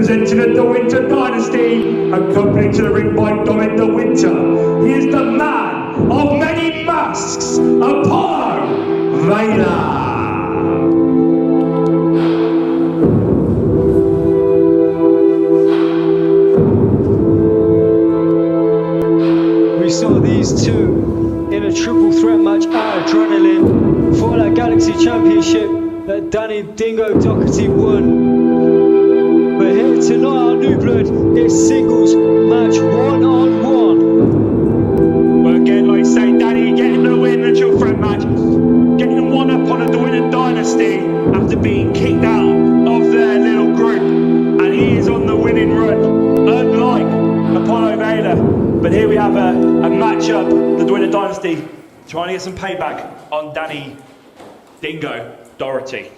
Representing the De Winter dynasty, accompanied to the ring by Dominic De Winter, he is the man of many masks, Apollo Vela. We saw these two in a triple threat match at Adrenaline for that Galaxy Championship that Danny Dingo Doherty won. But here tonight on New Blood, it's singles match 1-on-1. Well, again, like I say, Danny getting the win in a triple threat match, getting them one up on the De Winter dynasty after being kicked out of their little group, and he is on the winning run, unlike Apollo Vela. But here we have a match-up, the De Winter dynasty trying to get some payback on Danny Dingo Doherty.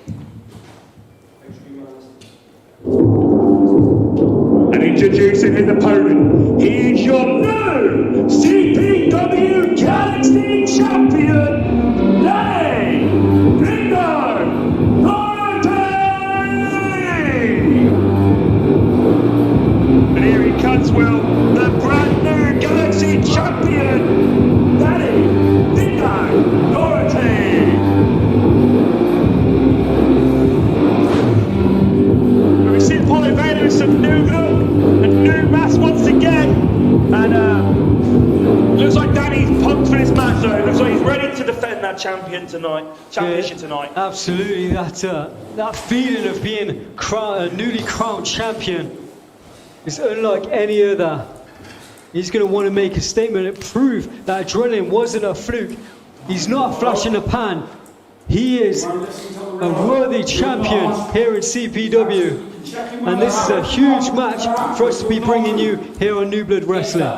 And introducing his opponent, he is your new CPW Galaxy Champion, Danny Dingo Doherty! And here he comes, Will, the brand new Galaxy Champion, Danny Dingo Doherty! We've seen Apollo Vela with some new look and new mask once again, and looks like Danny's pumped for this match though. Looks like he's ready to defend that championship tonight. Absolutely, that feeling of being a newly crowned champion is unlike any other. He's going to want to make a statement and prove that Adrenaline wasn't a fluke. He's not a flash in the pan. He is a worthy champion here in CPW. And this is a huge match for us to be bringing you here on New Blood Wrestling.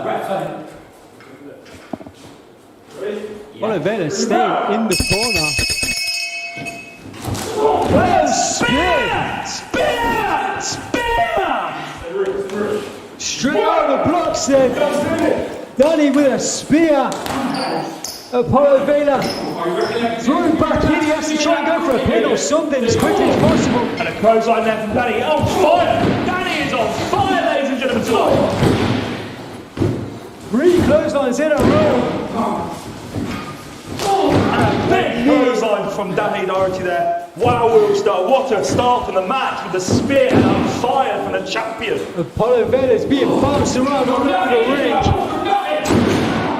Apollo Vela staying in the corner. Oh, spear! Straight out of the blocks there. Danny with a spear. Apollo Vela throwing back in. He has to try and go for a pin or something as quickly as possible. And a clothesline there from Danny. On fire! Danny is on fire, ladies and gentlemen, tonight. 3 clotheslines in a row. And a big clothesline from Danny Doherty there. Wow, Will Star, what a start from the match with the spear and on fire from the champion. Apollo Vela is being bounced around all over the ring.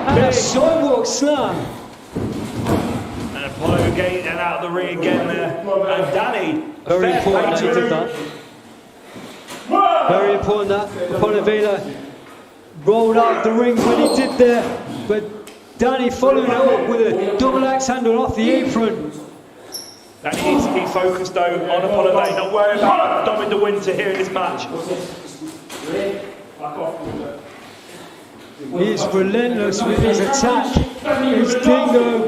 And a sidewalk slam. And Apollo getting out of the ring again there. And Danny. Very important that he did that. Very important that Apollo Vela rolled out the ring when he did there. But Danny following it up with a double axe handle off the apron. Danny needs to keep focused though on Apollo Vela. Not worry about Dominic De Winter here in this match. He's relentless with his attack. His Dingo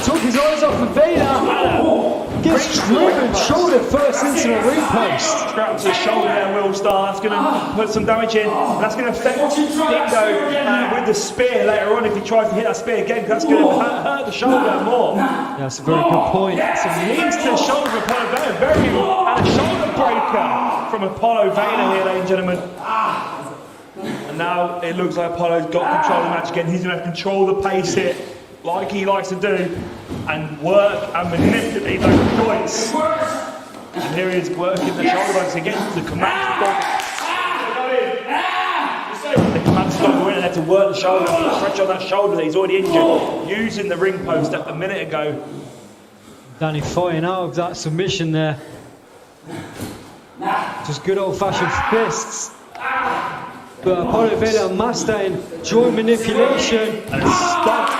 took his eyes off of Vela. Gets driven shoulder first into the ring post. Strap to the shoulder there, Will Star. That's going to put some damage in. That's going to affect Dingo with the spear later on if he tries to hit that spear again, because that's going to hurt the shoulder more. Yeah, that's a very good point. Some knees to the shoulder of Apollo Vela. And a shoulder breaker from Apollo Vela here, ladies and gentlemen. And now it looks like Apollo's got control of the match again. He's going to control the pace here, like he likes to do, and work and manipulate those joints. And here he is working the shoulder blocks against the command stop. The command stop going in there to work the shoulder, stretch on that shoulder that he's already injured, using the ring post a minute ago. Danny fighting out of that submission there. Just good old-fashioned fists. But Apollo Vela mastering joint manipulation. And stomp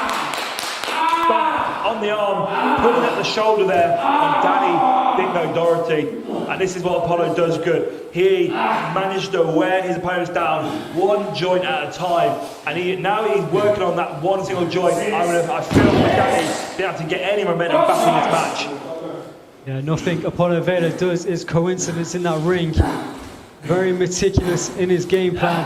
on the arm, pulling at the shoulder there on Danny Dingo Doherty. And this is what Apollo does good. He managed to wear his opponents down one joint at a time. And now he's working on that one single joint. I feel that Danny didn't have to get any momentum back in this match. Yeah, nothing Apollo Vela does is coincidence in that ring. Very meticulous in his game plan.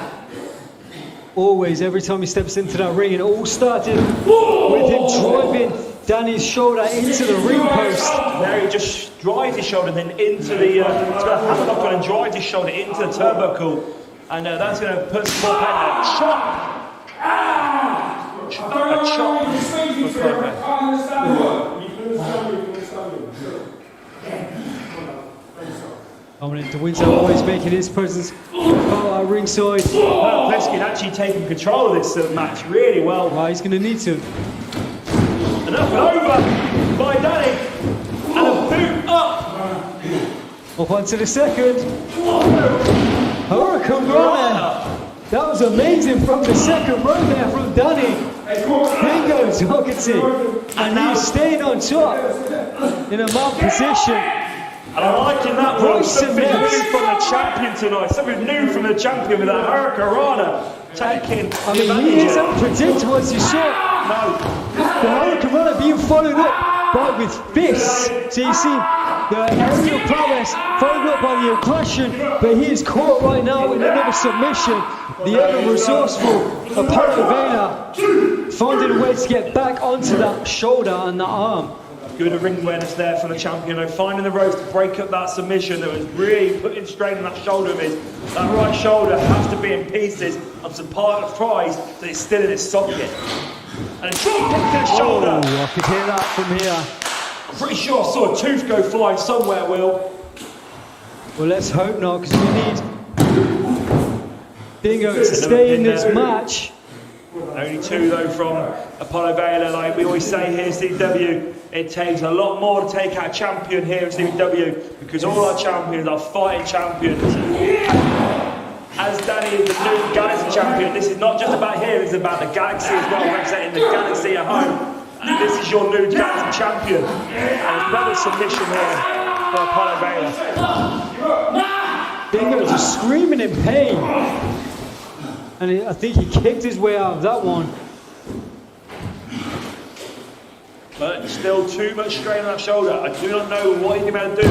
Always, every time he steps into that ring, and it all started with him driving Danny's shoulder into the ring post. There he just drives his shoulder then into the, he's going to hammer up on and drive his shoulder into the turbo. And that's going to put some more pain. A chop. A chop. Dominic De Winter always making his presence felt at ringside. Peskin actually taking control of this match really well. Well, he's going to need to. And up and over by Danny. And a boot up. Up onto the second. Hurricane Runner. That was amazing from the second row there from Danny. Bingo targeting. And he's staying on top in a mount position. And I'm liking that one. Something new from the champion tonight. Something new from the champion with that Hurricane Runner taking I mean, he is unpredictable as you saw. No. The Hurricane Runner being followed up by with fists. So you see the aerial prowess followed up by the aggression, but he is caught right now in another submission. The ever resourceful Apollo Vela finding a way to get back onto that shoulder and that arm. Good ring awareness there from the champion, though, finding the ropes to break up that submission that was really putting strain on that shoulder of his. That right shoulder has to be in pieces. I'm surprised that it's still in its socket. And a drop kick to the shoulder. Oh, I could hear that from here. I'm pretty sure I saw a tooth go flying somewhere, Will. Well, let's hope not, because we need Bingo to stay in this match. Only two, though, from Apollo Vela. Like we always say here, CW, it takes a lot more to take our champion here in CW, because all our champions are fighting champions. As Danny is the new Galaxy champion, this is not just about here, it's about the Galaxy as well, representing the Galaxy at home. And this is your new Galaxy champion. And another submission here for Apollo Vela. Bingo just screaming in pain. And I think he kicked his way out of that one. But still too much strain on that shoulder. I do not know what he's about to do,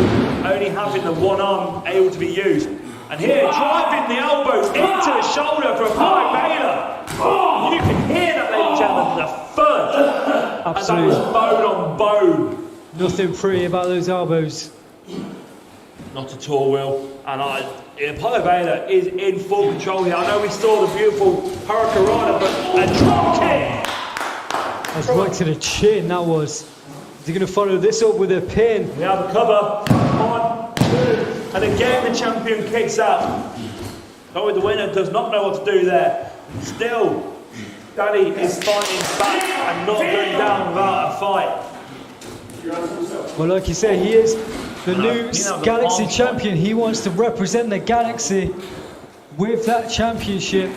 only having the one arm able to be used. And here, driving the elbows into the shoulder for Apollo Vela. You can hear that, ladies and gentlemen, the thud. Absolutely. And that was bone on bone. Nothing pretty about those elbows. Not at all, Will. And Apollo Vela is in full control here. I know we saw the beautiful Hurricane Runner, but a drop kick. That's right to the chin, that was. Is he going to follow this up with a pin? We have a cover. 1, 2. And again, the champion kicks out. But the winner does not know what to do there. Still, Danny is fighting back and not going down without a fight. Well, like you say, he is the new Galaxy champion. He wants to represent the Galaxy with that championship.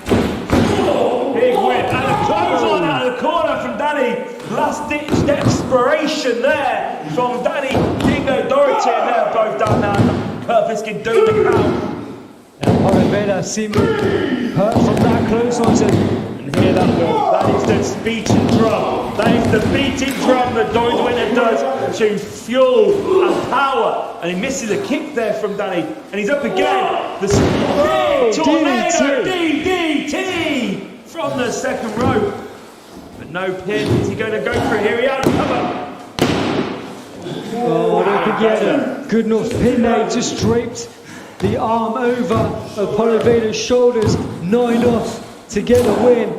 Big win. And a clothesline out of the corner from Danny. Last ditch desperation there from Danny. Dingo Doherty, and they're both down now. Kurt Peskin doing the count. Apollo Vela seemed hurt from that clothesline. And hear that, Will. That is the speeching drum. That is the beating drum that Dory Winner does to fuel and power. And he misses a kick there from Danny. And he's up again. The tornado DDT from the second rope. But no pin. Is he going to go for it? Here he has cover. Oh, I don't think he had a good enough pin there. He just draped the arm over Apollo Vela's shoulders, not enough to get a win.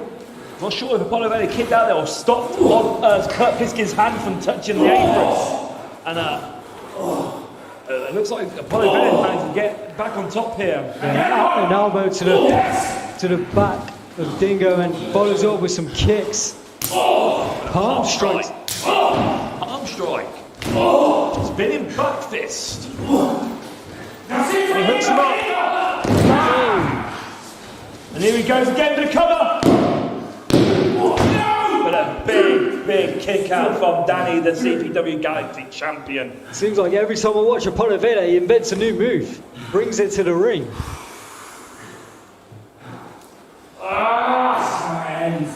Not sure if Apollo Vela kicked out there or stopped Kurt Peskin's hand from touching the apron. And it looks like Apollo Vela managed to get back on top here. Yeah, an elbow to the back of Dingo and follows up with some kicks. Palm strikes. Arm strike. Spinning back fist. And he hooks him up. And here he goes again to the cover. But a big kick out from Danny, the CPW Galaxy champion. Seems like every time I watch Apollo Vela, he invents a new move, brings it to the ring.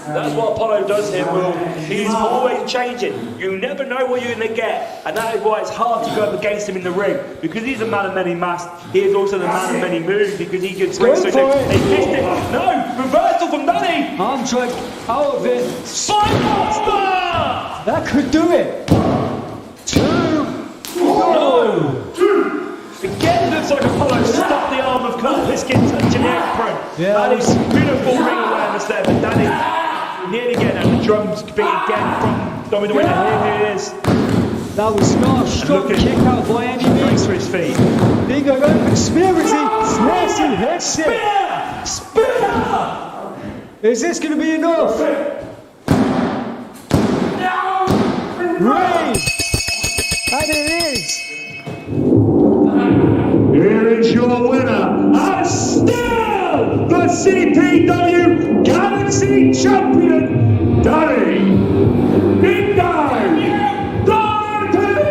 That's what Apollo does here, Will. He's always changing. You never know what you're going to get. And that is why it's hard to go up against him in the ring. Because he's a man of many masks. He is also the man of many moves because he can swing. Going for it. They missed it. No! Reversal from Danny! Arm drag out of it. Spinebuster! That could do it. 2. No. Again, looks like Apollo stuck the arm of Kurt Piskins to the apron. Yeah. That is beautiful ring awareness there, but Danny nearly getting and the drums beat again from Tommy the Winner. Here he is. That was not a strong kick out by any Thanks means. for his feet. Dingo going for conspiracy. Nasty head shit. Spear! Is this going to be enough? Ray! And it is. Here is your winner, and still the CPW Galaxy Champion, Danny Dingo Dartini!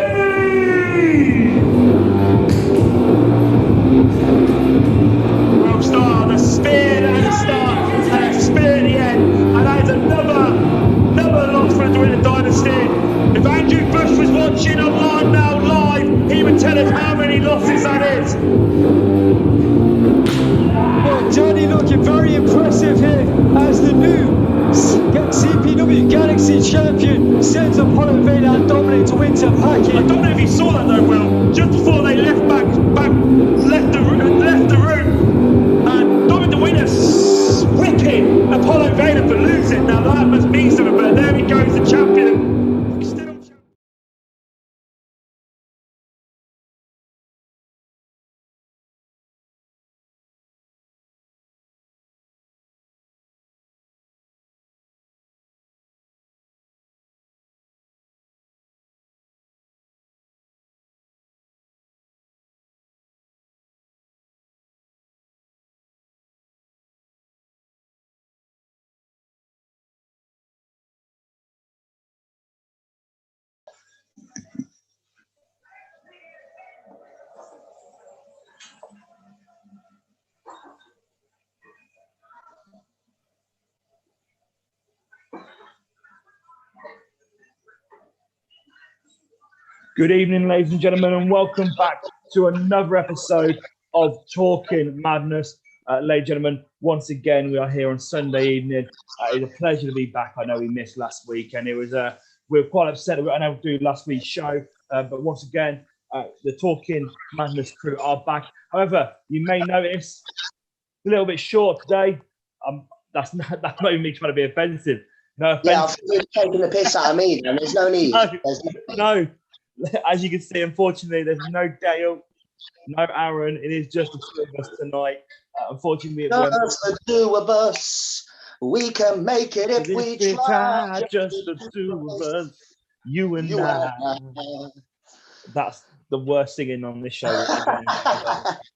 Rockstar, the spear at the start, and a spear at the end, and that is another loss for the Winner Dynasty. If Andrew Bush was watching online now live, he would tell us how many losses that is. Well, Danny looking very impressive here as the new CPW Galaxy Champion sends Apollo Vader and Dominic to winter I packing. don't know if you saw that though, Will. Just before they left the room, and Dominic the Winner whipping Apollo Vader for losing. Now that must mean something, but there he goes, the champion. Still Good evening, ladies and gentlemen, and welcome back to another episode of Talking Madness. Ladies and gentlemen, once again, we are here on Sunday evening. It's a pleasure to be back. I know we missed last week, and it was we were quite upset that we were unable to do last week's show. But once again, the Talking Madness crew are back. However, you may notice a little bit short today. That's not even me trying to be offensive. No offense. Yeah, I've been taking the piss out of me, and there's no need. No. As you can see, unfortunately, there's no Dale, no Aaron. It is just the two of us tonight. Unfortunately, Just the two of us. We can make it if we try. Just the two of us, you and I. That's the worst singing on this show.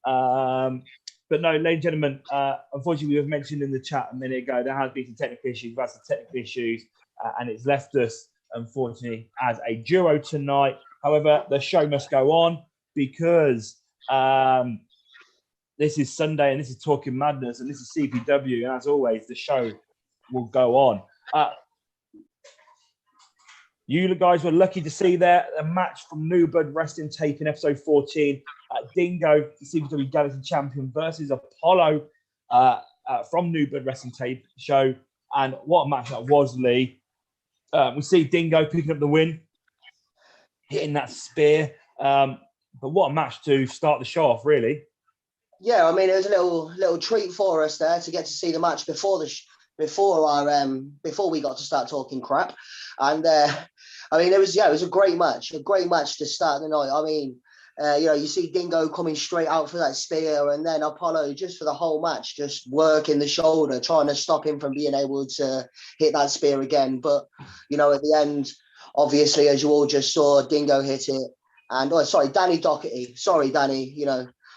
But no, ladies and gentlemen, unfortunately, we have mentioned in the chat a minute ago there has been some technical issues. We've had some technical issues, and it's left us, unfortunately, as a duo tonight. However, the show must go on because this is Sunday and this is Talking Madness and this is CPW. And as always, the show will go on. You guys were lucky to see there a match from New Blood Wrestling tape in episode 14. Dingo, the CPW Galaxy Champion, versus Apollo from New Blood Wrestling tape show. And what a match that was, Lee. We see Dingo picking up the win, hitting that spear. But what a match to start the show off, really. Yeah, I mean, it was a little treat for us there to get to see the match before we got to start talking crap. And I mean, it was a great match to start the night. I mean, you see Dingo coming straight out for that spear, and then Apollo just for the whole match, just working the shoulder, trying to stop him from being able to hit that spear again. But, at the end, obviously, as you all just saw, Dingo hit it. And, Danny Doherty. Sorry, Danny,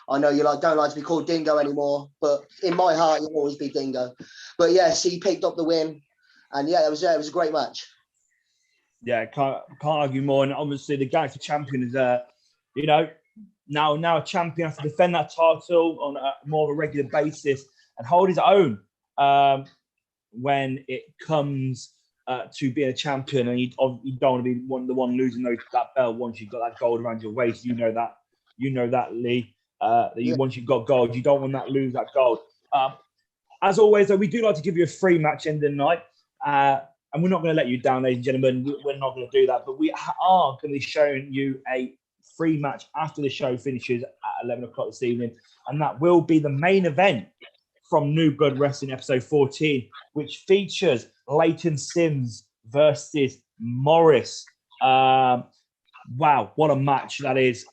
I know you don't like to be called Dingo anymore, but in my heart, you'll always be Dingo. But, yes, he picked up the win. And, it was a great match. Yeah, can't argue more. And obviously, the Galaxy Champion is now a champion has to defend that title on more of a regular basis and hold his own when it comes to being a champion. And you don't want to be the one losing that belt once you've got that gold around your waist. You know that, Lee. Once you've got gold, you don't want to lose that gold. As always, though, we do like to give you a free match end of the night. And we're not going to let you down, ladies and gentlemen. We're not going to do that. But we are going to be showing you a free match after the show finishes at 11 o'clock this evening. And that will be the main event from New Blood Wrestling episode 14, which features Leighton Sims versus Morris. Wow, what a match that is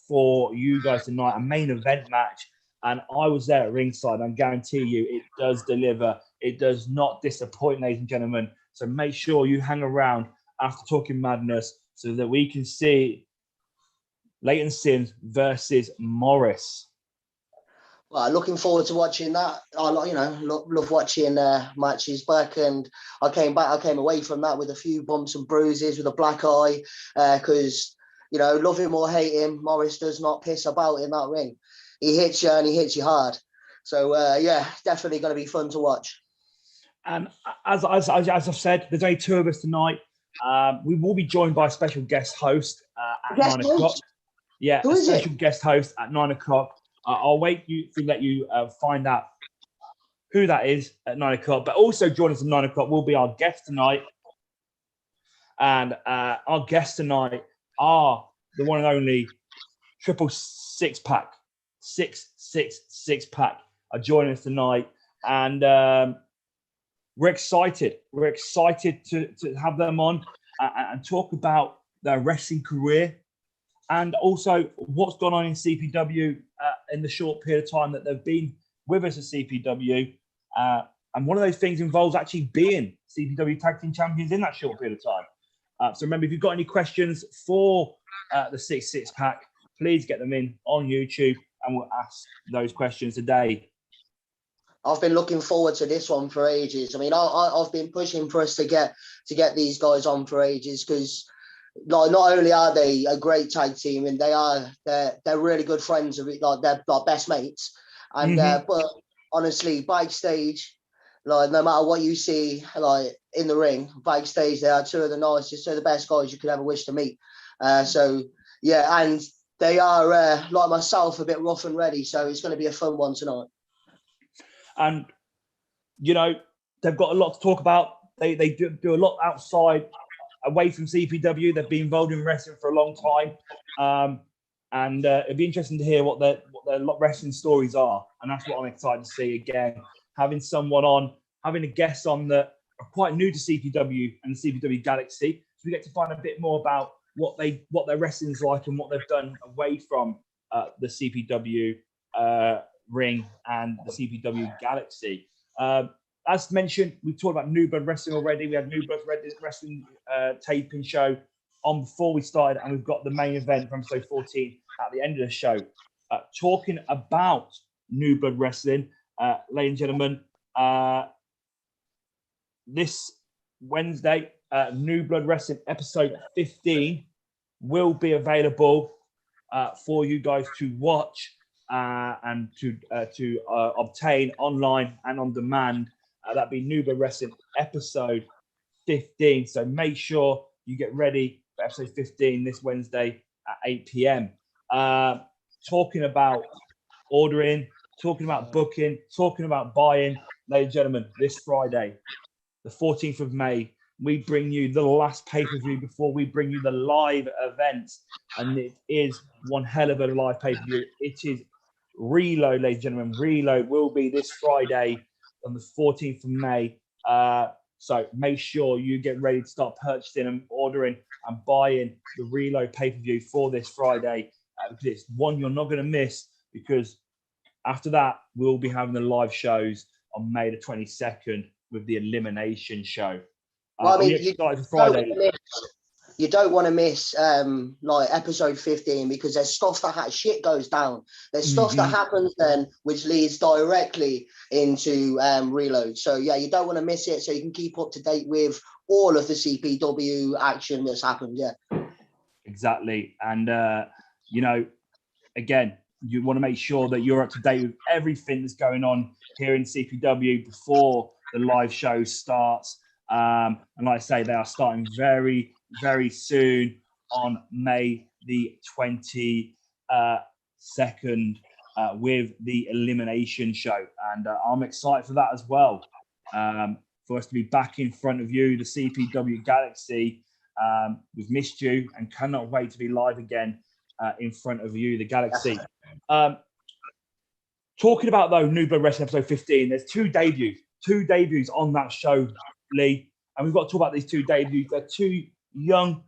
for you guys tonight. A main event match. And I was there at ringside. I guarantee you it does deliver. It does not disappoint, ladies and gentlemen. So make sure you hang around after Talking Madness so that we can see Leighton Sims versus Morris. Well, looking forward to watching that. I love watching matches back, and I came away from that with a few bumps and bruises, with a black eye, because love him or hate him, Morris does not piss about in that ring. He hits you and he hits you hard. So definitely going to be fun to watch. And as I've said, there's only two of us tonight. We will be joined by a special guest host at 9 o'clock. Yeah, a special guest host at 9 o'clock. I'll wait to let you find out who that is at 9 o'clock. But also join us at 9 o'clock will be our guest tonight. And our guests tonight are the one and only Triple Six Pack. 666 Pack are joining us tonight. And we're excited. We're excited to have them on and talk about their wrestling career and also what's gone on in CPW in the short period of time that they've been with us at CPW. And one of those things involves actually being CPW Tag Team Champions in that short period of time. So remember, if you've got any questions for the 6-6 Pack, please get them in on YouTube and we'll ask those questions today. I've been looking forward to this one for ages. I mean, I've been pushing for us to get these guys on for ages because not only are they a great tag team, and they're really good friends of it, like they're like best mates. And but honestly, backstage, like no matter what you see, like in the ring, backstage, they are two of the nicest, two of the best guys you could ever wish to meet. So yeah, and they are like myself, a bit rough and ready. So it's going to be a fun one tonight. And, they've got a lot to talk about. They do a lot outside, away from CPW. They've been involved in wrestling for a long time. And it'd be interesting to hear what their wrestling stories are. And that's what I'm excited to see again. Having someone on, having a guest on that are quite new to CPW and the CPW Galaxy. So we get to find a bit more about what their wrestling's like and what they've done away from the CPW ring and the CPW Galaxy. As mentioned, we've talked about New Blood Wrestling already. We had New Blood Wrestling taping show on before we started, and we've got the main event from episode 14 at the end of the show. Talking about New Blood Wrestling, ladies and gentlemen, this Wednesday, New Blood Wrestling episode 15 will be available for you guys to watch and to obtain online and on demand. That'd be New Blood Wrestling episode 15. So make sure you get ready for episode 15 this Wednesday at 8 p.m. Talking about ordering, talking about booking, talking about buying. Ladies and gentlemen, this Friday, the 14th of May, we bring you the last pay-per-view before we bring you the live events. And it is one hell of a live pay-per-view. It is Reload, ladies and gentlemen. Reload will be this Friday on the 14th of May. So make sure you get ready to start purchasing and ordering and buying the Reload pay-per-view for this Friday. Because it's one you're not going to miss, because after that, we'll be having the live shows on May the 22nd with the Elimination Show. Well, I mean, you don't want to miss like episode 15, because there's stuff that shit goes down. There's stuff that happens then which leads directly into Reload. So yeah, you don't want to miss it, so you can keep up to date with all of the CPW action that's happened. Yeah, exactly. And again, you want to make sure that you're up to date with everything that's going on here in CPW before the live show starts. And like I say, they are starting very, very soon on May the 22nd with the Elimination Show. And I'm excited for that as well. for us to be back in front of you, the CPW Galaxy. We've missed you and cannot wait to be live again in front of you, the Galaxy. Talking about, though, New Blood Wrestling episode 15, there's two debuts on that show, Lee. And we've got to talk about these two debuts. They're two young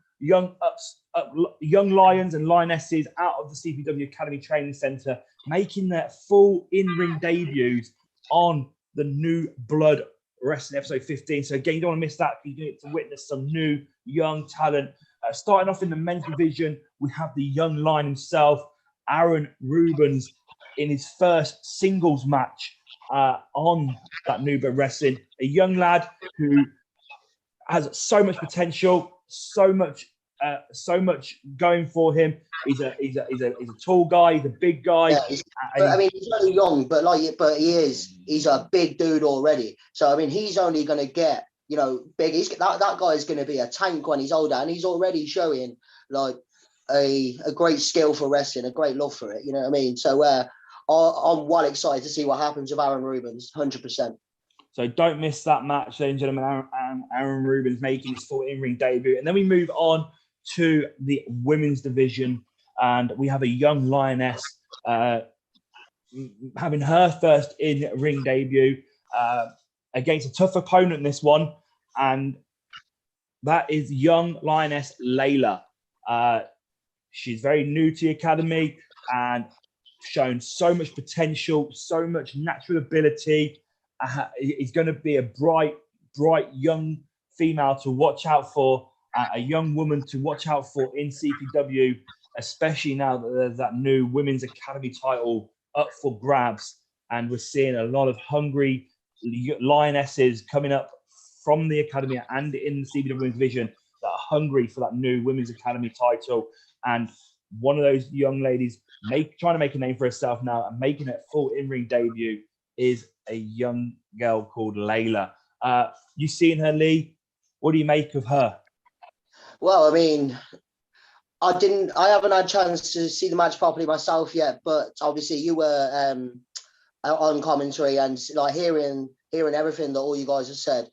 lions and lionesses out of the CPW Academy Training Centre, making their full in-ring debuts on the New Blood Wrestling episode 15. So again, you don't want to miss that because you get to witness some new young talent. Starting off in the men's division, we have the young lion himself, Aaron Rubens, in his first singles match on that New Blood Wrestling. A young lad who has so much potential, so much going for him. He's a tall guy. He's a big guy. Yeah, he's only young, but he's a big dude already. So I mean, he's only going to get big. That guy is going to be a tank when he's older, and he's already showing like a great skill for wrestling, a great love for it. You know what I mean? So I'm well excited to see what happens with Aaron Rubens, 100%. So don't miss that match, ladies and gentlemen. Aaron Rubens making his full in-ring debut. And then we move on to the women's division. And we have a young lioness having her first in-ring debut against a tough opponent in this one. And that is young lioness Layla. She's very new to the academy and shown so much potential, so much natural ability. Is going to be a bright young female to watch out for, a young woman to watch out for in CPW, especially now that there's that new Women's Academy title up for grabs. And we're seeing a lot of hungry lionesses coming up from the academy and in the CPW Women's division that are hungry for that new Women's Academy title. And one of those young ladies trying to make a name for herself now and making a full in-ring debut is a young girl called Layla. You seen her, Lee? What do you make of her? Well, I mean, I haven't had a chance to see the match properly myself yet, but obviously you were on commentary and like hearing everything that all you guys have said.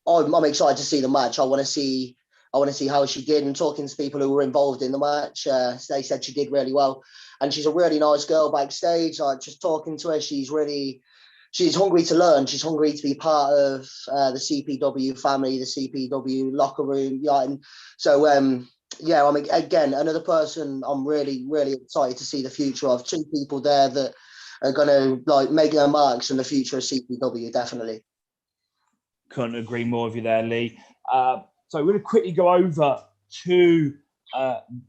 I'm excited to see the match. I want to see how she did, and talking to people who were involved in the match, they said she did really well. And she's a really nice girl backstage. Like, just talking to her, she's hungry to learn. She's hungry to be part of the CPW family, the CPW locker room. Yeah, and so I'm again another person I'm really, really excited to see the future of. Two people there that are going to like make their marks in the future of CPW. Definitely. Couldn't agree more with you there, Lee. So we're going to quickly go over to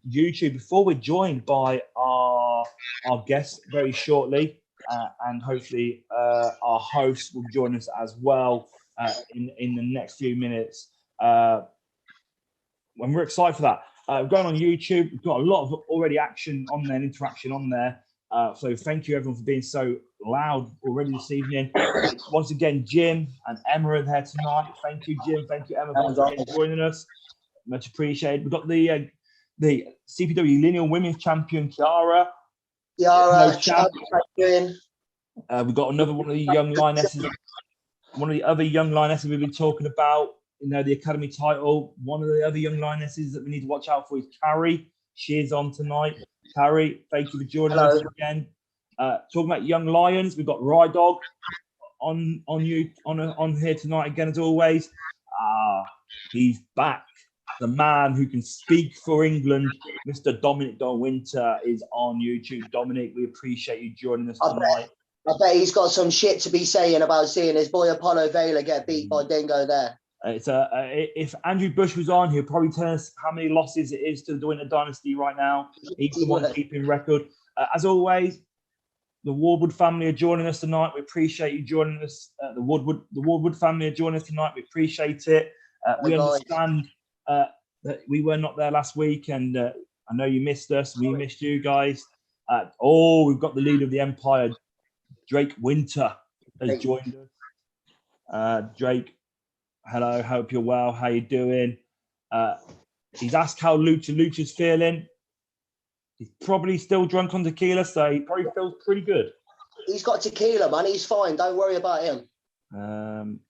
YouTube before we're joined by our guests very shortly. And hopefully our host will join us as well in the next few minutes. When we're excited for that. Going on YouTube, we've got a lot of already action on there and interaction on there. So thank you everyone for being so loud already this evening. Once again, Jim and Emma are there tonight. Thank you, Jim. Thank you, Emma, for joining us. Much appreciated. We've got the CPW Lineal Women's Champion, Kiara. Champion. We've got another one of the young lionesses. One of the other young lionesses we've been talking about, the Academy title. One of the other young lionesses that we need to watch out for is Carrie. She is on tonight. Carrie, thank you for joining us again. Talking about young lions, we've got Rydog on here tonight again as always. He's back. The man who can speak for England, Mr. Dominic Winter, is on YouTube. Dominic, we appreciate you joining us tonight. I bet he's got some shit to be saying about seeing his boy Apollo Vela get beat by Dingo there. If Andrew Bush was on, he'll probably tell us how many losses it is to the Winter Dynasty right now. He's the one keeping record. As always, the Wardwood family are joining us tonight. We appreciate you joining us. The Wardwood family are joining us tonight. We appreciate it. We understand that we were not there last week, and I know you missed us. We missed you guys. We've got the leader of the Empire, Drake Winter, has joined us. Drake, hello. Hope you're well. How you doing? He's asked how Lucha's feeling. He's probably still drunk on tequila, so he probably feels pretty good. He's got tequila, man. He's fine. Don't worry about him.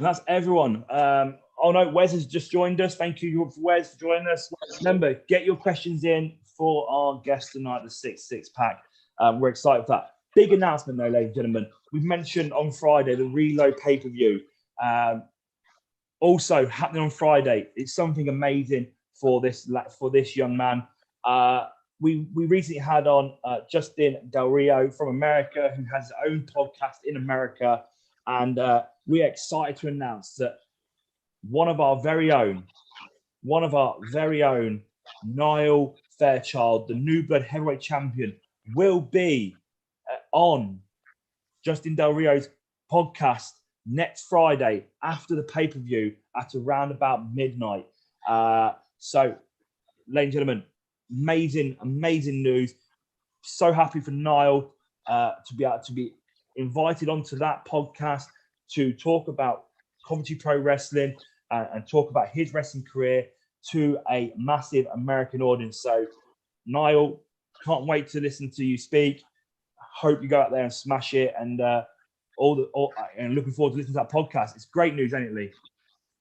And that's everyone. Oh no, Wes has just joined us. Thank you, Wes, for joining us. Remember, get your questions in for our guest tonight, the 6 pack. We're excited for that. Big announcement, though, ladies and gentlemen. We've mentioned on Friday the Reload pay-per-view. Also happening on Friday. It's something amazing for this young man. We recently had on Justin Del Rio from America, who has his own podcast in America, and we're excited to announce that one of our very own, Niall Fairchild, the New Blood Heavyweight Champion, will be on Justin Del Rio's podcast next Friday after the pay-per-view at around about midnight. So, ladies and gentlemen, amazing news. So happy for Niall to be able to be invited onto that podcast to talk about Coventry Pro Wrestling and talk about his wrestling career to a massive American audience. So, Niall, can't wait to listen to you speak. Hope you go out there and smash it, and and looking forward to listening to that podcast. It's great news, ain't it, Lee?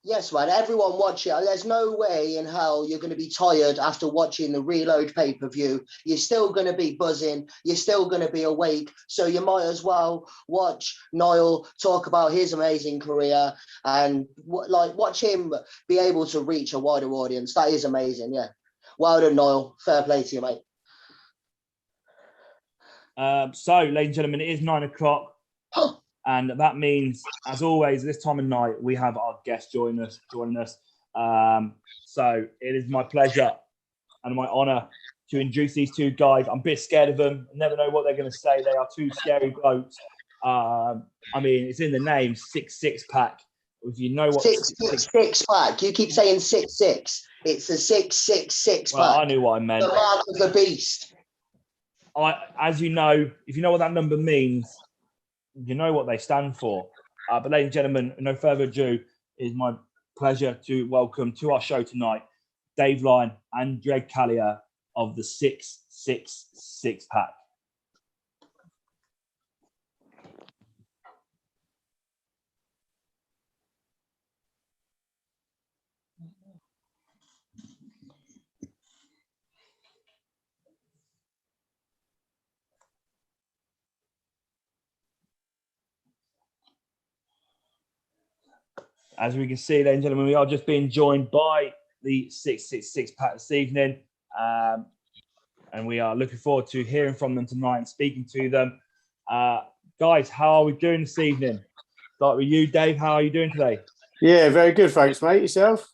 Yes, man. Everyone watch it. There's no way in hell you're going to be tired after watching the Reload pay-per-view. You're still going to be buzzing. You're still going to be awake. So you might as well watch Niall talk about his amazing career and watch him be able to reach a wider audience. That is amazing. Yeah. Well done, Niall. Fair play to you, mate. So, ladies and gentlemen, it is 9 o'clock. And that means, as always, this time of night, we have our guest joining us. So it is my pleasure and my honor to introduce these two guys. I'm a bit scared of them. I never know what they're going to say. They are two scary blokes. I mean, it's in the name, 6 pack. If you know what... Six pack. You keep saying 6. It's a 6 pack. Well, I knew what I meant. The mark of the beast. As you know, if you know what that number means, you know what they stand for. But ladies and gentlemen, no further ado, it is my pleasure to welcome to our show tonight Dave Lyon and Greg Callier of the 6 pack. As we can see, ladies and gentlemen, we are just being joined by the 6 pack this evening. And we are looking forward to hearing from them tonight and speaking to them. Guys, how are we doing this evening? Start with you, Dave. How are you doing today? Yeah, very good, thanks, mate. Yourself?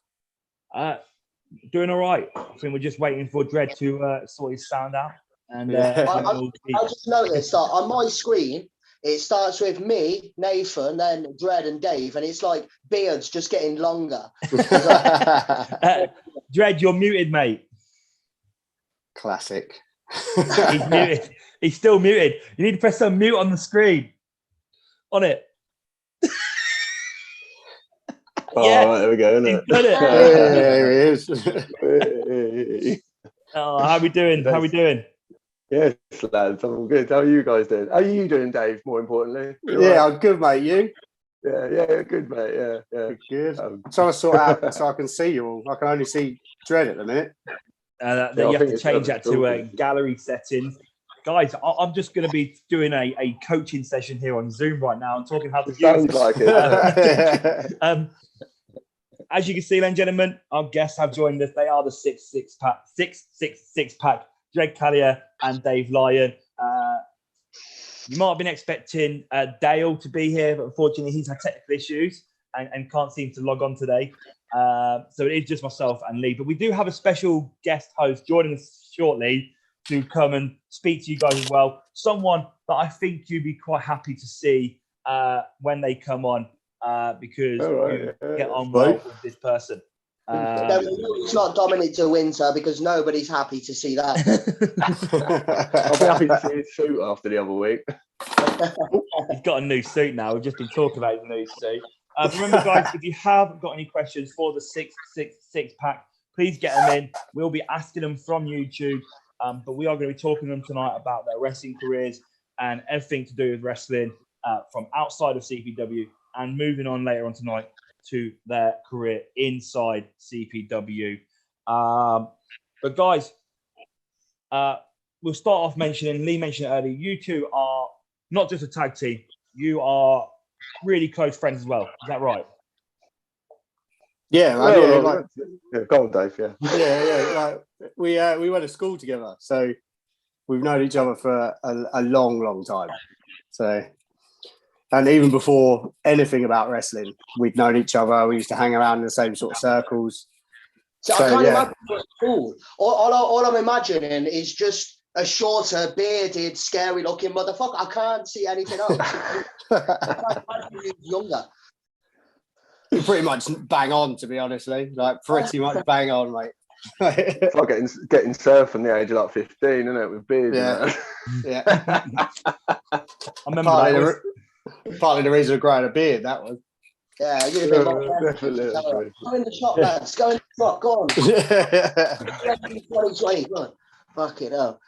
Doing all right. I think we're just waiting for Dredd to sort his sound out. And I just noticed that on my screen, it starts with me, Nathan, then Dredd and Dave, and it's like beards just getting longer. Dredd, you're muted, mate. Classic. He's muted. He's still muted. You need to press unmute on the screen. On it. Yeah. Right, there we go. Isn't it? There he is. Oh, how are we doing? How are we doing? Yes, lads, I'm good. How are you guys doing? How are you doing, Dave? More importantly, Yeah, I'm good, mate. You? Yeah, good, mate. Yeah. Good. I'm trying to sort out so I can see you all. I can only see Dredd at the minute. You have to change that to gallery settings. Guys, I'm just going to be doing a coaching session here on Zoom right now and talking how to sounds like it. As you can see, ladies and gentlemen, our guests have joined us. They are the 6 pack. Greg Callier and Dave Lyon. You might have been expecting Dale to be here, but unfortunately he's had technical issues and can't seem to log on today. So it is just myself and Lee. But we do have a special guest host joining us shortly to come and speak to you guys as well. Someone that I think you'd be quite happy to see when they come on because you get on well with this person. It's not Dominic De Winter because nobody's happy to see that. I'll be happy to see his suit after the other week. He's got a new suit now. We've just been talking about his new suit. Remember, guys, if you have got any questions for the 6 pack, please get them in. We'll be asking them from YouTube, but we are going to be talking to them tonight about their wrestling careers and everything to do with wrestling from outside of CPW and moving on later on tonight to their career inside CPW. But guys, we'll start off mentioning, Lee mentioned it earlier, you two are not just a tag team, you are really close friends as well. Is that right? Yeah, man, go on, Dave. Yeah. Like we went to school together, so we've known each other for a long time. So, and even before anything about wrestling, we'd known each other. We used to hang around in the same sort of circles. So I can't imagine what's cool. All I'm imagining is just a shorter, bearded, scary-looking motherfucker. I can't see anything else. I can't imagine he's younger. Pretty much bang on, to be honest, Lee. Like pretty much bang on, mate. It's like getting surfed from the age of like 15, isn't it? With beards. Yeah. I remember partly the reason of growing a beard, that was. Yeah, you'd have been Definitely. go in the shop, lads. Go in the shop. Go on. 2020. Go on. Fuck it up.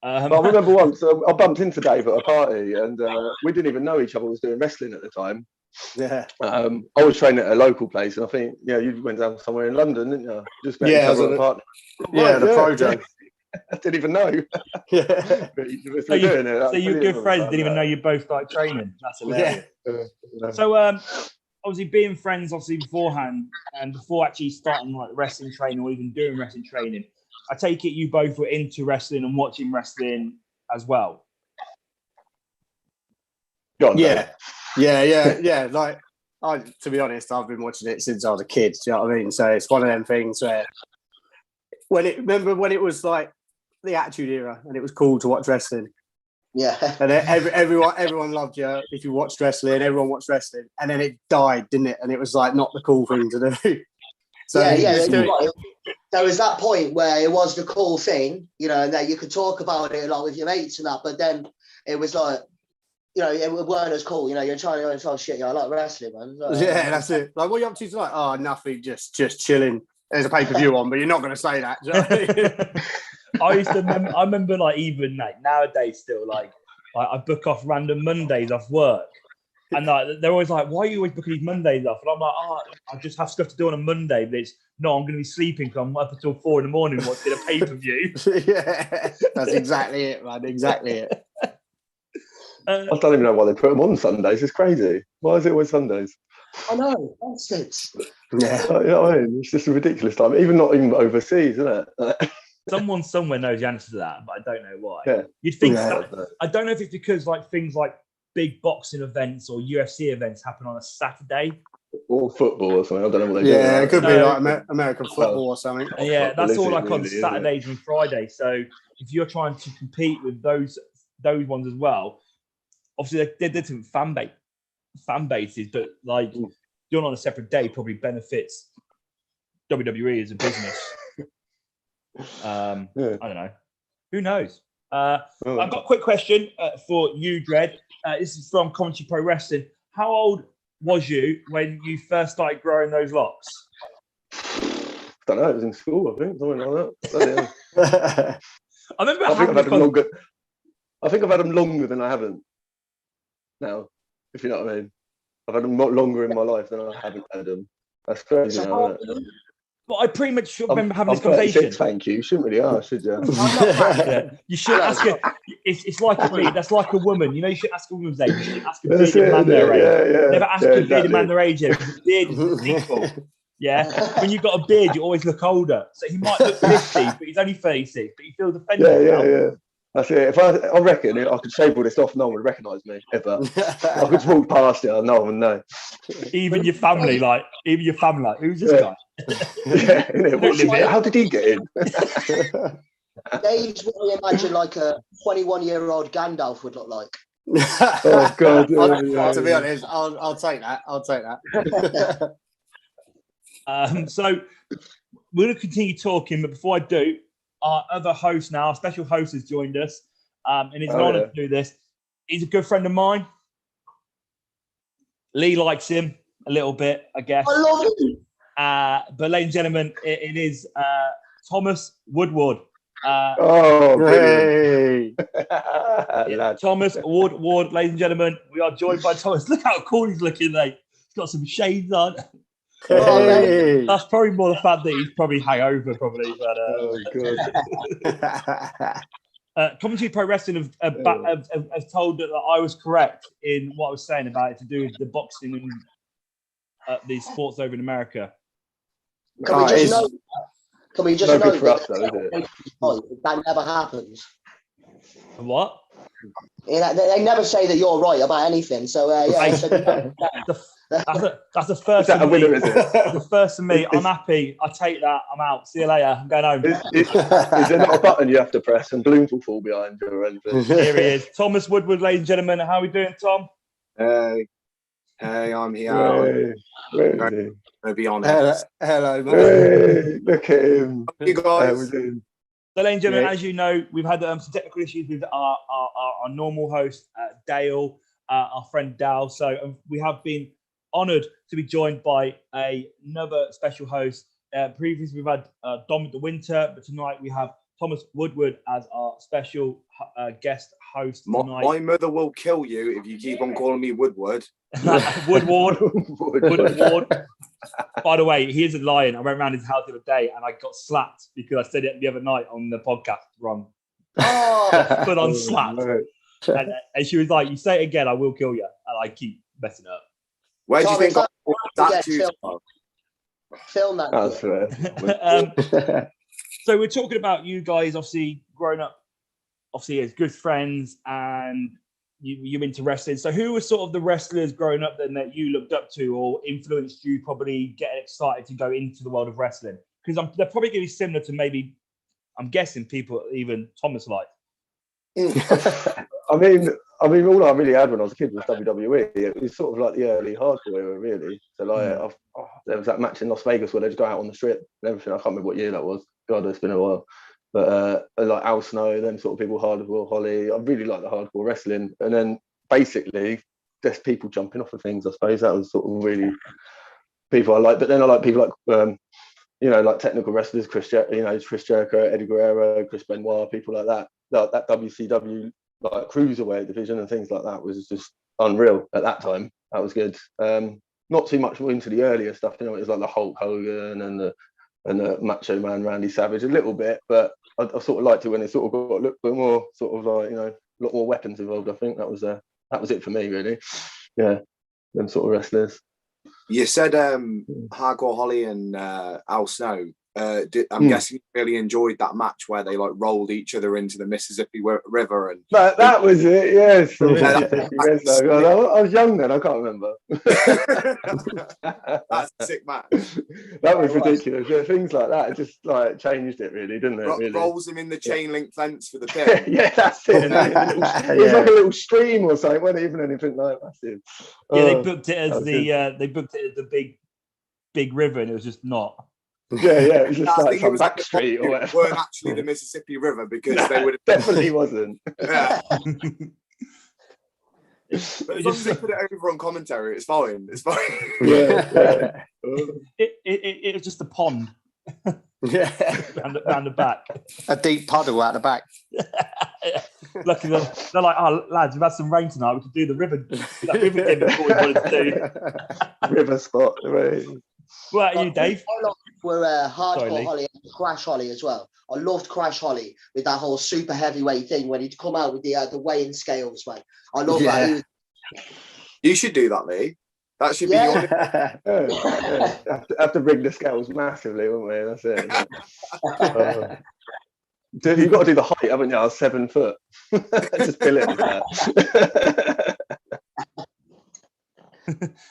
I remember once I bumped into Dave at a party, and we didn't even know each other was doing wrestling at the time. Yeah. I was training at a local place, and I think you went down somewhere in London, didn't you? Just met each other at a party. The Projo. I didn't even know. Yeah. So you good friends didn't even know you both started training. That's hilarious. Yeah. So obviously being friends beforehand and before actually starting like wrestling training or even doing wrestling training, I take it you both were into wrestling and watching wrestling as well. Yeah. Like, to be honest, I've been watching it since I was a kid. Do you know what I mean? So it's one of them things where remember when it was like the Attitude Era and it was cool to watch wrestling. Yeah. And everyone loved you if you watched wrestling. Everyone watched wrestling, and then it died, didn't it? And it was like not the cool thing to do. So there was that point where it was the cool thing, and that you could talk about it a lot with your mates and that, but then it was like, it weren't as cool. You're trying to go, oh shit, I like wrestling, man. Like, that's it. Like, what are you up to tonight? Oh, nothing, just chilling. There's a pay-per-view on, but you're not going to say that. Do you know what I mean? I remember like even like nowadays still like I book off random Mondays off work, and like they're always like, why are you always booking these Mondays off? And I'm like, I just have stuff to do on a Monday, but I'm going to be sleeping because I'm up until 4 a.m. watching a pay-per-view. Yeah, that's exactly it, man. Exactly it. I don't even know why they put them on Sundays. It's crazy. Why is it always Sundays? I know, nonsense. Yeah. You know what I mean? It's just a ridiculous time. Not even overseas, isn't it? Someone somewhere knows the answer to that, but I don't know why. Yeah. You'd think I don't know if it's because like things like big boxing events or UFC events happen on a Saturday. Or football or something. I don't know what they do. Yeah, it could be like American football or something. Yeah, that's all like on really, Saturdays and Fridays. So if you're trying to compete with those ones as well, obviously they're different fan bases, but like doing on a separate day probably benefits WWE as a business. I don't know. Who knows? I've got a quick question for you, Dread. This is from Commentary Pro Wrestling. How old was you when you first started growing those locks? I don't know. It was in school, I think, something like that. I remember. I think I've had them longer. I think I've had them longer than I haven't now. If you know what I mean. I've had them longer in my life than I haven't had them. That's crazy, now, isn't it? Well, I pretty much remember having this conversation. Thank you. You shouldn't really ask, should you? You should ask her. It's like a beard. That's like a woman. You should ask a woman's age. You should ask a bearded man their age. Yeah. Never ask a bearded man their age. Because the beard is deceitful. Yeah. When you've got a beard, you always look older. So he might look 50, but he's only 36. But he feels offended. Yeah. That's it. If I reckon I could shave all this off, no one would recognise me ever. I could walk past you, no one would know. Even your family, who's this guy? How did he get in? Dave's what I imagine like a 21-year-old Gandalf would look like. Oh God! To be honest, I'll take that. So we're going to continue talking, but before I do, our other host now, our special host, has joined us, and it's an honour to do this. He's a good friend of mine. Lee likes him a little bit, I guess. I love him. But ladies and gentlemen, it is Thomas Woodward. Oh, brilliant. Hey. Lad. Thomas Ward, ladies and gentlemen, we are joined by Thomas. Look how cool he's looking, mate. He's got some shades on. Hey. That's probably more the fact that he's probably hangover, probably. But Oh, God. Commentary Pro Wrestling have told that I was correct in what I was saying about it to do with the boxing and the sports over in America. Can we just know? Can we just No know good for us, though, is it? that never happens? What? Yeah, they never say that you're right about anything. So yeah, so That's the first Is that a of me. winner, is it? The first of me. I'm happy. I take that. I'm out. See you later. I'm going home. Is there not a button you have to press and Bloom will fall behind you or anything? Here he is. Thomas Woodward, ladies and gentlemen. How are we doing, Tom? Hey, I'm here. Where is I'm gonna be on Hello, it. hello, he? mate. Hey, look at him. You How guys. we doing? So, ladies and gentlemen, Yeah. as you know, we've had some technical issues with our normal host, Dale, our friend Dal. So we have been honoured to be joined by another special host. Previously, we've had Dom the Winter, but tonight we have Thomas Woodward as our special guest host tonight. My mother will kill you if you keep on calling me Woodward. Woodward. By the way, he isn't lying. I went around his house the other day and I got slapped because I said it the other night on the podcast wrong. Oh, Put on slapped. And she was like, "You say it again, I will kill you." And I keep messing up. Where do you Tommy, think I got that yeah, to? film that. That's fair. So we're talking about you guys, obviously growing up, obviously as good friends, and you're into wrestling. So who were sort of the wrestlers growing up then that you looked up to or influenced you probably getting excited to go into the world of wrestling? Because they're probably going to be similar to maybe, I'm guessing, people even Thomas like. I mean, all I really had when I was a kid was WWE. It was sort of like the early hardcore era, really. So like, there was that match in Las Vegas where they just go out on the strip and everything. I can't remember what year that was. God, it's been a while. But like Al Snow, them sort of people, Hardcore Holly. I really like the hardcore wrestling. And then basically, just people jumping off of things. I suppose that was sort of really people I like. But then I like people like like technical wrestlers, Chris Jericho, Eddie Guerrero, Chris Benoit, people like that. That WCW like cruiserweight division and things like that was just unreal at that time. That was good. Not too much into the earlier stuff. It was like the Hulk Hogan and the Macho Man Randy Savage a little bit, but I sort of liked it when it sort of got a little bit more sort of like a lot more weapons involved. I think that was it for me, really. Yeah, them sort of wrestlers. You said Hardcore Holly and Al Snow. I'm guessing you really enjoyed that match where they like rolled each other into the Mississippi River and that was it. Yes, Yeah, I was young then. I can't remember. that's a sick match. That was ridiculous. Yeah, things like that, it just like changed it, really, didn't it? Really. Rolls him in the chain link fence for the pin. Yeah, that's it. It was like a little stream or something. It wasn't even anything like massive. Yeah, they booked it as the big river, and it was just not. Yeah, it was just I like think some it was back street or It whatever. weren't actually the Mississippi River because they would have Definitely wasn't. Yeah. But as long as they put it over on commentary, it's fine. It's fine. Yeah. It was just a pond Yeah. round the back. A deep puddle out the back. Lucky they're like, "Oh, lads, we've had some rain tonight. We could do the river game before we wanted to do." River spot. Right. What about you, Dave? We're Sorry, Hardcore Lee. Holly and Crash Holly as well. I loved Crash Holly with that whole super heavyweight thing when he'd come out with the weighing scales, man. I love that. He was, You should do that, Lee. That should be your. Yeah. Have to rig the scales massively, wouldn't we? That's it. You've got to do the height, haven't you? 7 foot. Just bill it with that.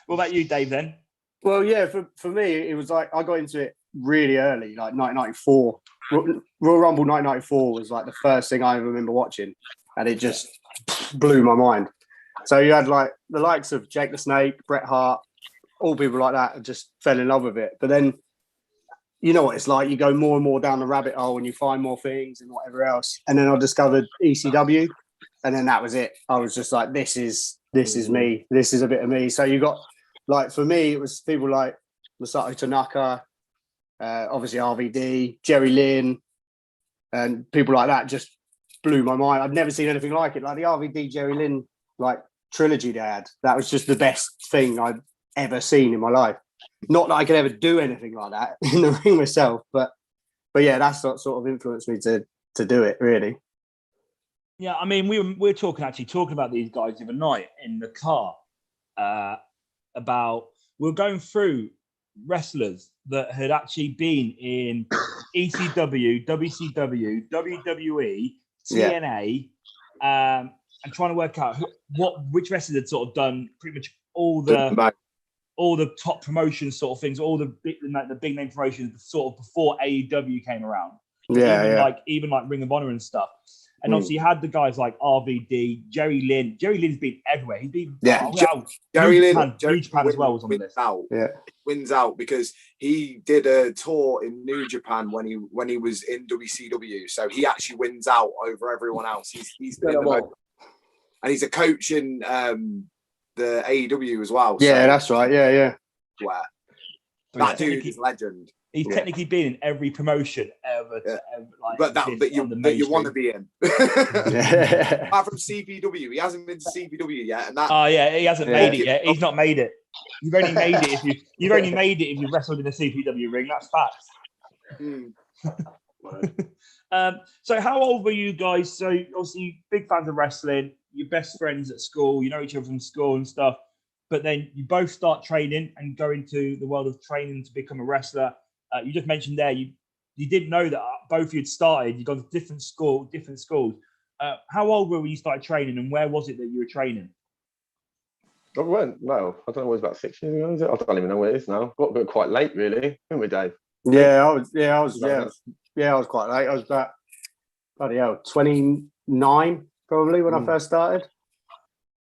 What about you, Dave, then? Well, yeah, for me, it was like I got into it really early, like 1994. Royal Rumble 1994 was like the first thing I remember watching, and it just blew my mind. So you had like the likes of Jake the Snake, Bret Hart, all people like that, and just fell in love with it. But then, you know what it's like, you go more and more down the rabbit hole and you find more things and whatever else. And then I discovered ECW, and then that was it. I was just like, this is me. This is a bit of me. So you got, like, for me, it was people like Masato Tanaka, obviously RVD, Jerry Lynn, and people like that just blew my mind. I've never seen anything like it. Like the RVD Jerry Lynn like trilogy they had. That was just the best thing I'd ever seen in my life. Not that I could ever do anything like that in the ring myself, but yeah, that's what sort of influenced me to do it, really. Yeah, I mean, we're talking about these guys the other night in the car about we were going through wrestlers that had actually been in ECW, WCW, WWE, TNA, and trying to work out which wrestlers had sort of done pretty much all the top promotion sort of things, all the big name promotions sort of before AEW came around. Even like Ring of Honor and stuff. And obviously you had the guys like RVD, Jerry Lynn. Jerry Lynn's been everywhere. He's been Jerry Lynn New Japan as well was on the list. Wins out because he did a tour in New Japan when he was in WCW. So he actually wins out over everyone else. He's been and he's a coach in the AEW as well. Yeah, that's right. Yeah. Where that dude is legend. He's technically been in every promotion ever. But you want to be in. Apart from CPW, he hasn't been to CPW yet. And he hasn't made it yet. He's not made it. You've only made it if you've wrestled in a CPW ring. That's facts. So how old were you guys? So obviously big fans of wrestling. You're best friends at school. You know each other from school and stuff. But then you both start training and go into the world of training to become a wrestler. You just mentioned there you didn't know that both of you had started. You got to different schools. How old were you when you started training, and where was it that you were training? I don't know. It was about 6 years ago. Is it? I don't even know what it is now. Got quite late, really, didn't we, Dave? I was quite late. I was about 29 probably when I first started.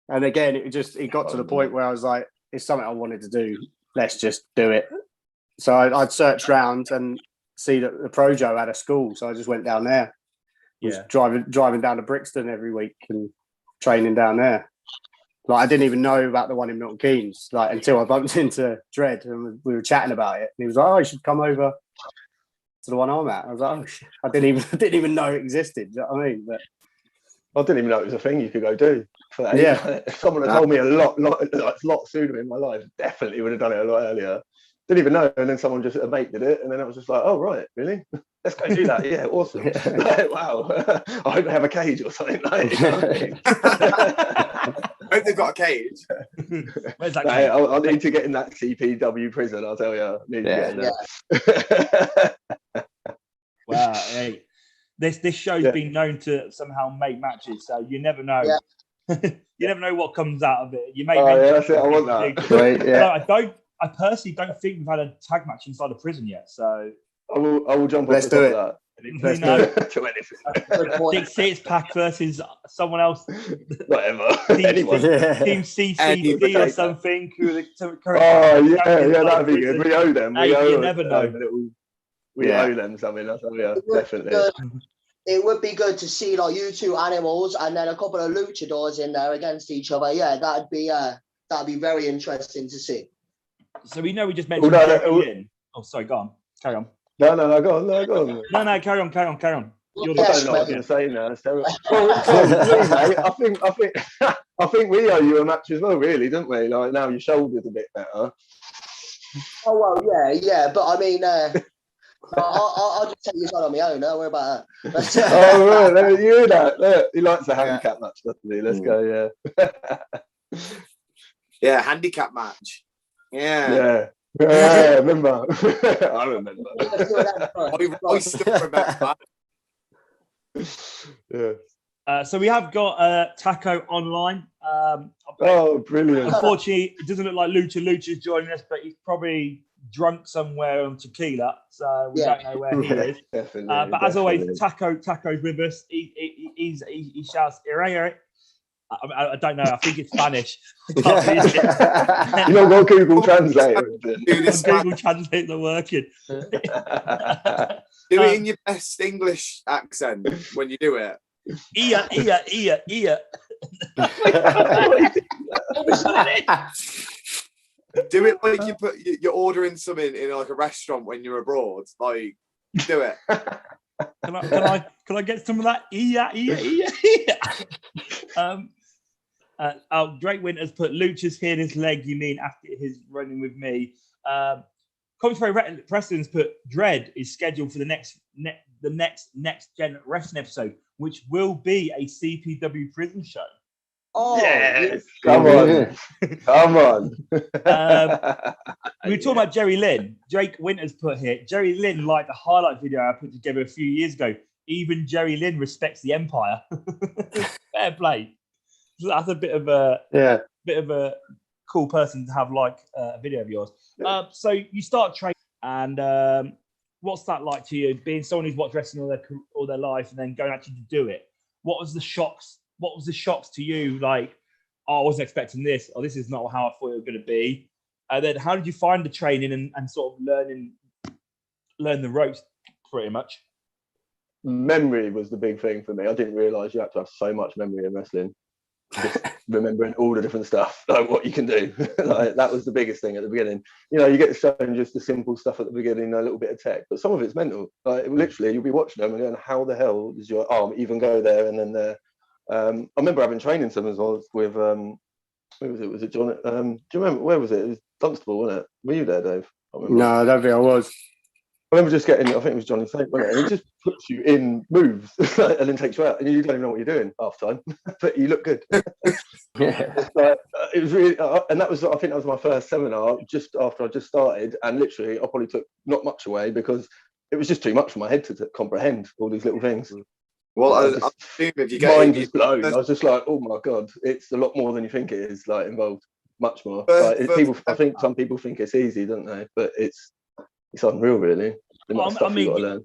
And again, it got to the point where I was like, it's something I wanted to do. Let's just do it. So I'd searched around and see that the Projo had a school. So I just went down there. Was driving down to Brixton every week and training down there. Like I didn't even know about the one in Milton Keynes, like until I bumped into Dredd and we were chatting about it. And he was like, "Oh, you should come over to the one I'm at." I was like, "Oh shit. I didn't even know it existed." Do you know what I mean? But I didn't even know it was a thing you could go do. For that. Yeah, if someone had told me a lot sooner in my life, definitely would have done it a lot earlier. Didn't even know, and then someone just a mate did it, and then I was just like, "Oh right, really? Let's go do that." Yeah, awesome. Like, wow, I hope they have a cage or something. Like, you know what I mean? I hope they've got a cage. Where's that cage? I need to get in that CPW prison. I'll tell you. I need to get in there. Wow, hey. This show's been known to somehow make matches, so you never know. You never know what comes out of it. You may. That's it. I want that. Right, yeah. No, I personally don't think we've had a tag match inside a prison yet. So I will jump. Let's do it. Let's do it. To anything. Dick Six-Pack versus someone else. Whatever. Team CCD or something. That'd be good. We owe them. You never know. We owe them something. That's definitely. It would be good to see like you two animals and then a couple of luchadors in there against each other. Yeah, that'd be very interesting to see. So we know we just mentioned Lynn. Oh, sorry, go on. Carry on. No, go on. No, carry on. You're the I was going to say now. I think we owe you a match as well, really, don't we? Like now your shoulder's a bit better. Oh well, yeah, but I mean, I'll just take this one on my own. Don't worry about that. Oh right, you hear that? Look, he likes a handicap match, doesn't he? Let's go, yeah, handicap match. Yeah, remember? I remember. I still remember. Yeah. So we have got Taco online. Brilliant. Unfortunately, it doesn't look like Lucha's joining us, but he's probably drunk somewhere on tequila, so we don't know where he is. But as always, Taco's with us. He shouts, "Ire." I don't know. I think it's Spanish. I can't read it. You know what Google Translate? Google Translate not working. Do it in your best English accent when you do it. Ia. Do it like you're ordering something in like a restaurant when you're abroad. Like, do it. Can I get some of that? Yeah. Drake Winters put Lucha's hit his leg. You mean after his running with me? Commentary Preston's put Dread is scheduled for the next gen wrestling episode, which will be a CPW prison show. Oh, Yes, come on. We were talking about Jerry Lynn. Drake Winters put here, Jerry Lynn liked the highlight video I put together a few years ago. Even Jerry Lynn respects the Empire. Fair play. That's a bit of a cool person to have like a video of yours. So you start training, and what's that like to you? Being someone who's watched wrestling all their life, and then going actually to do it. What was the shocks to you? Like, oh, I wasn't expecting this, or this is not how I thought it was going to be. And then how did you find the training and sort of learn the ropes, pretty much? Memory was the big thing for me. I didn't realise you had to have so much memory in wrestling. Just remembering all the different stuff, like what you can do. Like, that was the biggest thing at the beginning. You know, you get shown just the simple stuff at the beginning, a little bit of tech, but some of it's mental. Like, literally, you'll be watching them and going, how the hell does your arm even go there and then there? I remember having training sessions with where was it? Was it John? Do you remember where was it? It was Dunstable, wasn't it? Were you there, Dave? No, I don't think I was. I remember just getting, I think it was Johnny Saint, wasn't it? And he just puts you in moves and then takes you out, and you don't even know what you're doing half time, but you look good. Yeah. It was really, and that was, I think that was my first seminar just after I just started, and literally I probably took not much away because it was just too much for my head to comprehend all these little things. Well, I assume if you get mind was blown. I was just like, oh my god, it's a lot more than you think it is. Like, involved, much more. People, I think some people think it's easy, don't they? But it's unreal, really. I mean,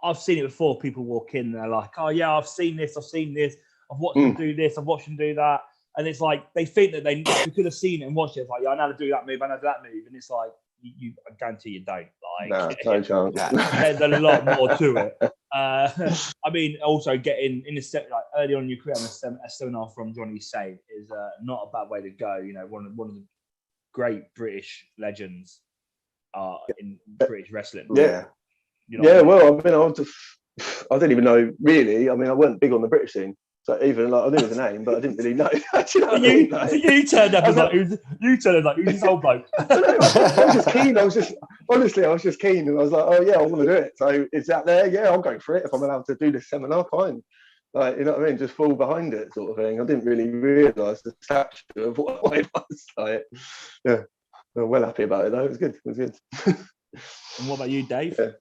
I've seen it before. People walk in, and they're like, "Oh yeah, I've seen this. I've watched them do this. I've watched them do that." And it's like they think that they could have seen it and watched it. It's like, yeah, I know how to do that move. I know that move. And it's like, I guarantee you don't. Like, no chance. There's a lot more to it. I mean, also getting in the like early on in your career, a seminar from Johnny Saint is not a bad way to go. You know, one of the great British legends in British wrestling. Yeah. You know well, I mean, I didn't even know really. I mean, I weren't big on the British scene. So even like I knew his name, but I didn't really know. You turned up as like, who's this old bloke? I was just keen. I was just keen, and I was like, oh yeah, I want to do it. So is that there? Yeah, I'll go for it. If I'm allowed to do this seminar, fine. Like, you know what I mean? Just fall behind it, sort of thing. I didn't really realise the stature of what it was. Like, yeah, I'm well happy about it though. It was good. And what about you, Dave? Yeah.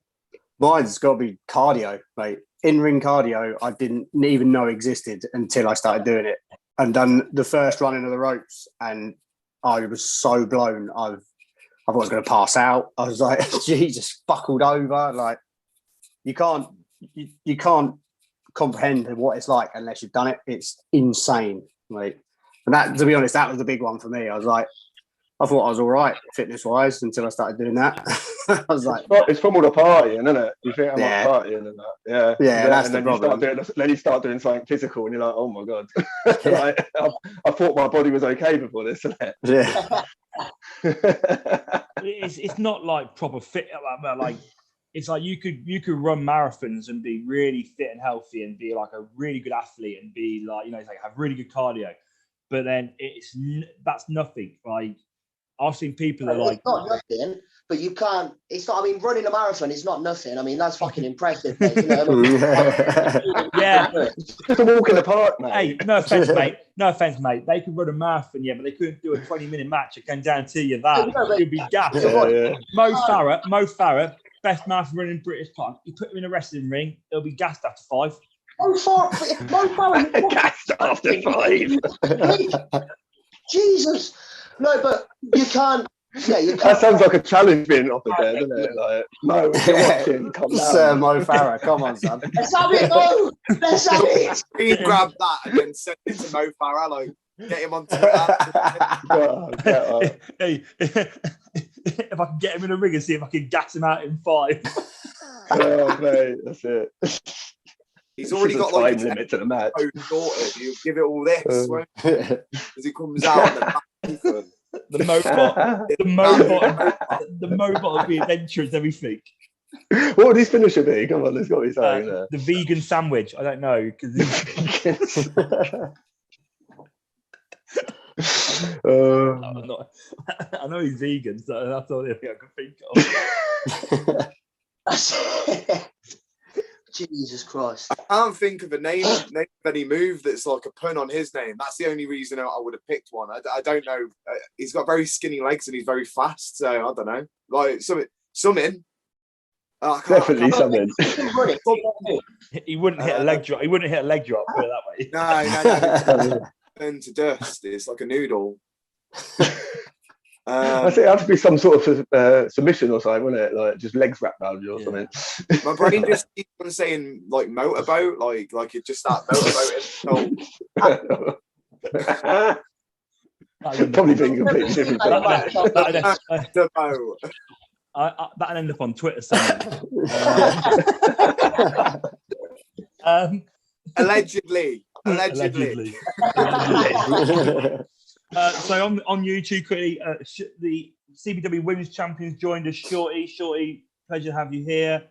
Mine's got to be cardio, mate. In-ring cardio, I didn't even know existed until I started doing it and done the first running of the ropes, and I was so blown. I thought I was going to pass out. I was like, Jesus, buckled over. Like, you can't comprehend what it's like unless you've done it. It's insane, mate. And that, to be honest, that was the big one for me. I was like, I thought I was all right fitness-wise until I started doing that. I was like, it's from all the partying, isn't it? You think I'm not partying and that, yeah. That's and the problem. Then you start doing something physical, and you're like, oh my god, like, I thought my body was okay before this, isn't it? Yeah. It's not like proper fit. Like it's like you could run marathons and be really fit and healthy and be like a really good athlete and be like, you know, like have really good cardio, but then that's nothing. Like, I've seen people that are like, it's not nothing, but you can't. It's not. I mean, running a marathon is not nothing. I mean, that's fucking impressive. Mate, you know what I mean? Yeah, it's just a walk in the park, mate. Hey, no offense, mate. No offense, mate. They could run a marathon, yeah, but they couldn't do a 20-minute match. I can guarantee you that. You'd be gassed. Yeah. Mo Farah, best marathon running in British park. You put him in a wrestling ring, he'll be gassed after 5. Mo Farah, gassed after 5. Jesus. No, but you can't. Yeah, you can't. That sounds like a challenge being offered there, doesn't it? Like, no, if you're watching, come down. Sir Mo Farah, come on, son. Let's have it, Mo. Let's have it. He grabbed that and then sent it to Mo Farah. Like, get him on Twitter. Hey, if I can get him in a ring and see if I can gas him out in 5. Oh, mate, that's it. He's already got a like time limit to the match. Daughter, you give it all this as he comes out. The Mobot will be adventurous, everything. What would his finisher be? Come on, there's got to be something there. The vegan sandwich. I don't know because I know he's vegan, so that's the only thing I can think of. Jesus Christ. I can't think of a name of any move that's like a pun on his name. That's the only reason I would have picked one. I don't know. He's got very skinny legs and he's very fast. So I don't know. Like something. Definitely something. He wouldn't hit a leg drop. He wouldn't hit a leg drop. Put it No. Turn to dust. It's like a noodle. I think it had to be some sort of submission or something, wouldn't it? Like just legs wrapped around you or something. My brain just keeps on saying like motorboat, like it just start motorboating. Probably being completely different. The boat. That'll end up on Twitter somewhere. Allegedly. So on YouTube, quickly, the CBW Women's Champions joined us. Shorty, pleasure to have you here.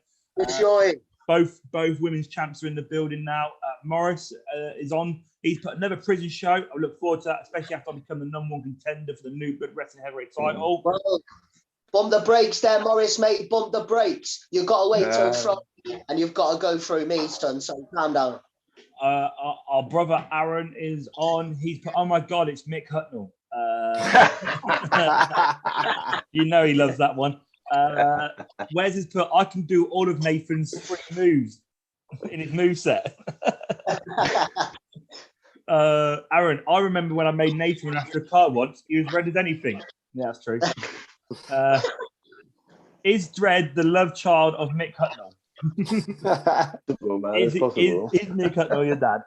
Both women's champs are in the building now. Morris is on. He's put another prison show. I look forward to that, especially after I become the #1 contender for the New Blood Wrestling Heavyweight title. Well, bump the brakes there, Morris, mate. Bump the brakes. You've got to wait till Friday and you've got to go through me, son. So calm down. Our brother Aaron is on. He's put, oh my God, it's Mick Hucknall. You know he loves that one. Wes has put, I can do all of Nathan's spring moves in his moveset. Aaron, I remember when I made Nathan run after a car once, he was red as anything. Yeah, that's true. Is Dredd the love child of Mick Hucknall? Possible, man. Is Mick Hucknall your dad?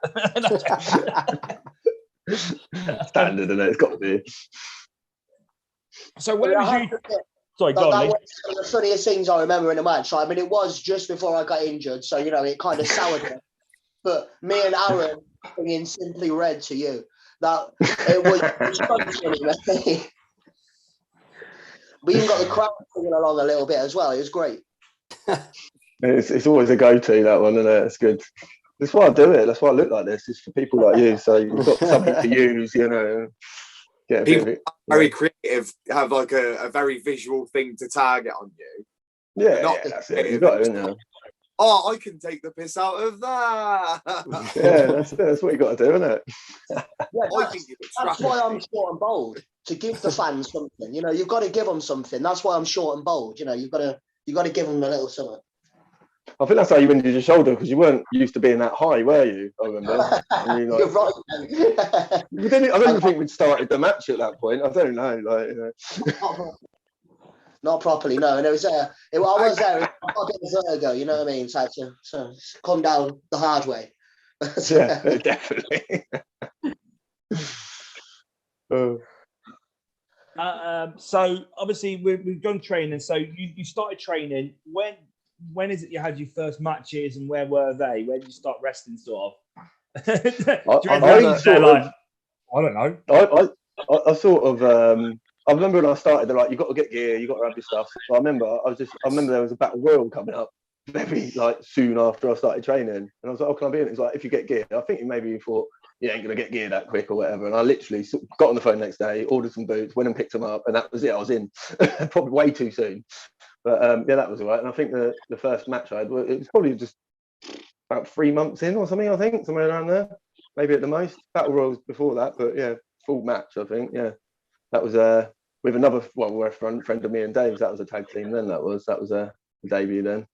Standard, isn't it? It's got to be. So where was you? Sorry, go on, Lee. That was one of the funniest things I remember in a match. I mean, it was just before I got injured, so it kind of soured me. But me and Aaron singing Simply Red to you. It was so funny. We even got the crowd singing along a little bit as well. It was great. It's always a go-to, that one, isn't it? It's good. That's why I do it. That's why I look like this. It's for people like you. So you've got something to use, Get a People bit of it. very creative, have like a very visual thing to target on you. Yeah, Not that's it. You've got it, isn't it? Oh, I can take the piss out of that. Yeah, that's what you got to do, isn't it? That's why I'm short and bold, to give the fans something. You've got to give them something. That's why I'm short and bold. You've got to give them a little something. I think that's how you injured your shoulder, because you weren't used to being that high, were you? I remember. You're right. I don't think we'd started the match at that point. I don't know. Not properly, no. And it was I was there. I got a bit of vertigo, you know what I mean? So I had to come down the hard way. Yeah, definitely. So obviously we've done training. So you started training. When is it you had your first matches, and where were they? Where did you start wrestling, sort of? I don't know. I sort of. I remember when I started, they're like, "You got to get gear, you got to have your stuff." So I remember there was a battle royal coming up very soon after I started training, and I was like, "Oh, can I be in it?" It's like, "If you get gear," I think maybe you thought you ain't gonna get gear that quick or whatever. And I literally got on the phone the next day, ordered some boots, went and picked them up, and that was it. I was in, probably way too soon. But that was all right. And I think the first match I had, it was probably just about 3 months in or something. I think somewhere around there, maybe at the most. Battle royals before that, but yeah, full match. I think that was with another friend of me and Dave's. That was a tag team. Then that was a debut then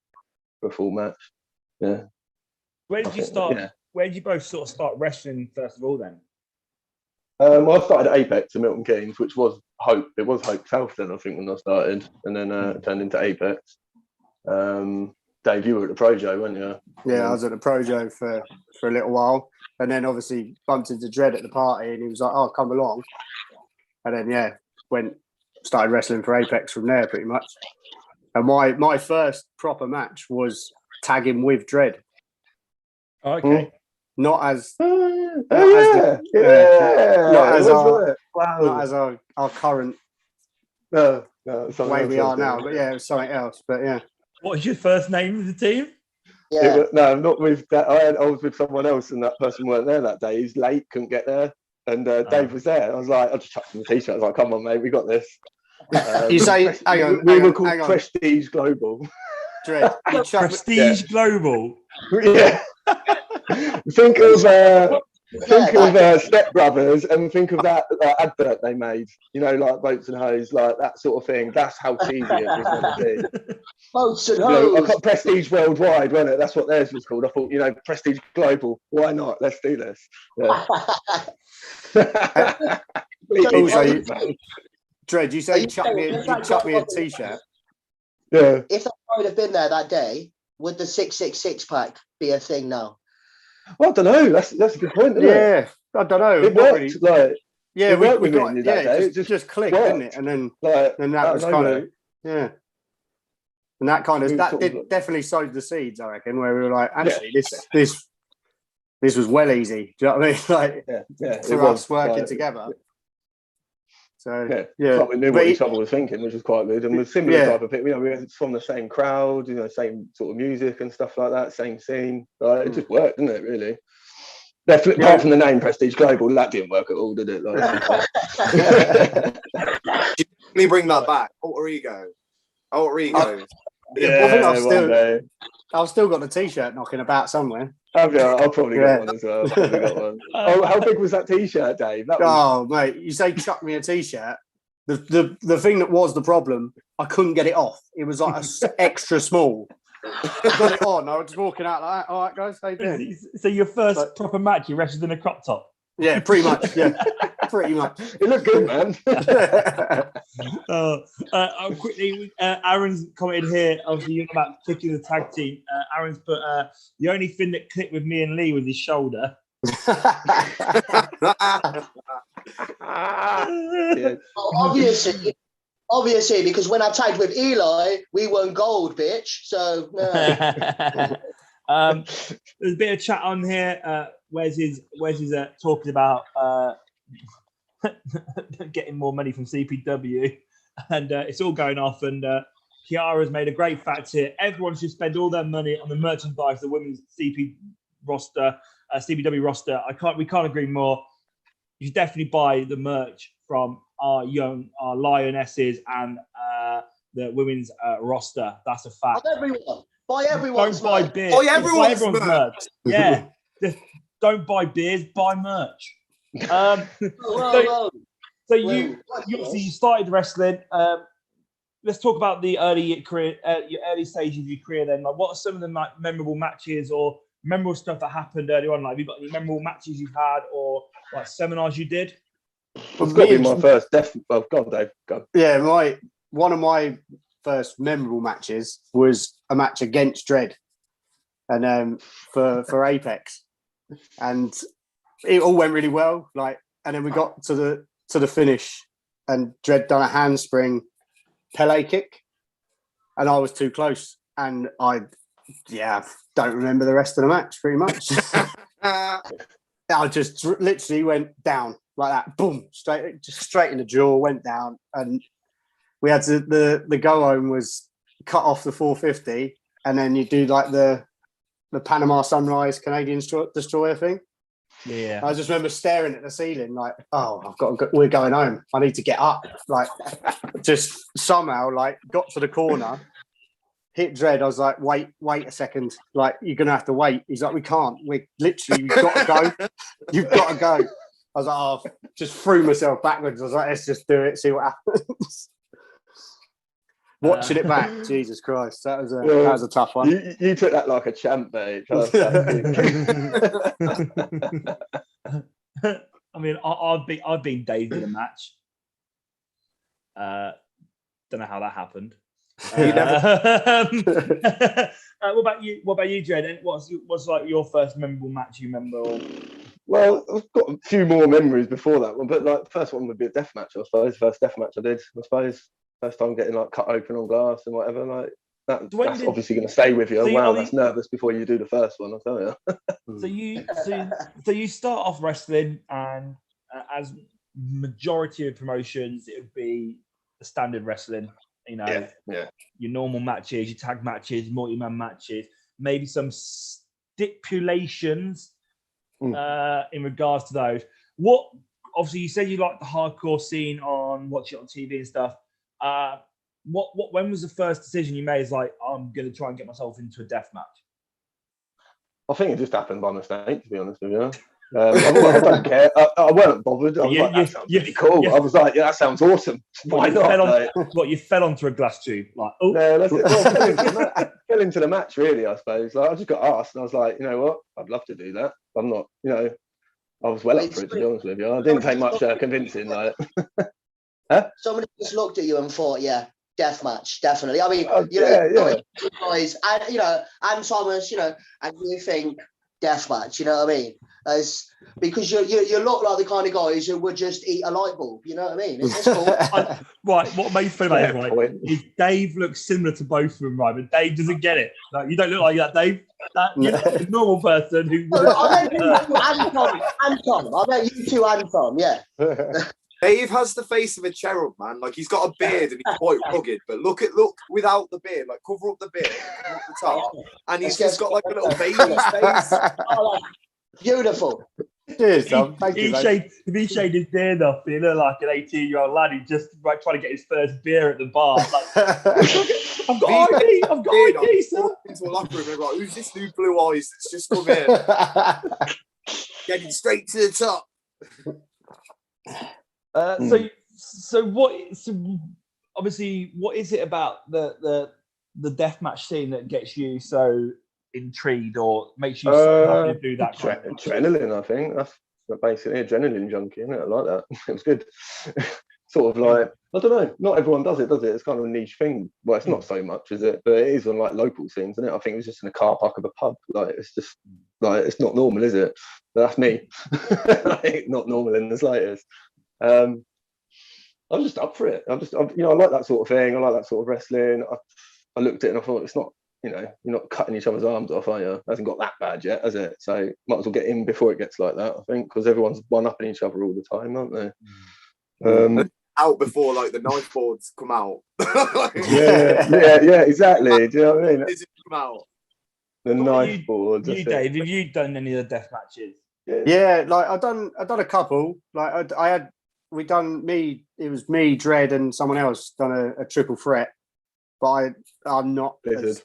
for a full match. Yeah. Where did you start? Yeah. Where did you both sort of start wrestling first of all then? Well, I started at Apex in Milton Keynes, which was Hope. It was Hope South then, I think, when I started, and then it turned into Apex. Dave, you were at the Projo, weren't you? Yeah, I was at the Projo for a little while, and then obviously bumped into Dredd at the party, and he was like, "Oh, come along," and then started wrestling for Apex from there, pretty much. And my first proper match was tagging with Dredd. Okay. Not as not as our current way we are now, but yeah, it was something else. But yeah, What was your first name of the team? Yeah. No, not with that. I was with someone else, and that person weren't there that day. He's late, couldn't get there, and Dave was there. I was like, I just chucked him a t-shirt. I was like, "Come on, mate, we got this." You say, hang on, we hang were on, called hang on. Prestige Global. Dread, you chuck- Prestige Global. Yeah. Think of Step Brothers and think of that advert they made. You know, like boats and hose, like that sort of thing. That's how cheesy it was going to be. Boats and You know, I hose. got Prestige Worldwide, wasn't it? That's what theirs was called. I thought, you know, Prestige Global. Why not? Let's do this. Yeah. Also, Dread, you say you chuck me a t-shirt. Yeah. If that would have been there that day, would the 666 pack be a thing now? Well, I don't know. That's a good point, isn't it? Yeah, I don't know. It Not worked. really. Like, Yeah, it we worked with got me that day. it just clicked, didn't it? And then like, that was kind of yeah. And that kind of We that sort did of- definitely sowed the seeds, I reckon, where we were like, actually, this was well easy. Do you know what I mean? Like yeah, it for was, us working like, together. So yeah. We knew But what each other was thinking, which was quite good. And with similar Yeah. type of people, you know, we were from the same crowd, you know, same sort of music and stuff like that, same scene. Like, it just worked, didn't it? Really. Definitely, apart from the name Prestige Global, that didn't work at all, did it? Like, Let me bring that back. Alter ego. Alter ego. I think I've one still- day. I've still got the t-shirt knocking about somewhere. Have you? I'll probably Yeah. got one as well. I've probably got one. Oh, how big was that t-shirt, Dave? That was, Oh mate, you say chuck me a t-shirt. The thing that was the problem, I couldn't get it off. It was like extra small. I got it on. I was just walking out like that. All right, guys, how you doing? So your first But- proper match, you wrestled in a crop top. Yeah, pretty much. Yeah, pretty much. it looked good, man. Quickly, Aaron's commented here, obviously, about picking the tag team. Aaron's put the only thing that clicked with me and Lee was his shoulder. Yeah. Well, obviously, because when I tagged with Eli, we won gold, bitch. So no. There's a bit of chat on here. Wes is talking about getting more money from CPW, and it's all going off. And Kiara's made a great fact here. Everyone should spend all their money on the merchandise, the women's CPW roster. We can't agree more. You should definitely buy the merch from our Lionesses and the women's roster. That's a fact. Buy everyone's Don't buy merch. beers. Buy Just everyone's everyone's merch. Yeah. Just don't buy beers, buy merch. Whoa. So you obviously you started wrestling. Let's talk about the early career, your early stages of your career. Then, like, what are some of the memorable matches or memorable stuff that happened early on? Like, have you got any memorable matches you've had or like seminars you did? It's got to be my first well, go on, Dave. Go on. Yeah, one of my first memorable matches was a match against Dread, and for Apex, and it all went really well. Like, and then we got to the finish, and Dread done a handspring Pele kick, and I was too close, and I don't remember the rest of the match pretty much. I just literally went down like that, boom, straight in the jaw, went down, and we had to the go home was cut off the 450, and then you do like the Panama Sunrise Canadian Destroyer thing. Yeah. I just remember staring at the ceiling like, oh, we're going home. I need to get up. Like, just somehow like got to the corner, hit Dread. I was like, wait a second. Like, you're gonna have to wait. He's like, we can't. We've got to go. You've got to go. I was like, oh, just threw myself backwards. I was like, let's just do it, see what happens. Watching it back, Jesus Christ, that was a tough one. You took that like a champ, mate. I mean, I've been dazed in a match. Don't know how that happened. What about you, Jed? What's like your first memorable match you remember? Well, I've got a few more memories before that one, but like the first one would be a death match, I suppose. First death match I did, I suppose. First time getting like cut open on glass and whatever. Like that's obviously going to stay with you. Wow, that's nervous before you do the first one, I'll tell you. So you start off wrestling, and as majority of promotions, it would be the standard wrestling. You know, Yeah. your normal matches, your tag matches, multi-man matches, maybe some stipulations in regards to those. What, obviously, you said you like the hardcore scene on watching it on TV and stuff. When was the first decision you made? Is like, I'm going to try and get myself into a death match. I think it just happened by mistake, to be honest with you. I don't care. I weren't bothered. I was like, that sounds really cool. I was like, yeah, that sounds awesome. Why not? You fell onto a glass tube? Like, oh, no, that's it. Well, fell into the match, really, I suppose. Like, I just got asked, and I was like, you know what? I'd love to do that. I'm not, you know, I was well up for it, to be honest with you. I didn't take much convincing. Like, Somebody just looked at you and thought, yeah, death match, definitely. I mean, guys, and and Thomas, and you think death match, you know what I mean? Because you look like the kind of guys who would just eat a light bulb, you know what I mean? It's cool. Right, what made me feel about it, right, is Dave looks similar to both of them, right? But Dave doesn't get it. Like, you don't look like that, Dave. You're a normal person who. I meant you and Tom. I meant you two and Tom, yeah. Dave has the face of a cherub, man. Like, he's got a beard and he's quite rugged, but look without the beard, like cover up the beard, cover up the top, and he's just got like a little baby face. Oh, beautiful. Cheers, Tom. Thank you. If he shaved his beard off, he looked like an 18-year-old lad who's just trying to get his first beer at the bar. Like, I've got ID, sir. Into a locker room and like, who's this new blue eyes that's just come in? Getting straight to the top. So obviously, what is it about the deathmatch scene that gets you so intrigued or makes you so happy to do that? Adrenaline, I think. That's basically adrenaline junkie, isn't it? I like that. It was good. Sort of like, I don't know, not everyone does it? It's kind of a niche thing. Well, it's not so much, is it? But it is on like local scenes, isn't it? I think it was just in a car park of a pub. Like, it's just like, it's not normal, is it? But that's me. Like, not normal in the slightest. I'm just up for it. I like that sort of thing. I like that sort of wrestling. I looked at it and I thought, it's not, you're not cutting each other's arms off, are you? It hasn't got that bad yet, has it? So might as well get in before it gets like that, I think, because everyone's one-upping each other all the time, aren't they? Out before like the knife boards come out. yeah, exactly. Do you know what I mean? Come out. The knife boards. You, Dave, have you done any of the death matches? Yeah, like I've done a couple. Like it was me, Dread, and someone else done a triple threat. But I'm not as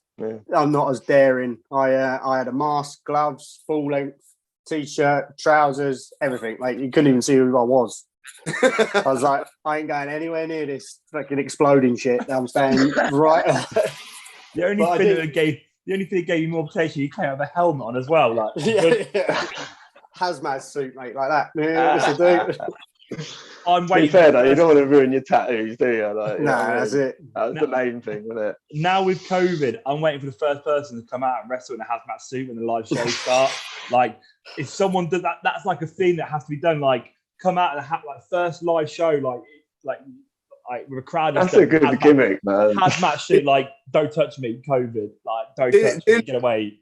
daring. I had a mask, gloves, full length t-shirt, trousers, everything. Like, you couldn't even see who I was. I was like, I ain't going anywhere near this fucking exploding shit. I'm staying right. The only thing that gave you more protection, you came out with a helmet on as well. Like, hazmat suit, mate, like that. Yeah, I'm waiting. To be fair though, you don't want to ruin your tattoos, do you? Like, that's it. That was the main thing, wasn't it? Now with COVID, I'm waiting for the first person to come out and wrestle in a hazmat suit when the live show starts. Like, if someone does that, that's like a thing that has to be done. Like, come out and like first live show, like with a crowd. That's a good gimmick, man. Hazmat suit, like, don't touch me, COVID. Like, don't touch me, get away.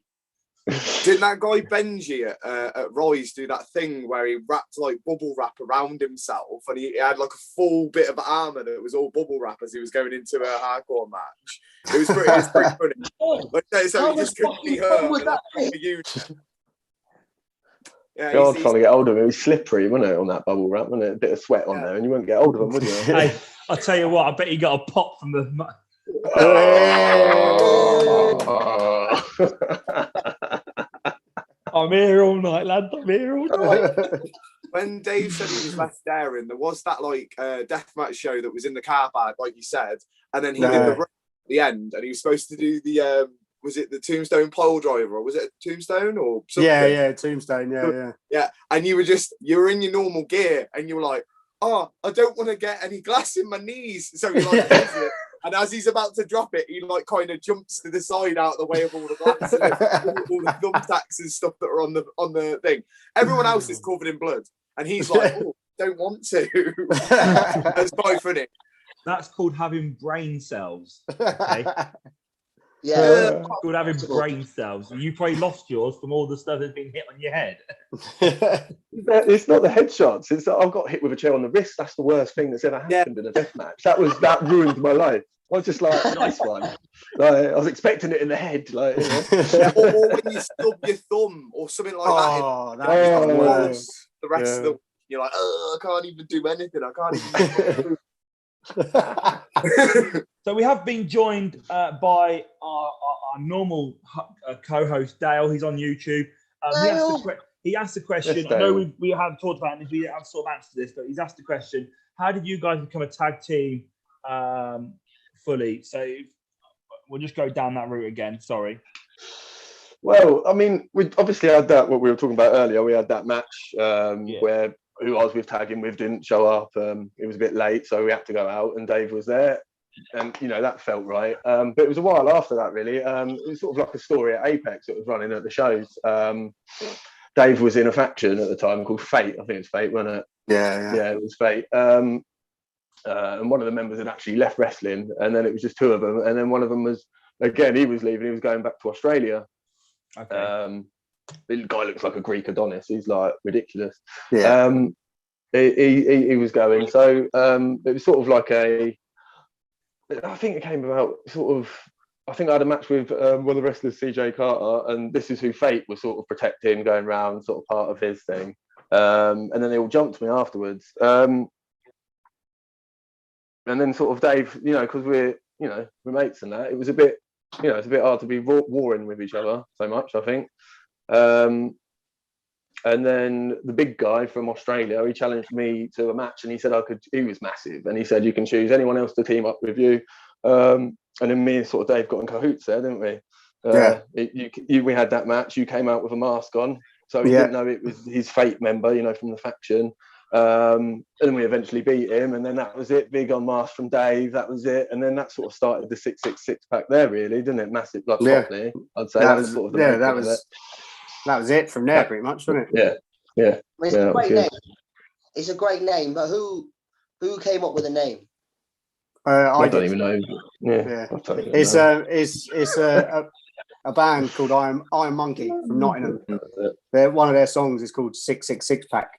Didn't that guy Benji at Roy's do that thing where he wrapped like bubble wrap around himself, and he had like a full bit of armor that was all bubble wrap as he was going into a hardcore match? It was pretty funny. So he just couldn't be hurt. Yeah, God, trying to get hold of him. It was slippery, wasn't it, on that bubble wrap, wasn't it? A bit of sweat on there, and you wouldn't get hold of him, would you? Hey, I'll tell you what, I bet he got a pop from the. I'm here all night, lad. I'm here all night. When Dave said he was left daring, there was that like deathmatch show that was in the car park, like you said, and then he did the run at the end, and he was supposed to do the was it the Tombstone pole driver, or was it a Tombstone or something? Yeah, Tombstone, yeah. And you were in your normal gear, and you were like, oh, I don't want to get any glass in my knees, so he like does it. And as he's about to drop it, he like kind of jumps to the side out of the way of all the glass, and all the thumbtacks and stuff that are on the thing. Everyone else is covered in blood, and he's like, "Oh, don't want to." That's quite funny. That's called having brain cells. Okay? Yeah. Called having brain cells. You probably lost yours from all the stuff that's been hit on your head. It's not the headshots. It's that I've got hit with a chair on the wrist. That's the worst thing that's ever happened in a death match. That ruined my life. I was just like, nice one. Like, I was expecting it in the head. Like, you know. or when you stub your thumb or something like Oh, that's the worst. the rest of the you're like, oh, I can't even do anything. I can't even. So we have been joined by our normal co-host Dale. He's on YouTube. He asked the question. Yes, I know Dale. we have talked about it. We have sort of answered this, but he's asked the question: how did you guys become a tag team fully? So we'll just go down that route again. Sorry. Well, I mean, we obviously had that, what we were talking about earlier. We had that match where who I was with tagging with didn't show up. It was a bit late, so we had to go out, and Dave was there. And, you know, that felt right. But it was a while after that, really. It was sort of like a story at Apex that was running at the shows. Dave was in a faction at the time called Fate. I think it was Fate, wasn't it? Yeah, it was Fate. And one of the members had actually left wrestling, and then it was just two of them. And then one of them was, again, he was leaving. He was going back to Australia. Okay. The guy looks like a Greek Adonis. He's like ridiculous. Yeah. He was going. So it was sort of like I think it came about sort of. I think I had a match with one of the wrestlers, CJ Carter, and this is who Fate was sort of protecting, going around, sort of part of his thing. And then they all jumped me afterwards. And then sort of Dave, you know, because we're mates and that, it was a bit, it's a bit hard to be warring with each other so much, I think. And then the big guy from Australia, he challenged me to a match, and he said he was massive, and he said you can choose anyone else to team up with you. And then me and sort of Dave got in cahoots there, didn't we? We had that match. You came out with a mask on, so he didn't know it was his Fate member, from the faction. And then we eventually beat him, and then that was it. Big unmasked from Dave, that was it. And then that sort of started the 666 pack there, really, didn't it? Massive, like properly, I'd say. That was sort of that was it from there, pretty much, wasn't it? Yeah. It's a great name. It's a great name, but who came up with the name? I don't even know. It's a band called Iron Monkey from Nottingham. One of their songs is called 666 Pack.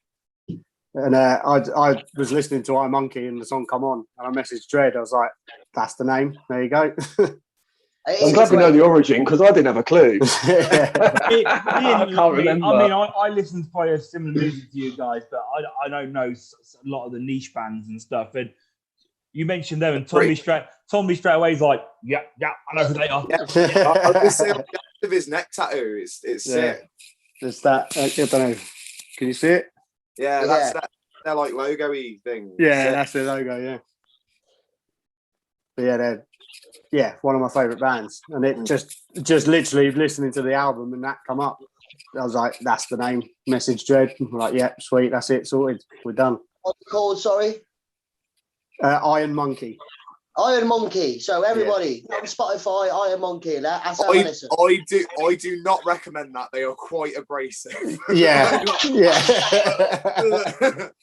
And I was listening to Iron Monkey and the song come on, and I messaged Dredd. I was like, "That's the name. There you go." I'm glad we know the origin, because I didn't have a clue. I can't remember. I mean, I listen to probably similar music to you guys, but I don't know a lot of the niche bands and stuff. And you mentioned them, and Tommy straight away is like, yeah, I know who they are. I was saying, of his neck tattoo, it's sick. It's that. I don't know. Can you see it? Yeah, that's that. They're like logo-y thing. Yeah, that's their logo. Yeah. But they're one of my favourite bands, and it just literally listening to the album and that come up, I was like, that's the name. Message Dredd. I'm like, yeah, sweet, that's it, sorted, we're done. What's it called? Sorry. Iron Monkey. Iron Monkey. So everybody on Spotify, Iron Monkey. That's how I do not recommend that. They are quite abrasive. Yeah.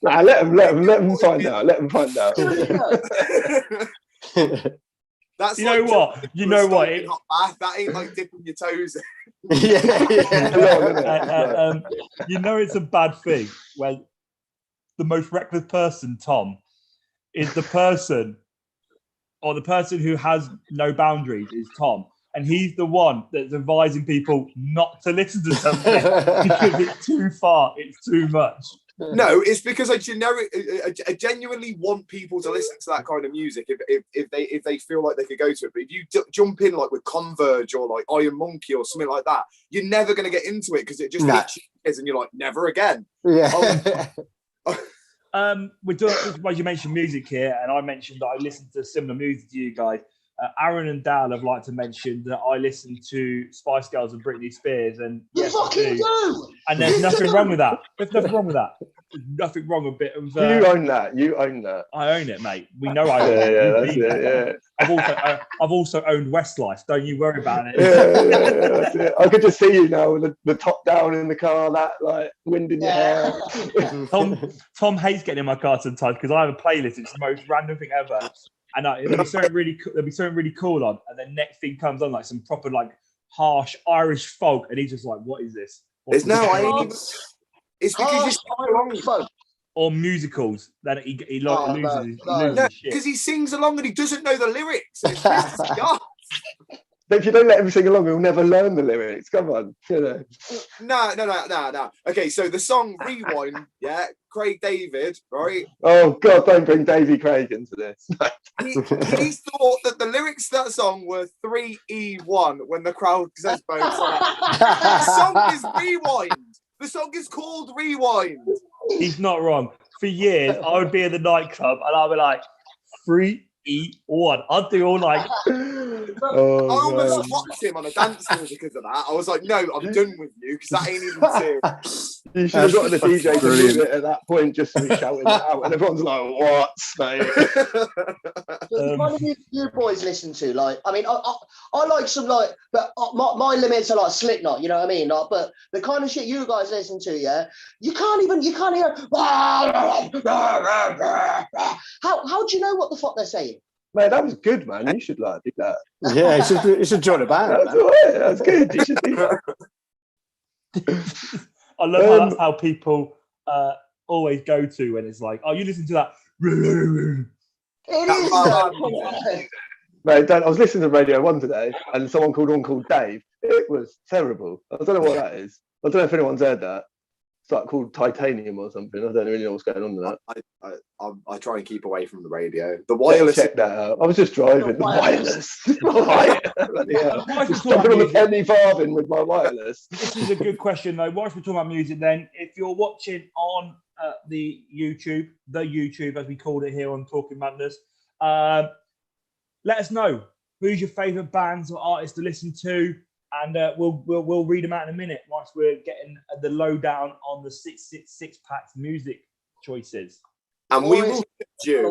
Nah, let them find out. Let them find out. That's you know what? That ain't like dipping your toes in. It's a bad thing when the most reckless person, Tom, is the person who has no boundaries is Tom. And he's the one that's advising people not to listen to something because it's too far, it's too much. No, it's because I genuinely want people to listen to that kind of music if they feel like they could go to it. But if you jump in like with Converge or like Iron Monkey or something like that, you're never going to get into it because it just hits you and you're like, never again. Yeah. We're doing, as you mentioned music here, and I mentioned that I listen to similar music to you guys. Aaron and Dal have liked to mention that I listen to Spice Girls and Britney Spears, and you fucking do. And there's nothing wrong with that. There's nothing wrong with that. There's nothing wrong with a bit of. You own that. I own it, mate. We know I own it. Yeah, that's it. Yeah. I've also owned Westlife. Don't you worry about it. Yeah, that's it. I could just see you now with the top down in the car, that like wind in your hair. Tom hates getting in my car sometimes because I have a playlist. It's the most random thing ever. and there'll be something really cool on, and then next thing comes on like some proper like harsh Irish folk, and he's just like, "What is this?" It's no, I ain't even. It's because you sing along. Folk. Or musicals that he Oh, loses his No, shit. because he sings along and he doesn't know the lyrics. It pisses me off. If you don't let him sing along, he'll never learn the lyrics. Come on, you know. No. Okay, so the song Rewind, yeah, Craig David, right? Oh God, don't bring Davy Craig into this. He thought that the lyrics to that song were 3E1 when the crowd says both. The song is Rewind. The song is called Rewind. He's not wrong. For years, I would be in the nightclub and I'd be like, 3E1. I'd do all like. I almost blocked him on a dance floor because of that. I was like, no, I'm done with you because that ain't even serious. You should have gotten the DJ to do it at that point, just to be shouting it out, and everyone's like, "What, mate?" The kind of music you boys listen to, like, I mean, I like some like, but my limits are like Slipknot, you know what I mean? Like, but the kind of shit you guys listen to, yeah, you can't hear. How do you know what the fuck they're saying? Man, that was good, man. You should like do that. Yeah, you should join a band. That's all right. That's good. You should do that. I love how that's how people always go to when it's like, oh, you listen to that. It is. Though. Mate, I was listening to Radio 1 today, and someone called Dave. It was terrible. I don't know what that is. I don't know if anyone's heard that. It's like called Titanium or something. I don't really know what's going on with that. I try and keep away from the radio. The wireless. Check that out. I was just driving. The wireless. Jumping on the penny farthing with my wireless. This is a good question though. Whilst we're talking about music, then, if you're watching on the YouTube as we called it here on Talking Madness, let us know who's your favourite bands or artists to listen to. And we'll read them out in a minute whilst we're getting the lowdown on the 666 Pack's music choices. And we will judge you.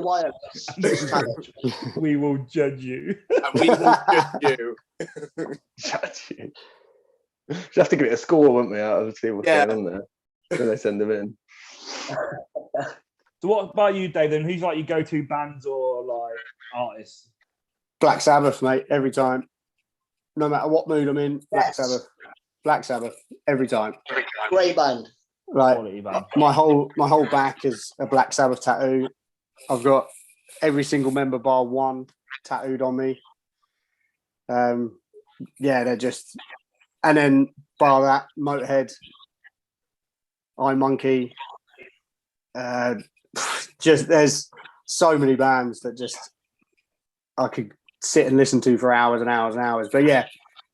We will judge you. And we will judge you. Judge you. Just have to give it a score, won't we, out of see what's going on there when they send them in. So what about you, Dave, then? Who's like your go-to bands or like artists? Black Sabbath, mate, every time. No matter what mood I'm in, Black Sabbath, every time. Great band. Like Quality band. my whole back is a Black Sabbath tattoo. I've got every single member bar one tattooed on me. Yeah, they're just, and then bar that, Motorhead, iMonkey. Just there's so many bands that just I could sit and listen to for hours and hours and hours. But yeah,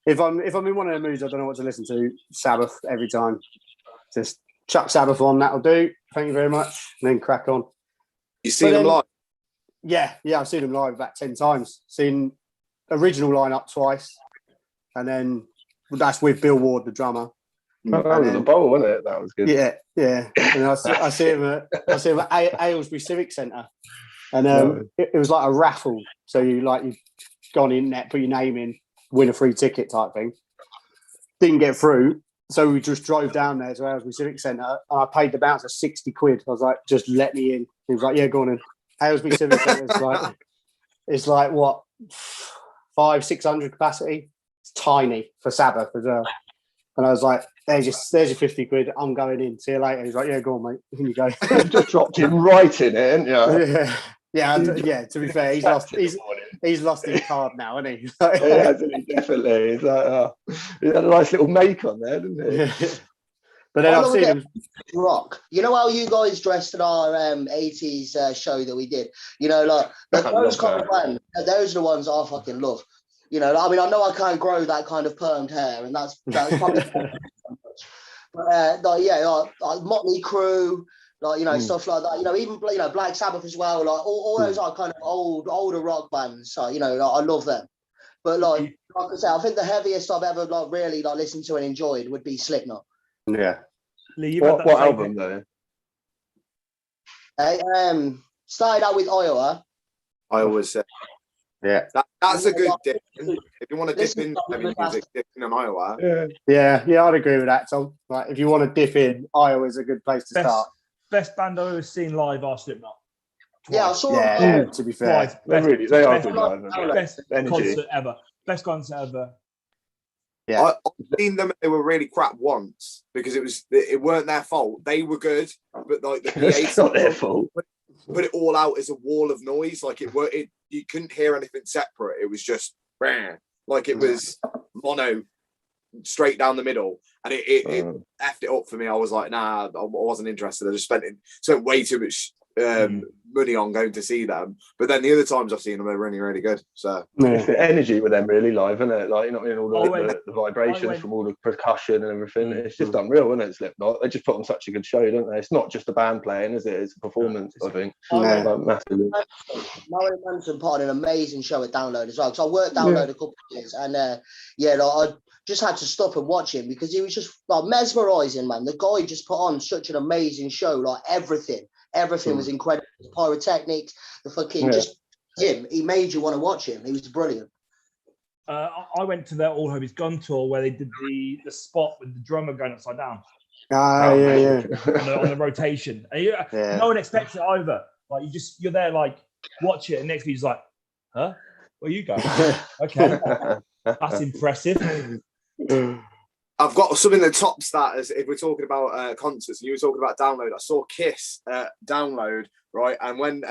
if I'm in one of the moods, I don't know what to listen to. Sabbath every time. Just chuck Sabbath on, that'll do. Thank you very much. And then crack on. You seen them live? Yeah, I've seen them live about 10 times. Seen original lineup twice, and then that's with Bill Ward, the drummer. That was a bowl, wasn't it? That was good. Yeah. And I see him at Aylesbury Civic Centre, and it was like a raffle. So you go on the internet, put your name in, win a free ticket type thing. Didn't get through, so we just drove down there to Aylesbury Civic Centre, and I paid the bouncer 60 quid. I was like, just let me in. He was like, yeah, go on in. Aylesbury Civic Centre it's like what, 500-600 capacity. It's tiny for Sabbath as well. And I was like, there's your 50 quid. I'm going in. See you later. He's like, yeah, go on, mate. In you go. Just dropped him right in it, hadn't you? Yeah. To be fair, he's lost his card now, hasn't he? Yeah, definitely. He's like, he had a nice little make on there, didn't he? Yeah. But then I've seen him rock. You know how you guys dressed at our 80s show that we did? You know, like those kind of bands, those are the ones I fucking love. You know, I mean, I know I can't grow that kind of permed hair, and that's probably. But like Motley Crue, like stuff like that. You know, even Black Sabbath as well. Like all those are kind of older rock bands. So I love them. But like I say, I think the heaviest I've ever really listened to and enjoyed would be Slipknot. Yeah. Lee, what album though? Started out with Iowa. Iowa's. Yeah. That's a good dip. If you want to dip in heavy music, dip in on Iowa. Yeah, I'd agree with that, Tom. Like, if you want to dip in, Iowa's a good place to start. Best band I've ever seen live are Slipknot. Yeah, I saw Yeah, him. to be fair. Twice. They are Best, good live. best Energy. concert ever. Best concert ever. Yeah. I've seen them. They were really crap once because it weren't their fault. They were good, but like the PA It's not their fault. put it all out as a wall of noise. Like it you couldn't hear anything separate. It was just like it was mono straight down the middle, and it effed it up for me. I was like, nah, I wasn't interested. I just spent way too much money on going to see them. But then the other times I've seen them, they're really, really good. So it's the energy with them really live, isn't it? Like, you know, all the vibrations went- from all the percussion and everything. It's just unreal, isn't it? Slipknot. They just put on such a good show, don't they? It's not just a band playing, is it? It's a performance. I think like, massively. Marilyn Manson put on an amazing show at Download as well. Because I worked Download a couple of years, and I just had to stop and watch him because he was just mesmerizing, man. The guy just put on such an amazing show. Like everything was incredible. The pyrotechnics, the fucking just him. He made you want to watch him. He was brilliant. I went to their All Hope Is Gone tour where they did the spot with the drummer going upside down. Yeah. on the rotation. And no one expects it either. Like you're there, like watch it, and next week he's like, "Huh? Where you go?" Okay, that's impressive. I've got something that tops that. As if we're talking about concerts, and you were talking about Download. I saw Kiss Download, right? And when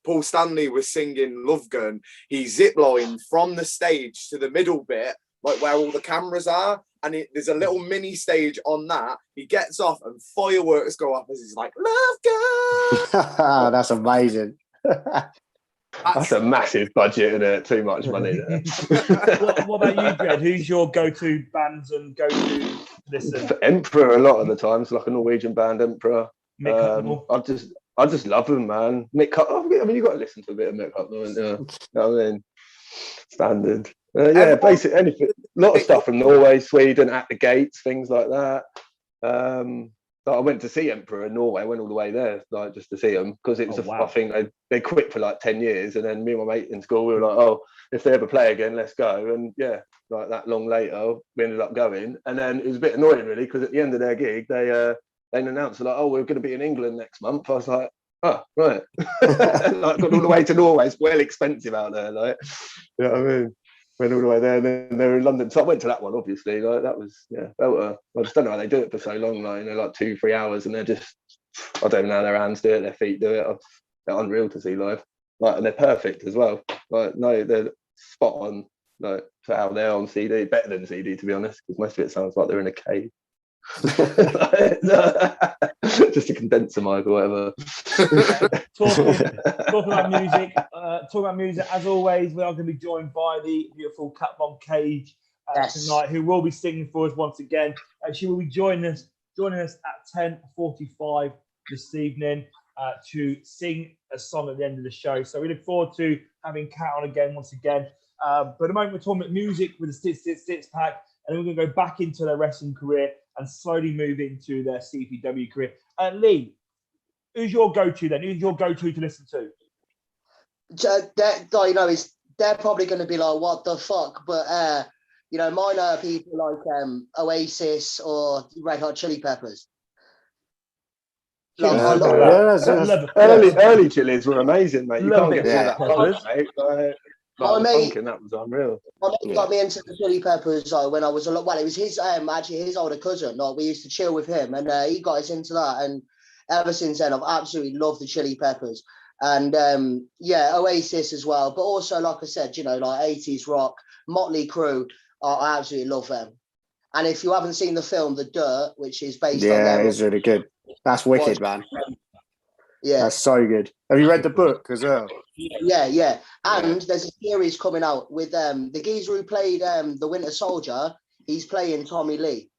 Paul Stanley was singing Love Gun, he ziplined from the stage to the middle bit, like where all the cameras are, and there's a little mini stage on that. He gets off and fireworks go off as he's like, "Love Gun." That's amazing. That's a massive budget, isn't it? Too much money there. What about you, Greg? Who's your go-to bands and go-to listen? Emperor a lot of the times, like a Norwegian band, Emperor. Mick Hucknall. I just love them, man. Mick Hucknall. I mean, you got to listen to a bit of Mick Hucknall, you know what I mean? Standard. Basic anything. A lot of stuff from Norway, Sweden, At the Gates, things like that. I went to see Emperor in Norway. I went all the way there, like just to see them, because it was. I think they quit for like 10 years, and then me and my mate in school, we were like, "Oh, if they ever play again, let's go." And yeah, like that long later, we ended up going. And then it was a bit annoying, really, because at the end of their gig, they announced like, "Oh, we're going to be in England next month." I was like, "Oh, right." Like, got all the way to Norway. It's well expensive out there, like, you know what I mean? Went all the way there, and then they were in London. So I went to that one, obviously. Like that was, I just don't know how they do it for so long, like, you know, like 2-3 hours, and they're just, I don't know how their hands do it, their feet do it. They're unreal to see live. Like, and they're perfect as well. Like, no, they're spot on, like, for how they're on CD. Better than CD, to be honest, because most of it sounds like they're in a cave. Just a condenser mic or whatever. Talking about music, as always, we are going to be joined by the beautiful Cat Bomb Cage tonight, who will be singing for us once again. She will be joining us at 10:45 this evening to sing a song at the end of the show. So we look forward to having Cat on again once again. But at the moment, we're talking about music with the Stits pack, and then we're going to go back into their wrestling career and slowly move into their CPW career. Lee, who's your go-to then? Who's your go-to to listen to? They're probably going to be like, what the fuck? But, mine are people like Oasis or Red Hot Chili Peppers. Early chilies were amazing, mate. You can't get all that funk, mate. My mate, that was unreal. My mate got me into the Chili Peppers when I was it was his his older cousin. Like, we used to chill with him, and he got us into that. And ever since then, I've absolutely loved the Chili Peppers. And Oasis as well. But also, like I said, like 80s rock, Motley Crue. I absolutely love them. And if you haven't seen the film The Dirt, which is based on them, it's really good. That's wicked, man. Yeah, that's so good. Have you read the book as well? Yeah. And there's a series coming out with the geezer who played the Winter Soldier. He's playing Tommy Lee.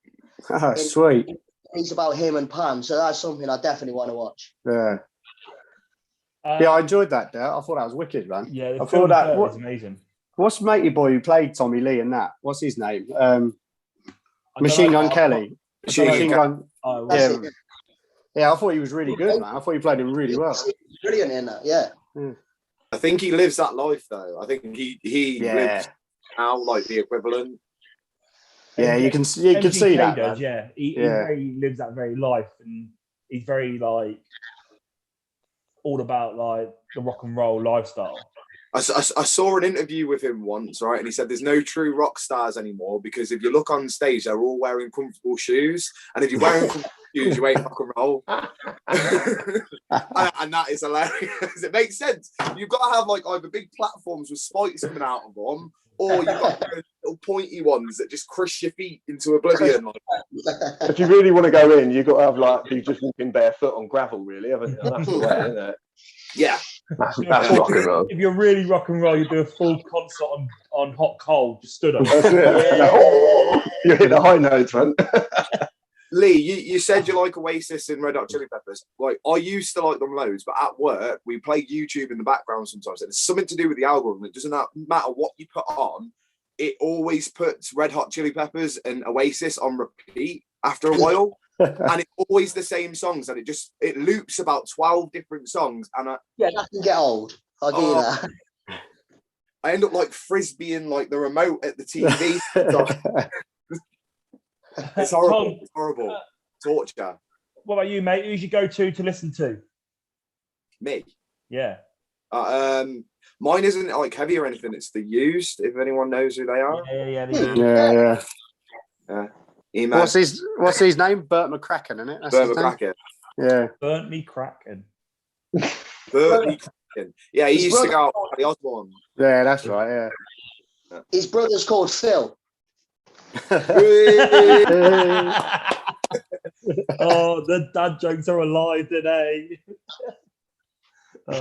Oh, sweet. It's about him and Pam, so that's something I definitely want to watch. Yeah. I enjoyed that. I thought that was wicked, man. Yeah, I thought that was amazing. What's matey boy who played Tommy Lee in that? What's his name? Machine Gun Kelly. Machine Gun. Yeah, I thought he was really good, man. I thought he played him really well. He's brilliant in that, yeah. I think he lives that life, though. I think he lives now like the equivalent. Yeah, you can see that. Does, he lives that very life, and he's very like all about like the rock and roll lifestyle. I saw an interview with him once, right? And he said there's no true rock stars anymore because if you look on stage, they're all wearing comfortable shoes. And if you're wearing comfortable shoes, you ain't rock and roll. And that is hilarious. It makes sense. You've got to have like either big platforms with spikes coming out of them, or you've got little pointy ones that just crush your feet into oblivion. If you really want to go in, you've got to have like be just walking barefoot on gravel, really, haven't you? That's the way, isn't it? Yeah. That's rock and roll. If you're really rock and roll, you do a full concert on hot coal, just stood on. That's it. Oh, you hit the high notes, man. Lee, you said you like Oasis and Red Hot Chili Peppers. Like, I used to like them loads, but at work, we play YouTube in the background sometimes. And it's something to do with the algorithm. It doesn't matter what you put on, it always puts Red Hot Chili Peppers and Oasis on repeat after a while. And it's always the same songs. And it loops about 12 different songs. And that can get old. I'll give you that. I end up like frisbeeing like the remote at the TV. It's horrible. Tom, it's horrible. Torture. What about you, mate? Who's your go-to to listen to? Me? Yeah. Mine isn't like heavy or anything. It's The Used, if anyone knows who they are. Yeah. Email. What's his name? Burt McCracken, isn't it? That's Burt his name? McCracken. Yeah. Burnt me cracking. Burt McCracken. Yeah, he used to go out with the Osborne. Yeah, that's right. Yeah. His brother's called Phil. Oh, the dad jokes are alive today. So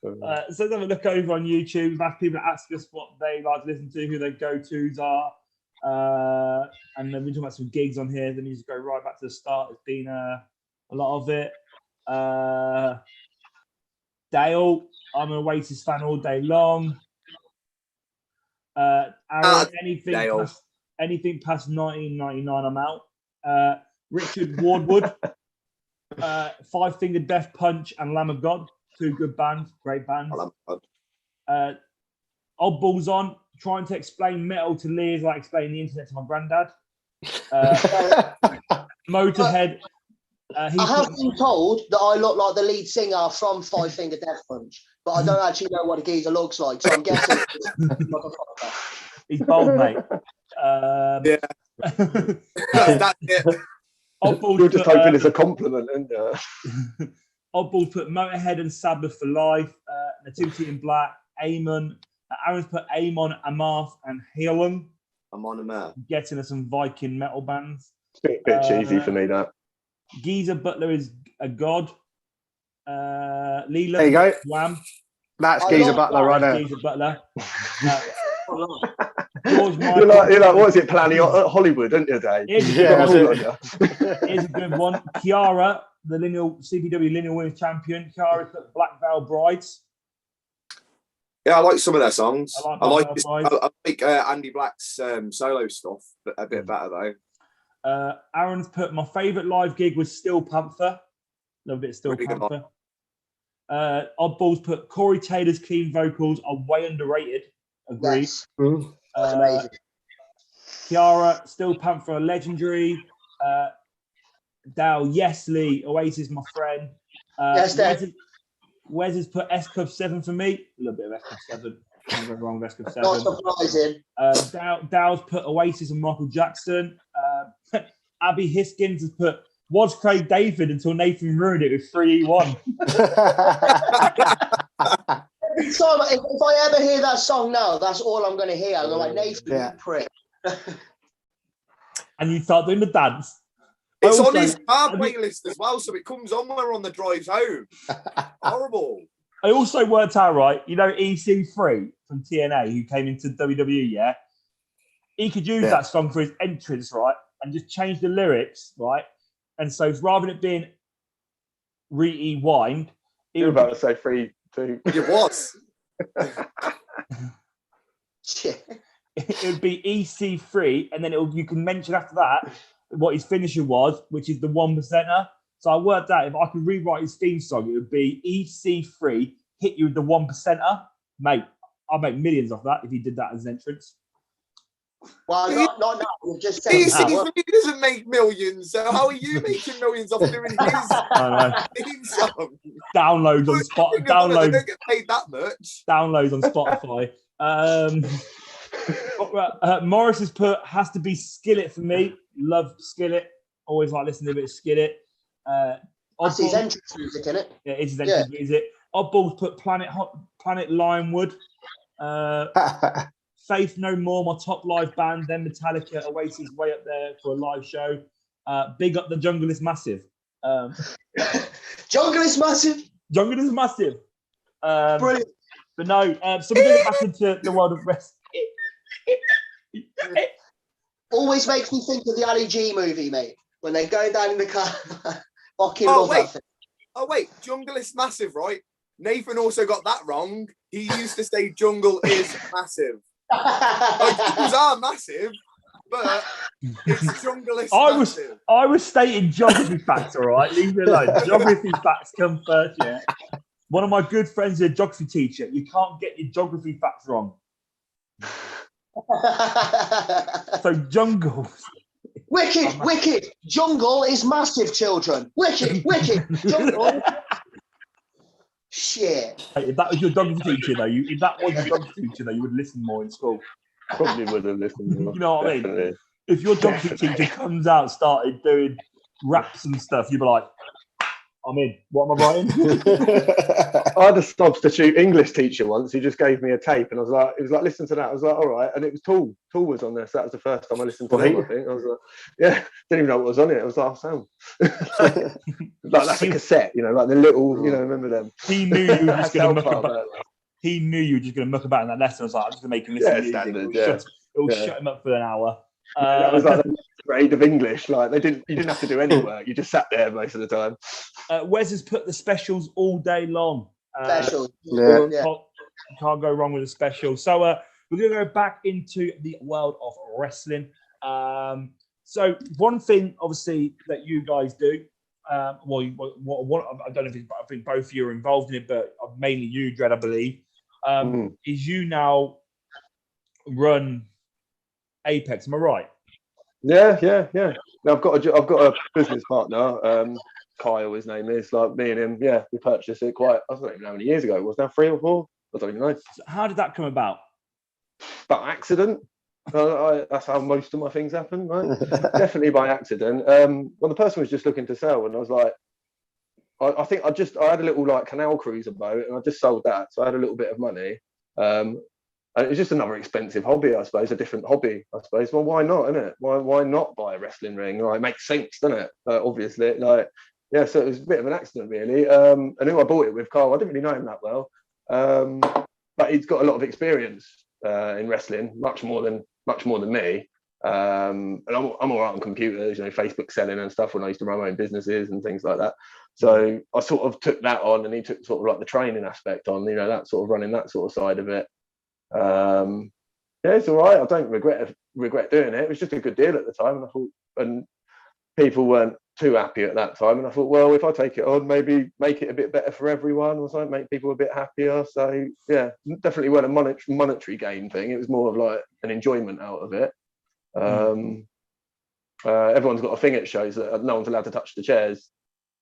let's have a look over on YouTube. We've had people ask us what they like to listen to, who their go-tos are. And then we're talking about some gigs on here. Then you just go right back to the start. It's been a lot of it. Dale, I'm an Oasis fan all day long. Aaron, anything past 1999, I'm out. Richard Wardwood, Five Finger Death Punch and Lamb of God, two good bands, great bands. Oddballs on, trying to explain metal to Lee is like explaining the internet to my granddad. Motorhead. I have been told that I look like the lead singer from Five Finger Death Punch, but I don't actually know what a geezer looks like, so I'm guessing he's bold, mate. Yeah. That's it. You're just hoping it's a compliment, isn't you? Oddballs put Motorhead and Sabbath for life. Nativity in Black, Amon. Aaron's put Amon, Amarth, and Heilung. I'm on a Getting us some Viking metal bands. Bit cheesy for me, that. Geezer Butler is a god. Leela. There you go. Wham. That's Geezer Butler right there. Geezer Butler. George Michael. You're like, what is it, Planning Hollywood, aren't you, Dave? Here's a good one. Kiara, the CPW lineal women's champion. Kiara put Black Veil Brides. Yeah, I like some of their songs. I like Andy Black's solo stuff a bit better though. Aaron's put my favourite live gig was Steel Panther. A little bit of Steel Panther. Oddballs put Corey Taylor's clean vocals are way underrated. Agreed. Yes. That's amazing. Kiara, Steel Panther are legendary. Dal, yes, Lee, Oasis, my friend. Yes, Dad. Wes has put S Club 7 for me. A little bit of S Club 7. I'm going wrong with S Club 7. Not surprising. Dow's put Oasis and Michael Jackson. Abby Hiskins has put Was Craig David until Nathan ruined it with 3E1. Every time, if I ever hear that song now, that's all I'm going to hear. I'm like, Nathan, you prick. And you start doing the dance. It's on his car playlist as well, so it comes on when we're on the drives home. Horrible. I also worked out, right, you know EC3 from TNA, who came into WWE, yeah? He could use that song for his entrance, right, and just change the lyrics, right? And so rather than it being rewind, you were about to say 3, 2. It was. It would be EC3, and then you can mention after that what his finisher was, which is the 1%er. So I worked out if I could rewrite his theme song, it would be EC3, hit you with the 1%er. Mate, I'd make millions off that if he did that as an entrance. Well, not now. You've just said He that. doesn't make millions, so how are you making millions off doing his I know. theme song? Downloads on Think about it, they downloads don't get paid that much. downloads on Spotify. Morris has put has to be Skillet for me. Love Skillet. Always like listening to a bit of Skillet. That's his Oddball- entrance music, isn't it? Yeah, it's his entrance music. Oddball's put Planet Limewood. Faith No More, my top live band. Then Metallica, Oasis, way up there for a live show. Big up the Jungle is Massive. Jungle is massive. Jungle is Massive. Brilliant. But no, so we're going to get back into the world of wrestling. Always makes me think of the Ali G movie, mate. When they're going down in the car. Fucking Oh, love wait. that thing. Oh wait, Jungle is Massive, right? Nathan also got that wrong. He used to say Jungle is Massive. Like, jungles are massive, but it's Jungle is Massive. I was stating geography facts, all right? Leave me alone. Geography facts come first, yeah? One of my good friends is a geography teacher. You can't get your geography facts wrong. So jungle. Wicked. Jungle is massive, children. Wicked. Jungle. Shit. Hey, if that was your geography teacher, though, you would listen more in school. Probably would have listened more. You know what I mean? Definitely. If your geography teacher comes out and started doing raps and stuff, you'd be like, I'm in. What am I writing? I had a substitute English teacher once. He just gave me a tape, and I was like, listen to that. I was like, all right. And it was Tool. Tool was on there. So that was the first time I listened to him, I think. I was like, yeah, didn't even know what was on it. I was like, oh, sound. Like that's a cassette, like the little, remember them. He knew you were just going to muck Sound about. He knew you were just going to muck about in that lesson. I was like, I'm just going to make him listen to music. Standard, It'll shut him up for an hour. That was like the grade of English. Like you didn't have to do any work. You just sat there most of the time. Wes has put the specials all day long. Special. Yeah. Can't go wrong with a special. So we're going to go back into the world of wrestling. So one thing, obviously, that you guys do, I don't know if I think both of you are involved in it, but mainly you, Dread, I believe, is you now run Apex. Am I right? Yeah. Now I've got a business partner. Kyle, his name is. Like me and him, we purchased it I don't even know how many years ago it was now, 3 or 4. I don't even know. So how did that come about? By accident. That's how most of my things happen, right? Definitely by accident. Well, the person was just looking to sell, and I was like, I think I had a little like canal cruiser boat, and I just sold that, so I had a little bit of money. And it's just another expensive hobby, I suppose, a different hobby, I suppose. Well, why not, innit? Why not buy a wrestling ring? Like, it makes sense, doesn't it? Obviously, so it was a bit of an accident, really. And who I bought it with, Carl, I didn't really know him that well, but he's got a lot of experience in wrestling, much more than me. And I'm all right on computers, Facebook selling and stuff when I used to run my own businesses and things like that. So I sort of took that on, and he took sort of like the training aspect on, that sort of running that sort of side of it. It's all right. I don't regret doing it. It was just a good deal at the time, and I thought, and people weren't too happy at that time, and I thought, well, if I take it on, maybe make it a bit better for everyone, or something, make people a bit happier. So definitely wasn't a monetary gain thing. It was more of like an enjoyment out of it. Everyone's got a thing at shows that no one's allowed to touch the chairs.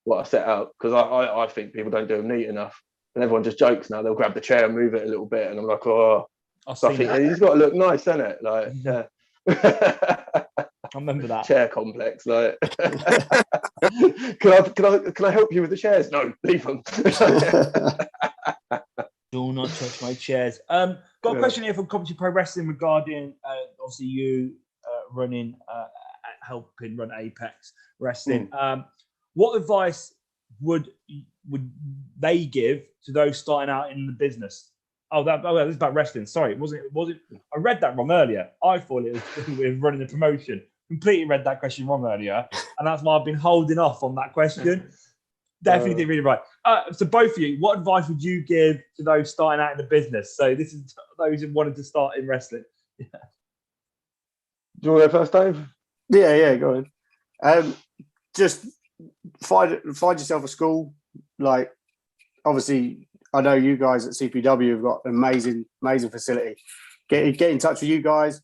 What I set out, because I think people don't do them neat enough, and everyone just jokes now. They'll grab the chair and move it a little bit, and I'm like, oh. So I think he's got to look nice, isn't it? Like, yeah. I remember that chair complex. Like, can I help you with the chairs? No, leave them. Do not touch my chairs. Got a question here from Commentary Pro Wrestling regarding obviously you running, helping run Apex Wrestling. What advice would they give to those starting out in the business? This is about wrestling. Sorry, was it? I read that wrong earlier. I thought it was with running the promotion. Completely read that question wrong earlier, and that's why I've been holding off on that question. Definitely did really right. So both of you, what advice would you give to those starting out in the business? So this is those who wanted to start in wrestling. Do you want to go first, Dave? Yeah, go ahead. Just find yourself a school. Like, obviously, I know you guys at CPW have got an amazing facility. Get in touch with you guys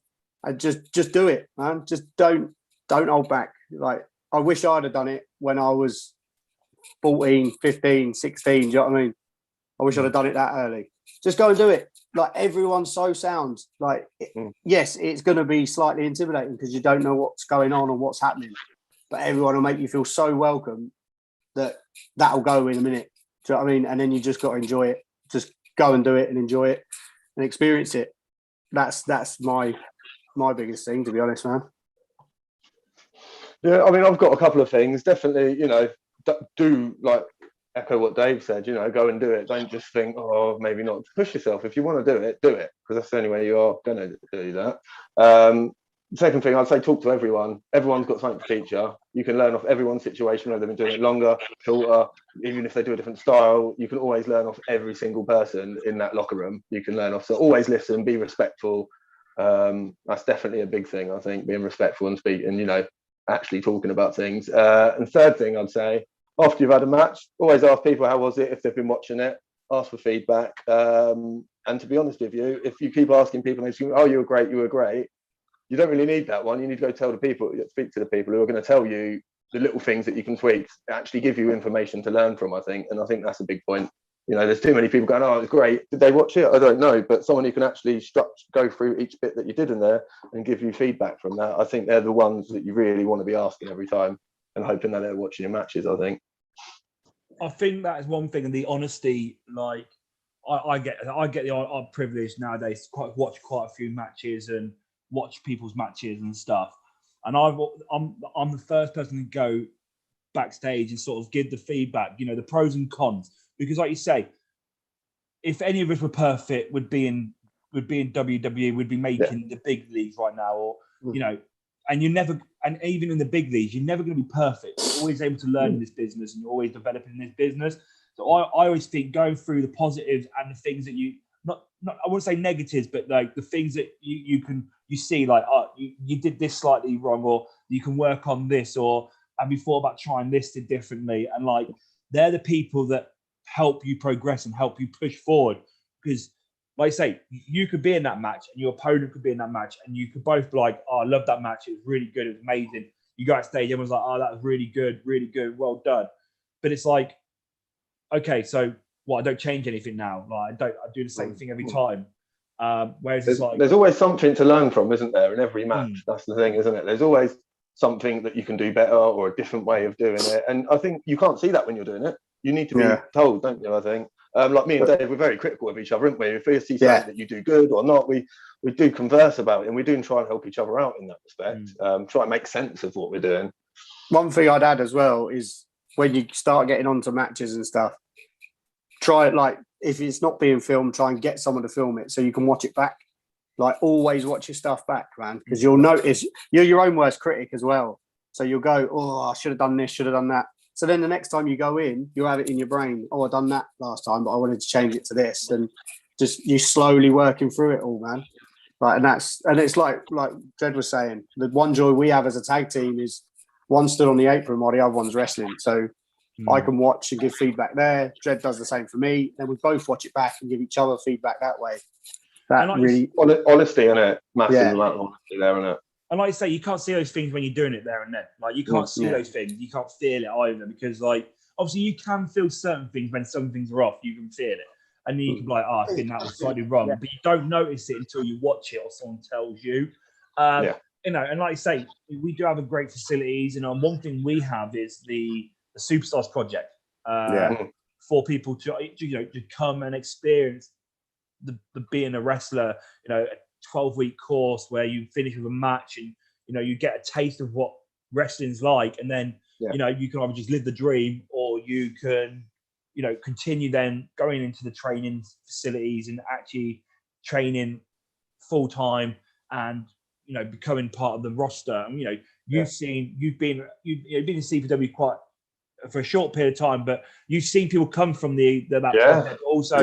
and just do it, man. Just don't hold back. Like, I wish I'd have done it when I was 14, 15, 16. Do you know what I mean? I wish I'd have done it that early. Just go and do it. Like, everyone's so sound. Like, yes, it's going to be slightly intimidating because you don't know what's going on and what's happening, but everyone will make you feel so welcome that'll go in a minute. Do you know what I mean? And then you just got to enjoy it. Just go and do it and enjoy it and experience it. That's my biggest thing, to be honest, man. Yeah, I mean, I've got a couple of things. Definitely, do like echo what Dave said. Go and do it. Don't just think, oh, maybe not. Push yourself. If you want to do it, because that's the only way you are going to do that. Second thing, I'd say talk to everyone. Everyone's got something to teach you. You can learn off everyone's situation, whether they've been doing it longer, shorter, even if they do a different style. You can always learn off every single person in that locker room. You can learn off. So always listen, be respectful. That's definitely a big thing, I think, being respectful and speaking, actually talking about things. And third thing, I'd say, after you've had a match, always ask people how was it if they've been watching it. Ask for feedback. And to be honest with you, if you keep asking people and they say, oh, you were great, you don't really need that one. You need to go speak to the people who are going to tell you the little things that you can tweak, actually give you information to learn from, I think. And I think that's a big point. There's too many people going, oh, it's great. Did they watch it? I don't know. But someone who can actually go through each bit that you did in there and give you feedback from that, I think they're the ones that you really want to be asking every time and hoping that they're watching your matches, I think. I think that is one thing, and the honesty, like, I get the privilege nowadays to watch quite a few matches and watch people's matches and stuff. And I'm the first person to go backstage and sort of give the feedback, the pros and cons. Because, like you say, if any of us were perfect, would be in WWE, would be making the big leagues right now, or and and even in the big leagues, you're never going to be perfect. You're always able to learn in this business, and you're always developing in this business. So I always think going through the positives and the things that you not I wouldn't say negatives, but like the things that you see, like, oh, you did this slightly wrong, or you can work on this, or have you thought about trying this differently? And like, they're the people that help you progress and help you push forward. Because, like I say, you could be in that match and your opponent could be in that match, and you could both be like, oh, I love that match. It was really good. It was amazing. You go backstage, everyone's like, oh, that was really good, well done. But it's like, okay, so I don't change anything now. Like, I do the same thing every time. Whereas there's always something to learn from, isn't there, in every match? That's the thing, isn't it? There's always something that you can do better, or a different way of doing it. And I think you can't see that when you're doing it. You need to be told, don't you? I think. Like me and Dave, we're very critical of each other, aren't we? If we see something that you do good or not, we do converse about it, and we do try and help each other out in that respect. Try and make sense of what we're doing. One thing I'd add as well is when you start getting onto matches and stuff, try it, like, if it's not being filmed, try and get someone to film it so you can watch it back. Like, always watch your stuff back, man, because you'll notice you're your own worst critic as well. So you'll go, oh, I should have done this, should have done that. So then the next time you go in, you'll have it in your brain. Oh, I done that last time, but I wanted to change it to this. And just you slowly working through it all, man. Right, and it's like Dred was saying, the one joy we have as a tag team is one stood on the apron while the other one's wrestling. So I can watch and give feedback there. Dred does the same for me. Then we both watch it back and give each other feedback that way. That really honesty in it, massive amount of honesty there, isn't it? And like I say, you can't see those things when you're doing it there and then. Like, you can't see those things. You can't feel it either, because, like, obviously you can feel certain things when some things are off. You can feel it. And then you can be like, oh, I think that was slightly wrong. But you don't notice it until you watch it or someone tells you. And like I say, we do have a great facilities. And one thing we have is the Superstars Project. For people to come and experience the being a wrestler, a 12-week course where you finish with a match, and you get a taste of what wrestling's like, and then you can either just live the dream, or you can continue then going into the training facilities and actually training full time, and becoming part of the roster. And you've been in CPW quite for a short period of time, but you've seen people come from that project. Also,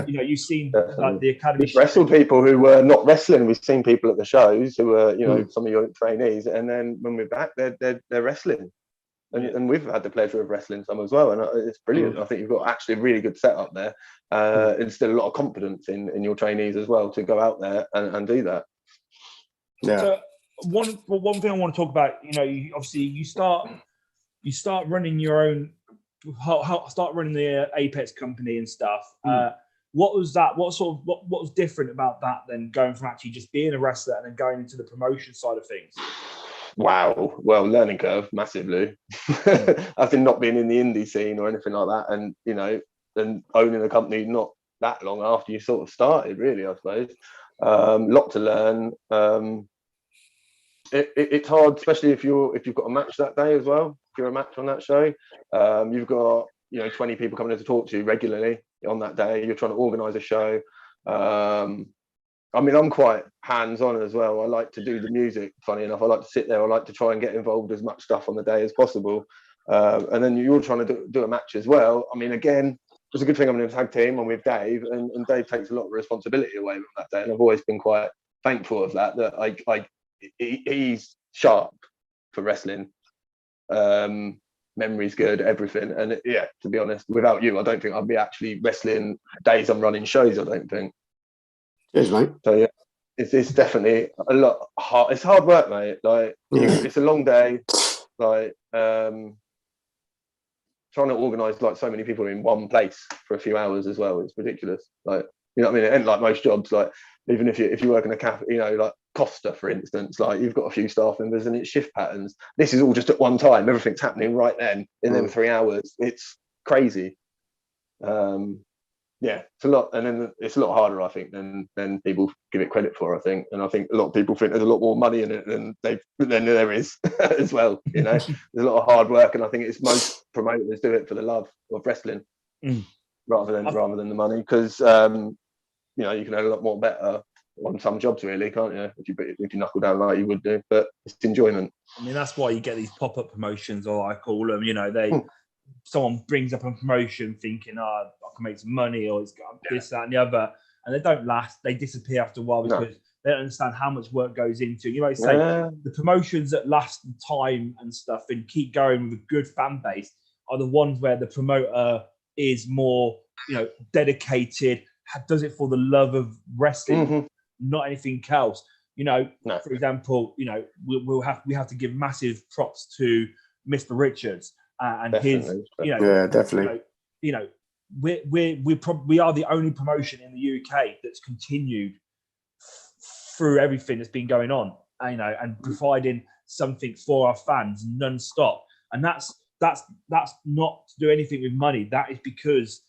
you've seen like the academy. We've wrestled people who were not wrestling. We've seen people at the shows who were, some of your trainees, and then when we're back, they're wrestling, and we've had the pleasure of wrestling some as well, and it's brilliant. I think you've got actually a really good setup there. Instill a lot of confidence in your trainees as well to go out there and do that. Yeah. So one thing I want to talk about, you start running your own, start running the Apex company and stuff. What was that? What was different about that than going from actually just being a wrestler and then going into the promotion side of things? Wow. Well, learning curve massively. I've been not being in the indie scene or anything like that, and and owning a company not that long after you sort of started, really, I suppose. Lot to learn. It's hard, especially if you've got a match that day as well. If you're a match on that show, you've got 20 people coming in to talk to you regularly on that day. You're trying to organise a show. I'm quite hands-on as well. I like to do the music. Funny enough, I like to sit there. I like to try and get involved as much stuff on the day as possible. And then you're trying to do a match as well. Again, it's a good thing I'm in a tag team. I'm with Dave, and Dave takes a lot of responsibility away from that day. And I've always been quite thankful of that. That he's sharp for wrestling. Memory's good, everything. And to be honest, without you, I don't think I'd be actually wrestling days I'm running shows. I don't think. Cheers, mate. So it's definitely a lot hard. It's hard work, mate. It's a long day. Trying to organise so many people in one place for a few hours as well. It's ridiculous. You know what I mean? It ain't like most jobs. Even if you work in a cafe, like Costa, for instance, you've got a few staff members and it's shift patterns. This is all just at one time. Everything's happening right then in them 3 hours. It's crazy. It's a lot, and then it's a lot harder, I think, than people give it credit for. I think, and I think a lot of people think there's a lot more money in it than there is as well. There's a lot of hard work, and I think it's most promoters do it for the love of wrestling rather than the money, because you can earn a lot more better on some jobs, really, can't you? If you knuckle down like you would do, but it's enjoyment. That's why you get these pop-up promotions, or I call them. Someone brings up a promotion thinking, I can make some money, or it's got this, that, and the other, and they don't last. They disappear after a while because they don't understand how much work goes into. The promotions that last time and stuff and keep going with a good fan base are the ones where the promoter is more, dedicated, does it for the love of wrestling, not anything else. For example, we have to give massive props to Mr. Richards. And definitely. Definitely. We are the only promotion in the UK that's continued through everything that's been going on, and providing something for our fans non-stop. And that's not to do anything with money. That is because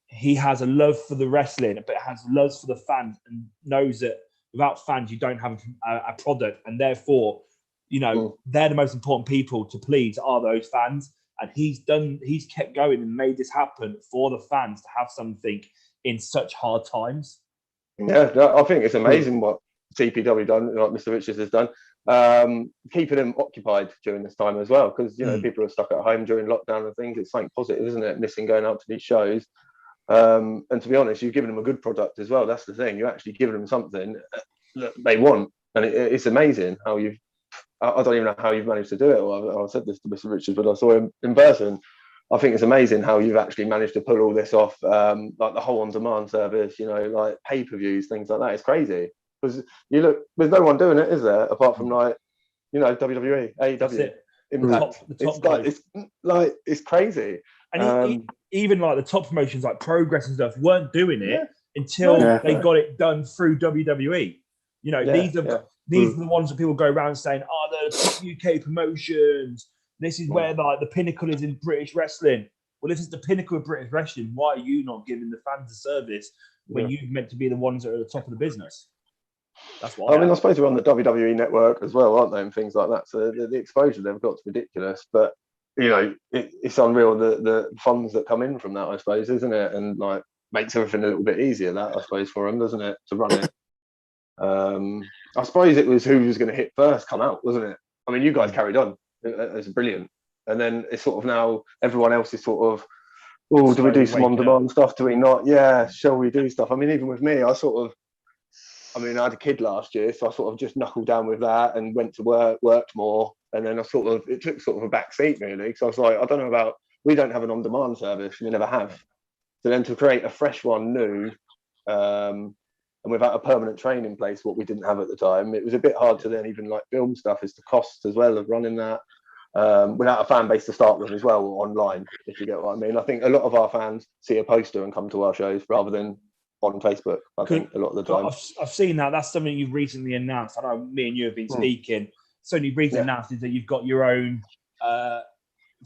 he has a love for the wrestling, but has love for the fans, and knows that without fans, you don't have a product, and therefore, they're the most important people to please are those fans. And he's kept going and made this happen for the fans to have something in such hard times. Yeah, I think it's amazing what TPW done, like Mr. Richards has done, keeping them occupied during this time as well, because people are stuck at home during lockdown and things. It's something positive, isn't it? Missing going out to these shows, and to be honest, you've given them a good product as well. That's the thing. You're actually giving them something that they want, and it's amazing how you've. I don't even know how you've managed to do it. Well, I said this to Mr. Richards, but I saw him in person. I think it's amazing how you've actually managed to pull all this off, like the whole on-demand service, like pay-per-views, things like that. It's crazy because there's no one doing it, is there? Apart from WWE, AEW, Impact. It's crazy. And even like the top promotions like Progress and stuff weren't doing it until they got it done through WWE. These are the ones that people go around saying, the top UK promotions. This is where the pinnacle is in British wrestling. Well, if it's the pinnacle of British wrestling, why are you not giving the fans a service when you're meant to be the ones that are at the top of the business? That's why. I suppose we're on the WWE network as well, aren't they, and things like that. So the exposure they've got is ridiculous. But it's unreal the funds that come in from that, I suppose, isn't it? And makes everything a little bit easier. That I suppose for them, doesn't it, to run it? I suppose it was who was going to hit first come out, wasn't it? You guys carried on. It's brilliant. And then it's sort of now everyone else is sort of, do we do some on-demand stuff? Do we not? Yeah, shall we do stuff? Even with me, I had a kid last year, so I sort of just knuckled down with that and went to work, worked more. And then it took sort of a back seat, really. So I was like, I don't know we don't have an on-demand service. We never have. So then to create a fresh one new, and without a permanent train in place, what we didn't have at the time, it was a bit hard to then even like film stuff. It's the costs as well of running that without a fan base to start with as well, or online, if you get what I mean. I think a lot of our fans see a poster and come to our shows rather than on Facebook. I think a lot of the time. I've seen that. That's something you've recently announced. I know me and you have been speaking. Something you've recently announced is that you've got your own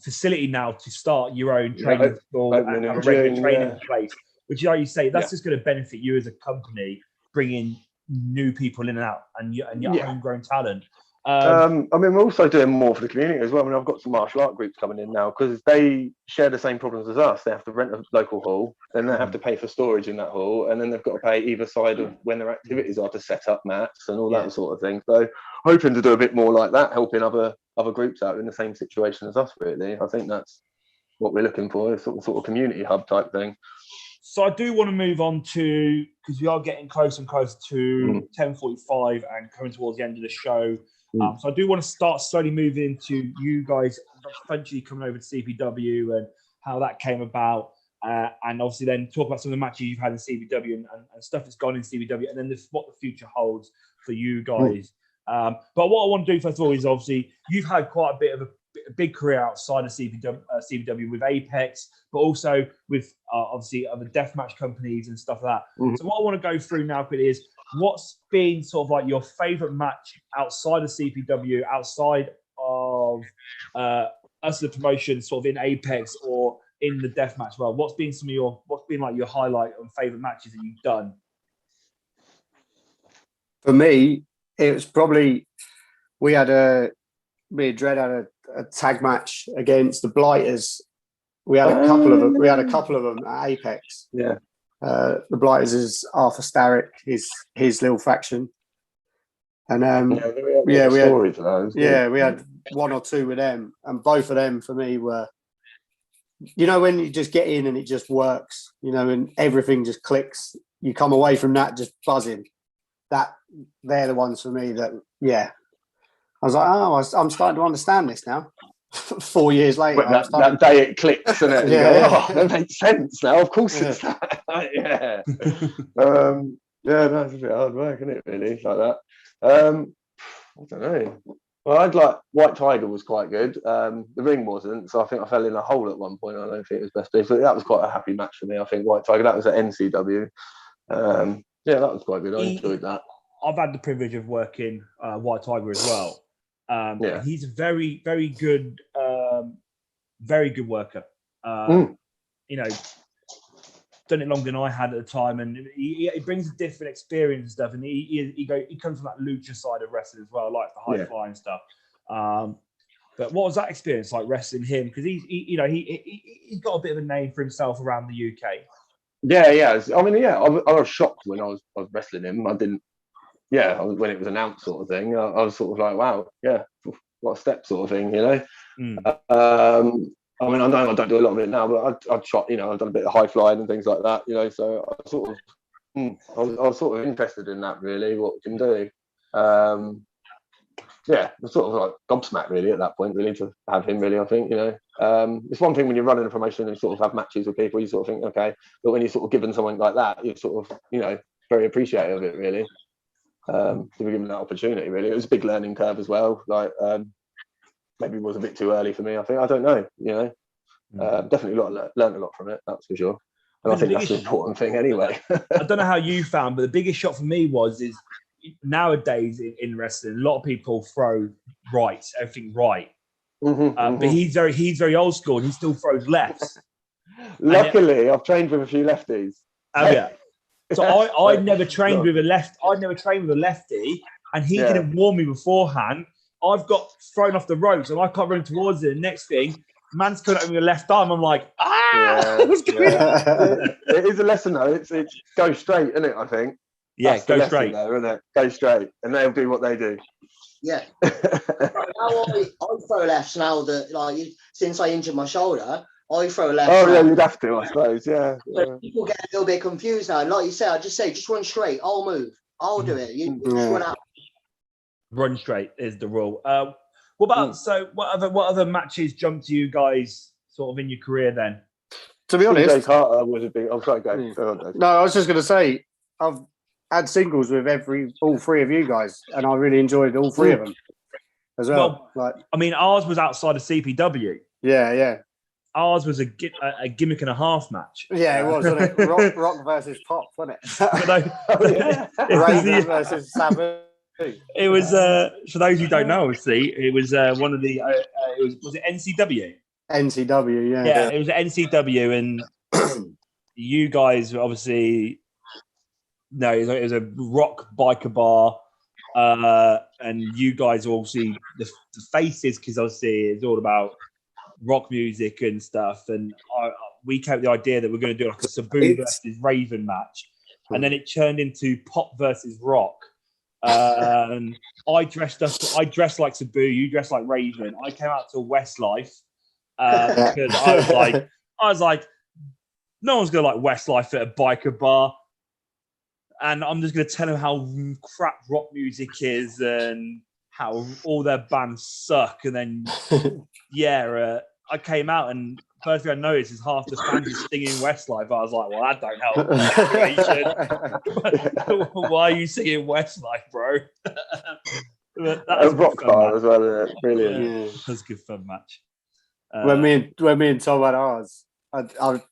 facility now to start your own training school and have a regular training place. Which, like you say, that's just going to benefit you as a company, bringing new people in and out and your homegrown talent. I mean, we're also doing more for the community as well. I mean, I've got some martial art groups coming in now because they share the same problems as us. They have to rent a local hall, then they have to pay for storage in that hall, and then they've got to pay either side of when their activities are to set up mats and all that sort of thing. So, hoping to do a bit more like that, helping other groups out in the same situation as us. Really, I think that's what we're looking for, a sort of community hub type thing. So I do want to move on to, because we are getting closer and closer to 10:45 and coming towards the end of the show. So I do want to start slowly moving into you guys eventually coming over to CPW and how that came about. And obviously then talk about some of the matches you've had in CPW and stuff that's gone in CPW, and then what the future holds for you guys. But what I want to do first of all is, obviously you've had quite a bit of a big career outside of CPW with Apex, but also with obviously other deathmatch companies and stuff like that. So what I want to go through now quickly is, what's been sort of like your favourite match outside of CPW, outside of us, the promotion, sort of in Apex or in the deathmatch world? What's been like your highlight and favourite matches that you've done? For me, it was probably me and Dread had a tag match against the Blighters. We had a couple of them. We had a couple of them at Apex. Yeah. The Blighters is Arthur Starrick, his little faction, and we had one or two with them, and both of them for me were, when you just get in and it just works, and everything just clicks. You come away from that just buzzing. That they're the ones for me that I was like, I'm starting to understand this now. 4 years later, that day it clicks, and you go, that makes sense now. Of course, it's that. That's a bit hard work, isn't it? Really, like that. I don't know. Well, I'd like White Tiger was quite good. The ring wasn't, so I think I fell in a hole at one point. I don't think it was best place, but that was quite a happy match for me. I think White Tiger, that was at NCW. That was quite good. I enjoyed that. I've had the privilege of working White Tiger as well. He's a very, very good worker. Done it longer than I had at the time, and he brings a different experience and stuff. And he comes from that lucha side of wrestling as well, like the high flying stuff. But what was that experience like wrestling him? Because he's got a bit of a name for himself around the UK. I mean, I was shocked when I was wrestling him. I didn't. When it was announced, sort of thing, I was sort of like, wow, what a step, sort of thing, I mean, I know I don't do a lot of it now, but I've shot, I've done a bit of high flying and things like that, so I was sort of interested in that, really, what we can do. I was sort of like gobsmacked, really, at that point, really, to have him, really, I think, it's one thing when you're running a promotion and sort of have matches with people, you sort of think, okay, but when you're sort of given something like that, you're sort of, very appreciative of it, really. To be given that opportunity, really. It was a big learning curve as well. Like, maybe it was a bit too early for me. I think, I don't know. Definitely learned a lot from it. That's for sure. And I think that's the important thing, anyway. I don't know how you found, but the biggest shot for me is nowadays in wrestling, a lot of people throw everything right. But he's very old school, and he still throws lefts. Luckily, I've trained with a few lefties. So I never trained with a left. I never trained with a lefty, and he didn't warn me beforehand. I've got thrown off the ropes, and I can't run towards it. The next thing, man's coming at me with a left arm. I'm like, what's going on? It is a lesson though. It's go straight, isn't it? I think. That's go straight. There, isn't it? Go straight, and they'll do what they do. Yeah. Now I throw lefts now that since I injured my shoulder. I throw left. Oh, yeah, you'd have to, I suppose, yeah. People get a little bit confused now. And like you said, I just say, just run straight. I'll move. I'll do it. You just run out. Run straight is the rule. What about, what other matches jumped to you guys sort of in your career then? To be honest, Jay Carter was a big... I'm sorry, go. No, I was just going to say, had singles with all three of you guys, and I really enjoyed all three of them as well. I mean, ours was outside of CPW. Yeah. Ours was a gimmick and a half match. Yeah, it was, wasn't it? Rock versus Pop, wasn't it? Raven versus Sabu. It was for those who don't know, obviously, it was one of the was it NCW? NCW, yeah. Yeah, it was NCW, and you guys obviously it was a rock biker bar, and you guys are obviously the faces, because obviously it's all about rock music and stuff, and we came up with the idea that we're going to do like a Sabu versus Raven match, and then it turned into Pop versus Rock. And I dressed like Sabu, you dressed like Raven. I came out to Westlife because I was like, no one's gonna like Westlife at a biker bar, and I'm just gonna tell them how crap rock music is and how all their bands suck. And then I came out, and first thing I noticed is half the fans are singing Westlife. I was like, well, that don't help. Why are you singing Westlife, bro? That was a rock bar as well, isn't it? Brilliant. Yeah, that was a good fun match. When me and Tom had ours,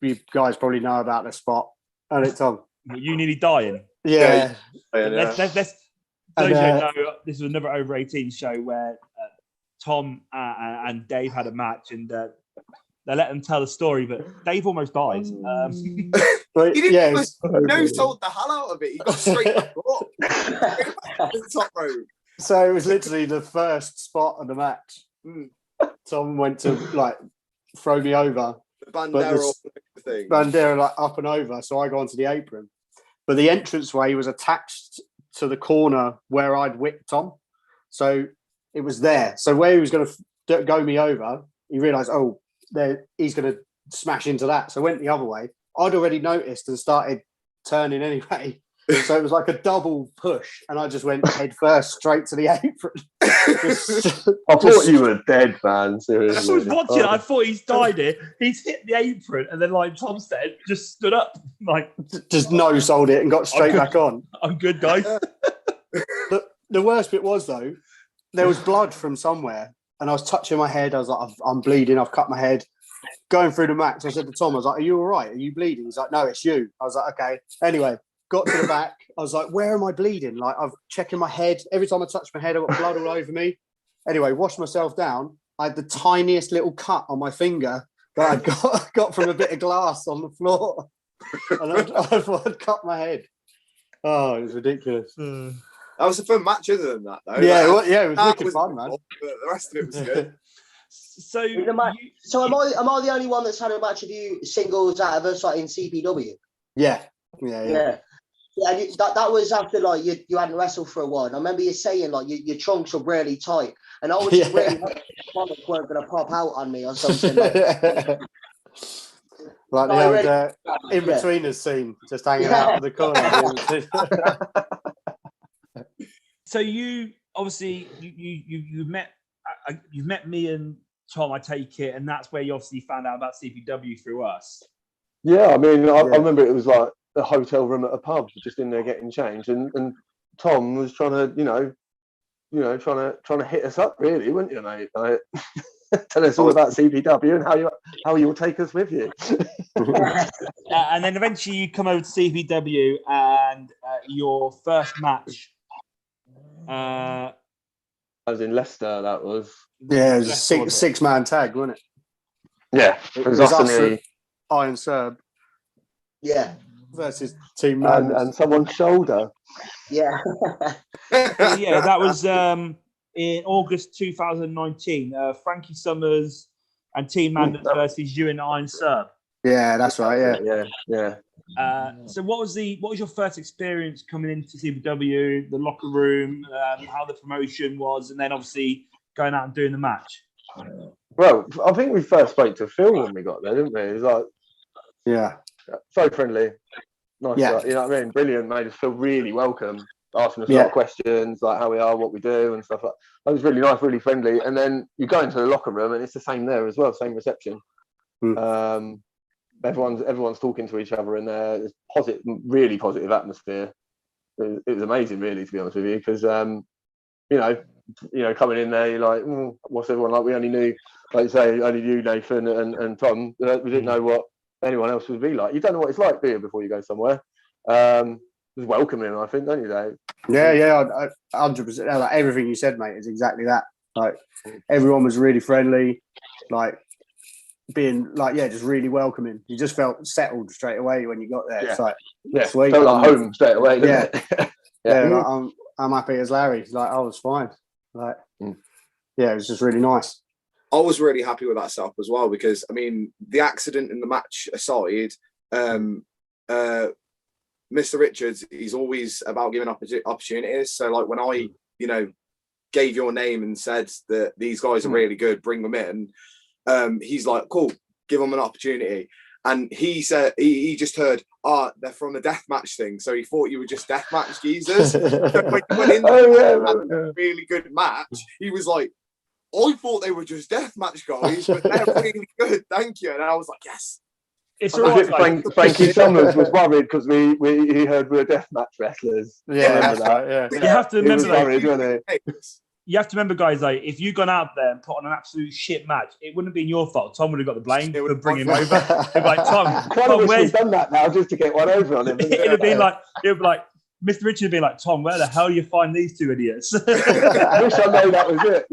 you guys probably know about the spot. And it's Tom. You nearly dying. Yeah. Let's those who don't know, this was another over 18 show where Tom and Dave had a match, and they let them tell the story, but Dave almost dies. He didn't no-sold the hell out of it. He got straight up the top rope. So it was literally the first spot of the match. Tom went to throw me over. The Bandera thing. Bandera up and over, so I go onto the apron. But the entranceway was attached to the corner where I'd whipped Tom. So it was there. So where he was going to go me over, he realised, he's going to smash into that. So I went the other way. I'd already noticed and started turning anyway. So it was like a double push, and I just went head first straight to the apron. I thought you were dead, man. Seriously. I was watching. I thought he's died here. He's hit the apron, and then, like Tom said, just stood up, like just no-sold it and got straight back on. I'm good, guys. The worst bit was, though, there was blood from somewhere, and I was touching my head. I was like, I'm bleeding. I've cut my head. Going through the match, I said to Tom, I was like, are you all right? Are you bleeding? He's like, no, it's you. I was like, okay. Anyway, got to the back. I was like, where am I bleeding? Like, I'm checking my head. Every time I touch my head, I've got blood all over me. Anyway, washed myself down. I had the tiniest little cut on my finger that I got from a bit of glass on the floor. And I'd cut my head. Oh, it was ridiculous. That was a fun match, other than that, though. Yeah, it was wicked fun, man. But the rest of it was good. So am I the only one that's had a match of you singles out of us in CPW? Yeah. Yeah, that was after you hadn't wrestled for a while. And I remember you saying your trunks were really tight, and I was just really weren't going to pop out on me or something. Like the old in-betweeners scene, just hanging out in the corner. So you obviously you've met me and Tom, I take it, and that's where you obviously found out about CPW through us. Yeah, I mean, I remember it was like a hotel room at a pub, just in there getting changed, and Tom was trying to, trying to hit us up, really, weren't you, mate? Tell us all about CPW and how you'll take us with you. And then eventually you come over to CPW, and your first match. I was in Leicester. That was. Yeah, it was a six-man tag, wasn't it? Yeah, it was us and the Iron Serb. Yeah. Versus Team Man and someone's shoulder. Yeah. Yeah, that was in August 2019. Frankie Summers and Team Madness versus you and Iron Serb. Yeah, that's right. Yeah. So what was your first experience coming into CPW, the locker room, how the promotion was, and then obviously going out and doing the match? Well, I think we first spoke to Phil when we got there, didn't we? It was like, so friendly, nice guy, you know what I mean? Brilliant, made us feel really welcome, asking us a lot of questions, like how we are, what we do, and stuff like that. It was really nice, really friendly. And then you go into the locker room, and it's the same there as well, same reception. Everyone's talking to each other in there. There's really positive atmosphere. it was amazing, really, to be honest with you, because coming in there, you're like, what's everyone like? We only knew, like you say, only you, Nathan, and Tom. We didn't know what anyone else would be like. You don't know what it's like, do you, before you go somewhere? It was welcoming, I think, don't you, Dave? Yeah, 100%. Like, everything you said, mate, is exactly that. Like, everyone was really friendly, like being like, just really welcoming. You just felt settled straight away when you got there. Yeah. It's like, sweet. Felt like home straight away. Yeah. It? Like, I'm happy as Larry. Like, I was fine. Like, it was just really nice. I was really happy with that setup as well, because I mean, the accident in the match aside, Mr. Richards, he's always about giving opportunities. So like when I, gave your name and said that these guys are really good, bring them in, he's like, cool, give them an opportunity. And he said he just heard, they're from the deathmatch thing, so he thought you were just deathmatch geezers. When he went in a really good match, he was like, I thought they were just deathmatch guys, but they're really good, thank you. And I was like, yes. It's all right. Frankie Summers was worried because he heard we were deathmatch wrestlers. Yeah, that. You have to remember that. You have to remember, guys, like, if you'd gone out there and put on an absolute shit match, it wouldn't have been your fault. Tom would have got the blame for bringing him over. It'd be like, Tom, where's done that now just to get one over on him? It would be like, Mr. Richard would be like, Tom, where the hell do you find these two idiots? I wish I know that was it.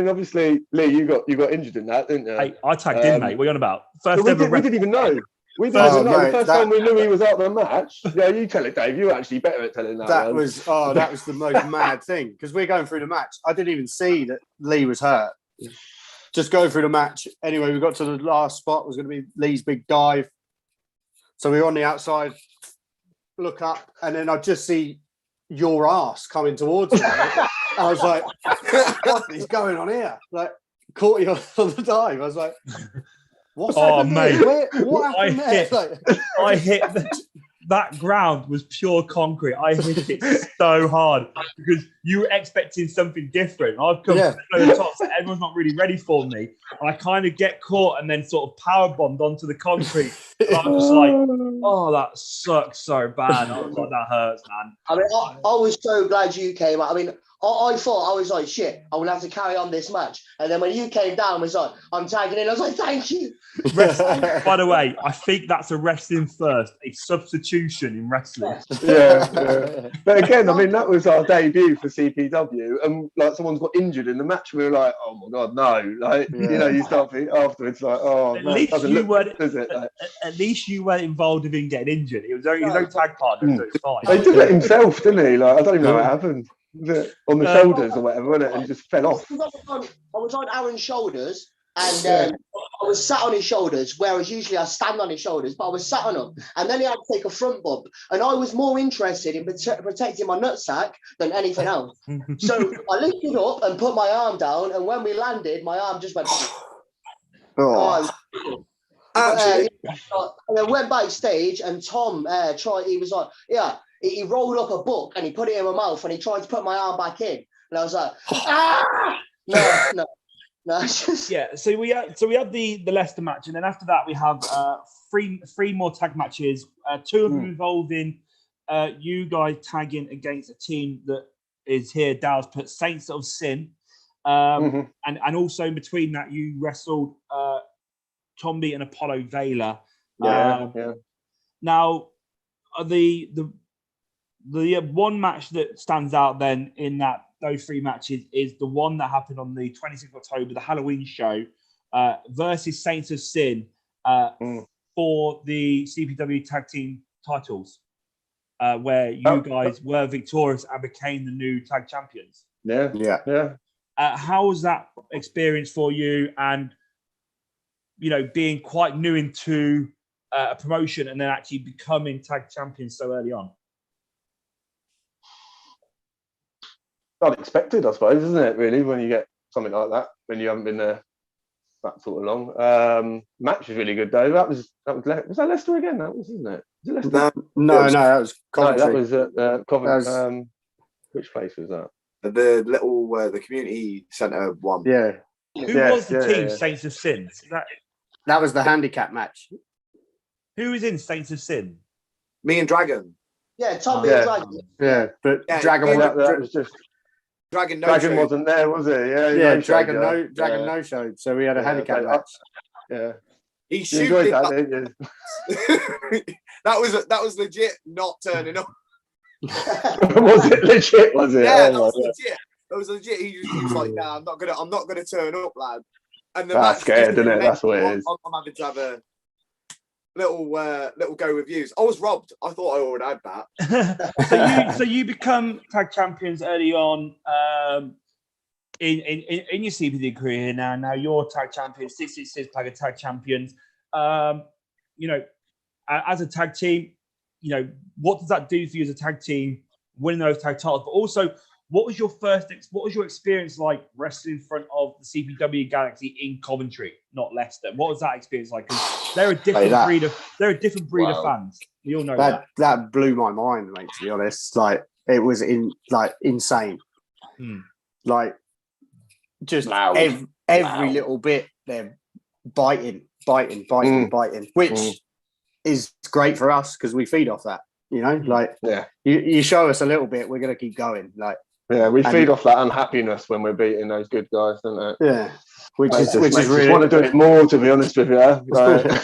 Obviously, Lee, you got injured in that, didn't you? Hey, I tagged in, mate. What are you on about? We didn't even know. We didn't know. The first time we knew he was out of the match. Yeah, you tell it, Dave. You were actually better at telling that. That was the most mad thing, because we're going through the match. I didn't even see that Lee was hurt. Just going through the match. Anyway, we got to the last spot. It was going to be Lee's big dive. So we were on the outside, look up, and then I just see your ass coming towards me. I was like, what is going on here? Like, caught you on the dive. I was like, what's happened, mate? What happened there? I hit that ground was pure concrete. I hit it so hard because you were expecting something different. I've come to the top, so everyone's not really ready for me. I kind of get caught and then sort of power bombed onto the concrete. I'm just like, that sucks so bad. I was like, that hurts, man. I mean, I was so glad you came out. I mean, I thought, I was like, shit, I'm going to have to carry on this match. And then when you came down, I was like, I'm tagging in. I was like, thank you. By the way, I think that's a wrestling first, a substitution in wrestling. Yeah. But again, I mean, that was our debut for CPW. And like someone's got injured in the match. We were like, oh my God, no. Like, you start thinking afterwards, like, at least you weren't involved in getting injured. It was only his own tag partner, so it's fine. He did it himself, didn't he? Like, I don't even know what happened. On the shoulders or whatever, wasn't it? And he just fell off. I was on Aaron's shoulders, and I was sat on his shoulders, whereas usually I stand on his shoulders, but I was sat on them. And then he had to take a front bump, and I was more interested in protecting my nutsack than anything else. So I lifted up and put my arm down, and when we landed, my arm just went. Actually, and then went backstage, and Tom tried. He was like, He rolled up a book and he put it in my mouth and he tried to put my arm back in. And I was like, No. Just... Yeah, so we have the Leicester match, and then after that we have three more tag matches. Two of them involving you guys tagging against a team that is here. Dow's put Saints of Sin, and also in between that you wrestled Tomby and Apollo Vela. Now the one match that stands out then in those three matches is the one that happened on the 26th of October, the Halloween show, versus Saints of Sin for the CPW tag team titles, where you guys were victorious and became the new tag champions. Yeah. How was that experience for you? And being quite new into a promotion and then actually becoming tag champions so early on. Unexpected, I suppose, isn't it? Really, when you get something like that, when you haven't been there that sort of long. Match was really good though. Was that Leicester again? That was, isn't it? Was it Leicester? No, that was Coventry. No, that was at Coventry. Which place was that? The little the community centre one. Yeah. Who was the team? Saints of Sin. That was the handicap match. Who is in Saints of Sin? Me and Dragon. Yeah, Tommy Yeah. and Dragon. Yeah, but Yeah, Dragon, That was just Dragon no Dragon show. wasn't there, was it? Yeah, yeah, no Dragon showed, Dragon yeah. no showed, so we had a Yeah, handicap but match. Yeah, He you shoot enjoyed did that, that. didn't you? that was legit not turning up. Was it legit? Was it? Yeah, Oh that my was God. legit. That was legit. He was like, "Nah, I'm not gonna turn up, lad." And the That's match scared, just isn't it? That's what it I'm- is. I'm having to have a little go with views. I was robbed. I thought I already had that. So you become tag champions early on in your CPD career now. Now you're tag champions, 666 tag champions. You know, as a tag team, you know, what does that do for you as a tag team, winning those tag titles? But also, what was your experience like wrestling in front of the CPW Galaxy in Coventry, not Leicester? What was that experience like? Because they're a different breed of fans. We all know that. That blew my mind, mate. To be honest, like it was insane. Like just Loud. every little bit they're biting, which is great for us because we feed off that. You know, like you show us a little bit, we're gonna keep going. Like we feed off that unhappiness when we're beating those good guys, don't it? Yeah, which Makes is us really want to do it more, to be honest with you. Like,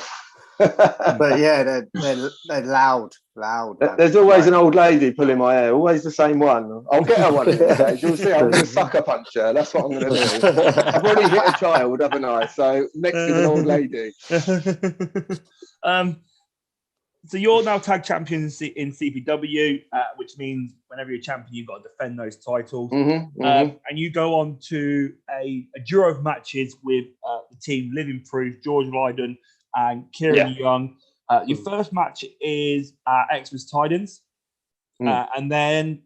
But yeah, they're loud. Man. There's always an old lady pulling my hair, always the same one. I'll get her one of these days. You'll see, I'm going to sucker punch her. That's what I'm going to do. I've already hit a child, haven't I? So next is an old lady. So you're now tag champions in CPW, which means whenever you're champion, you've got to defend those titles. And you go on to a duo of matches with the team Living Proof, George Lydon and Kieran Young. Your first match is Xmas Tidings, and then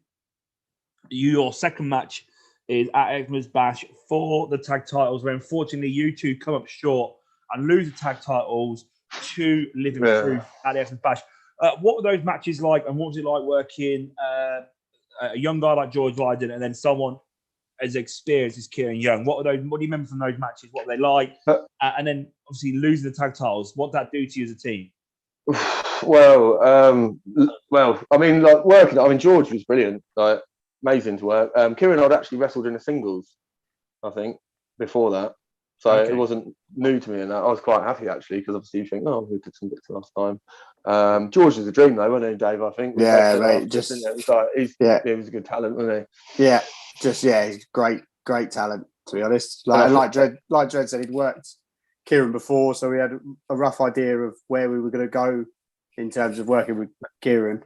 your second match is at Xmas Bash for the tag titles, where unfortunately you two come up short and lose the tag titles to Living Proof at the Xmas Bash. What were those matches like, and what was it like working a young guy like George Lydon and then someone as experienced as Kieran Young? What do you remember from those matches? What were they like? And then obviously losing the tag titles, what did that do to you as a team? Well, I mean, like working. I mean, George was brilliant, like amazing to work. Kieran had actually wrestled in the singles, I think, before that, so it wasn't new to me. And that I was quite happy actually, because obviously you think, oh, we did some bits last time. George was a dream though, wasn't he, Dave? I think. Yeah, mate. He was a good talent, wasn't he? Yeah, he's great talent, to be honest. Like Dredd said, he'd worked Kieran before, so we had a rough idea of where we were going to go in terms of working with Kieran.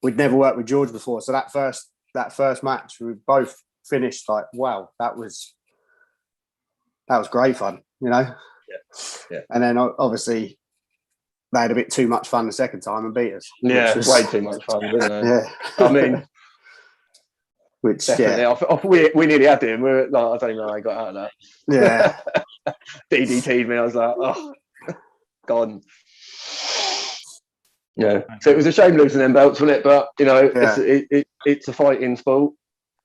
We'd never worked with George before, so that first match, we both finished like, wow, that was great fun, you know. Yeah. And then obviously they had a bit too much fun the second time and beat us. Yeah, way too much fun, didn't they? Yeah, I mean. Which definitely. We nearly had him. I don't even know how I got out of that. Yeah. DDT'd me. I was like, oh, gone. Yeah. So it was a shame losing them belts, wasn't it? But you know, it's a fighting sport.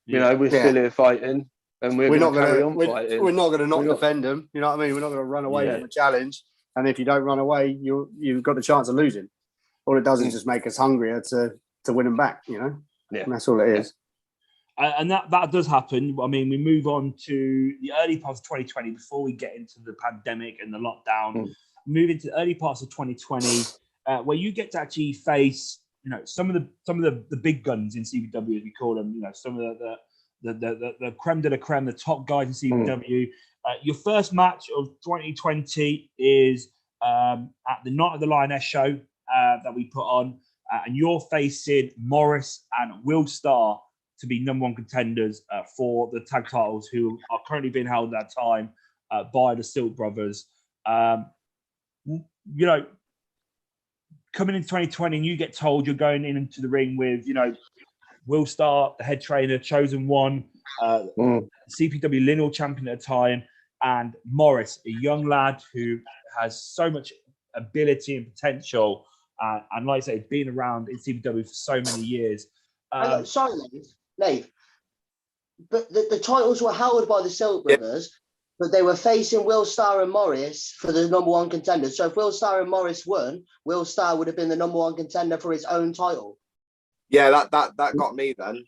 You know, we're still here fighting, and we're not going to carry on fighting. We're not going to not defend them. You know what I mean? We're not going to run away from a challenge. And if you don't run away, you've got the chance of losing. All it does is just make us hungrier to win them back. You know. Yeah. And that's all it is. And that does happen. I mean, we move on to the early parts of 2020 before we get into the pandemic and the lockdown. Move into the early parts of 2020, where you get to actually face, you know, some of the big guns in CPW, as we call them. You know, some of the creme de la creme, the top guys in CPW. Your first match of 2020 is at the Night of the Lioness show that we put on, and you're facing Morris and Will Starr to be number one contenders for the tag titles, who are currently being held at that time by the Silk Brothers. You know, coming in 2020, and you get told you're going into the ring with, you know, Will Starr, the head trainer, Chosen One, CPW Lineal champion at the time, and Morris, a young lad who has so much ability and potential, and like I say, been around in CPW for so many years. Sorry, Nave, but the titles were held by the Silk Brothers. but they were facing Will Starr and Morris for the number one contender. So if Will Starr and Morris won, Will Starr would have been the number one contender for his own title. Yeah, that got me then.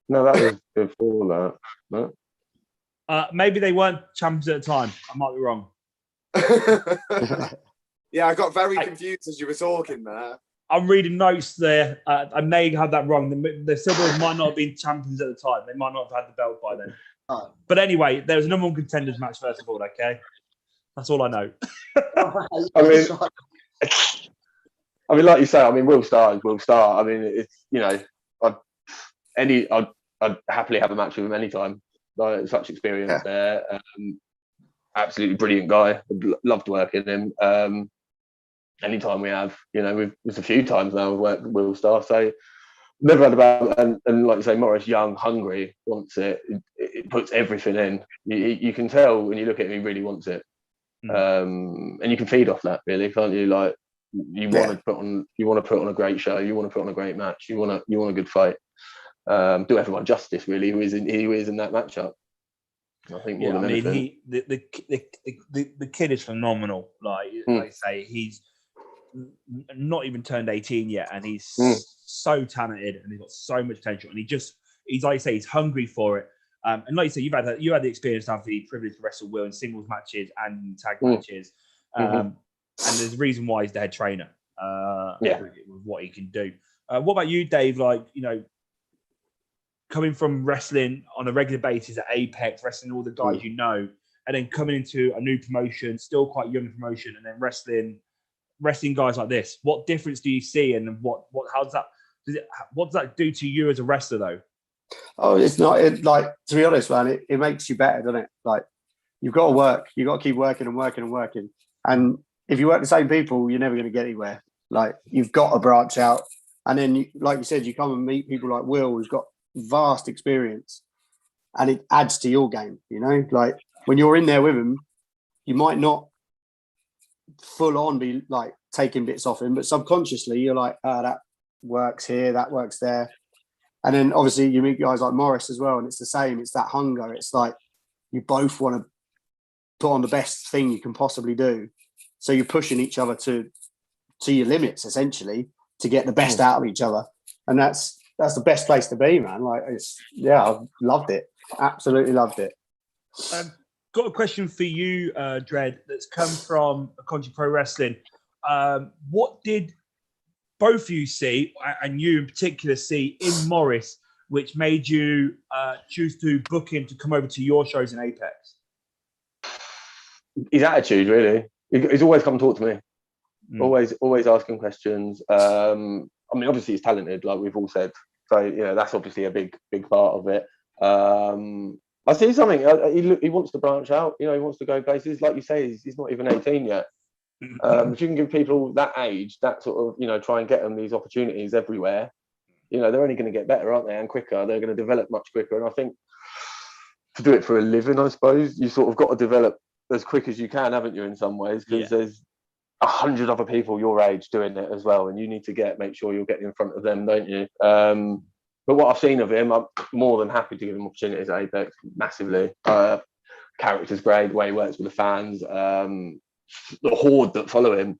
No, that was before that. No? Maybe they weren't champions at the time. I might be wrong. Yeah, I got very confused as you were talking there. I'm reading notes there. I may have that wrong. The Silverers might not have been champions at the time. They might not have had the belt by then. Oh. But anyway, there was a number one contenders match first of all. Okay, that's all I know. I mean, like you say, I mean, Will Starr is Will Starr. I mean, it's, you know, I'd happily have a match with him anytime. Like, such experience there. Absolutely brilliant guy. Loved working him. Anytime we have, you know, there's a few times now we've worked with Will Starr. So never had about, and like you say, Morris, young, hungry, wants it. It puts everything in. You can tell when you look at him, he really wants it. And you can feed off that, really, can't you? Like, you want to put on a great show. You want to put on a great match. You want a good fight. Do everyone justice, really. Who is in that matchup? I think more than anything. The kid is phenomenal. Like I say, he's not even turned 18 yet, and he's so talented, and he's got so much potential. And he's like you say, he's hungry for it. And like you say, you had the experience to have the privilege to wrestle Will in singles matches and tag matches. And there's a reason why he's the head trainer. With what he can do. What about you, Dave? Like, you know, coming from wrestling on a regular basis at Apex, wrestling all the guys you know, and then coming into a new promotion, still quite young promotion, and then wrestling guys like this. What difference do you see, and what does that do to you as a wrestler though? Oh, it's not like, to be honest, man, it makes you better, doesn't it? Like, you've got to work, you've got to keep working and working and working. And if you work the same people, you're never going to get anywhere. Like, you've got to branch out. And then, like you said, you come and meet people like Will, who's got vast experience, and it adds to your game, you know? Like, when you're in there with him, you might not full on be like taking bits off him, but subconsciously you're like, that works here, that works there. And then obviously you meet guys like Morris as well, and it's the same. It's that hunger. It's like you both want to put on the best thing you can possibly do. So you're pushing each other to your limits, essentially, to get the best out of each other. And that's the best place to be, man. Like, I've loved it. Absolutely loved it. Got a question for you, Dread, that's come from Country Pro Wrestling. What did both of you see, and you in particular see, in Morris, which made you choose to book him to come over to your shows in Apex? His attitude, really. He's always come talk to me. Always asking questions. I mean, obviously he's talented, like we've all said. So, you know, that's obviously a big part of it. I see something. He wants to branch out. You know, he wants to go places. Like you say, he's not even 18 yet. If you can give people that age, that sort of, you know, try and get them these opportunities everywhere, you know, they're only going to get better, aren't they? And quicker. They're going to develop much quicker. And I think to do it for a living, I suppose, you sort of got to develop as quick as you can, haven't you, in some ways? Because there's 100 other people your age doing it as well. And you need to make sure you're getting in front of them, don't you? But what I've seen of him, I'm more than happy to give him opportunities at Apex, massively. Character's great, the way he works with the fans, the horde that follow him.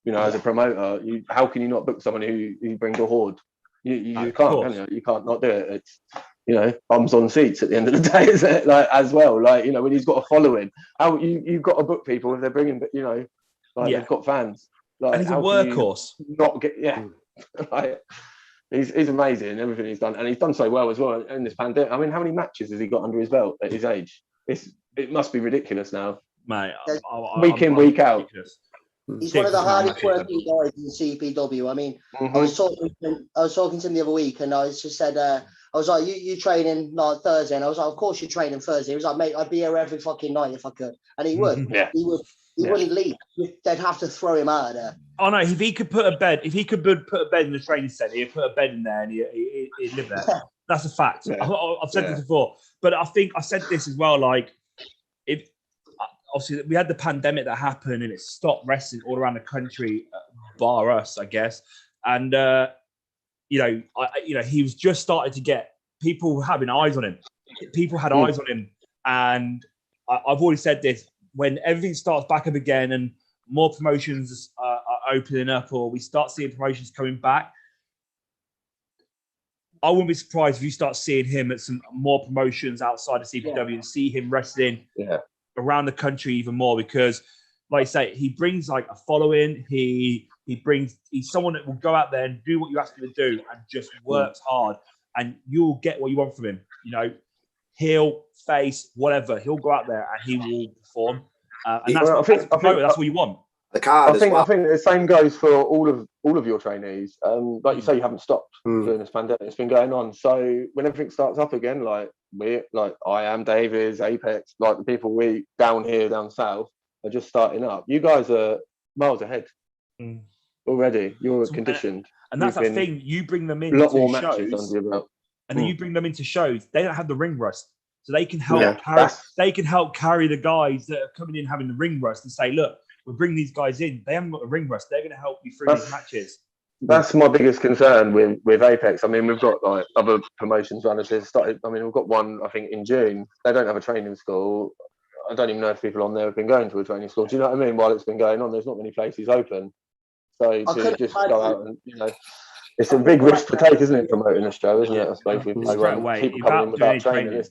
You know, as a promoter, how can you not book someone who brings a horde? You can't, can you? You can't not do it. It's, you know, bums on seats at the end of the day, isn't it? Like, as well, like, you know, when he's got a following, how you've got to book people if they're bringing, you know, like they've got fans. Like, and he's a workhorse. Not get like. He's amazing, everything he's done, and he's done so well as well in this pandemic. I mean, how many matches has he got under his belt at his age? It must be ridiculous now, mate. Week in, week out. He's one of the hardest working guys in CPW. I mean, I was talking to him the other week, and I just said, I was like, you training like Thursday? And I was like, of course you're training Thursday. He was like, mate, I'd be here every fucking night if I could, and he would. He wouldn't leave. They'd have to throw him out of there. Oh no! If he could put a bed in the training centre, he'd put a bed in there and he'd live there. That's a fact. Yeah. I've said this before, but I think I said this as well. Like, if obviously we had the pandemic that happened and it stopped wrestling all around the country, bar us, I guess. And you know, he was just starting to get people having eyes on him. People had eyes on him, and I've already said this, when everything starts back up again and more promotions are opening up, or we start seeing promotions coming back, I wouldn't be surprised if you start seeing him at some more promotions outside of CPW and see him wrestling around the country even more, because, like I say, he brings like a following. He's someone that will go out there and do what you ask him to do and just works hard, and you'll get what you want from him. You know, heel, face, whatever. He'll go out there and he will perform. And that's what you want. The card I think well. I think the same goes for all of your trainees. Like you say, you haven't stopped during this pandemic. It's been going on. So when everything starts up again, like I am Davies, Apex, like the people we down here down south are just starting up. You guys are miles ahead already. You're conditioned, and that's the thing. You bring them in a lot to more shows, matches under your belt, and then you bring them into shows. They don't have the ring rust, so they can help. They can help carry the guys that are coming in having the ring rust and say, "Look, we're bringing these guys in. They haven't got the ring rust. They're going to help you through these matches." That's my biggest concern with Apex. I mean, we've got like other promotions runners that started. I mean, we've got one, I think, in June. They don't have a training school. I don't even know if people on there have been going to a training school. Do you know what I mean? While it's been going on, there's not many places open. So to just go out and, it's a big risk to take, isn't it, promoting a show, isn't it? I suppose with people coming in without training.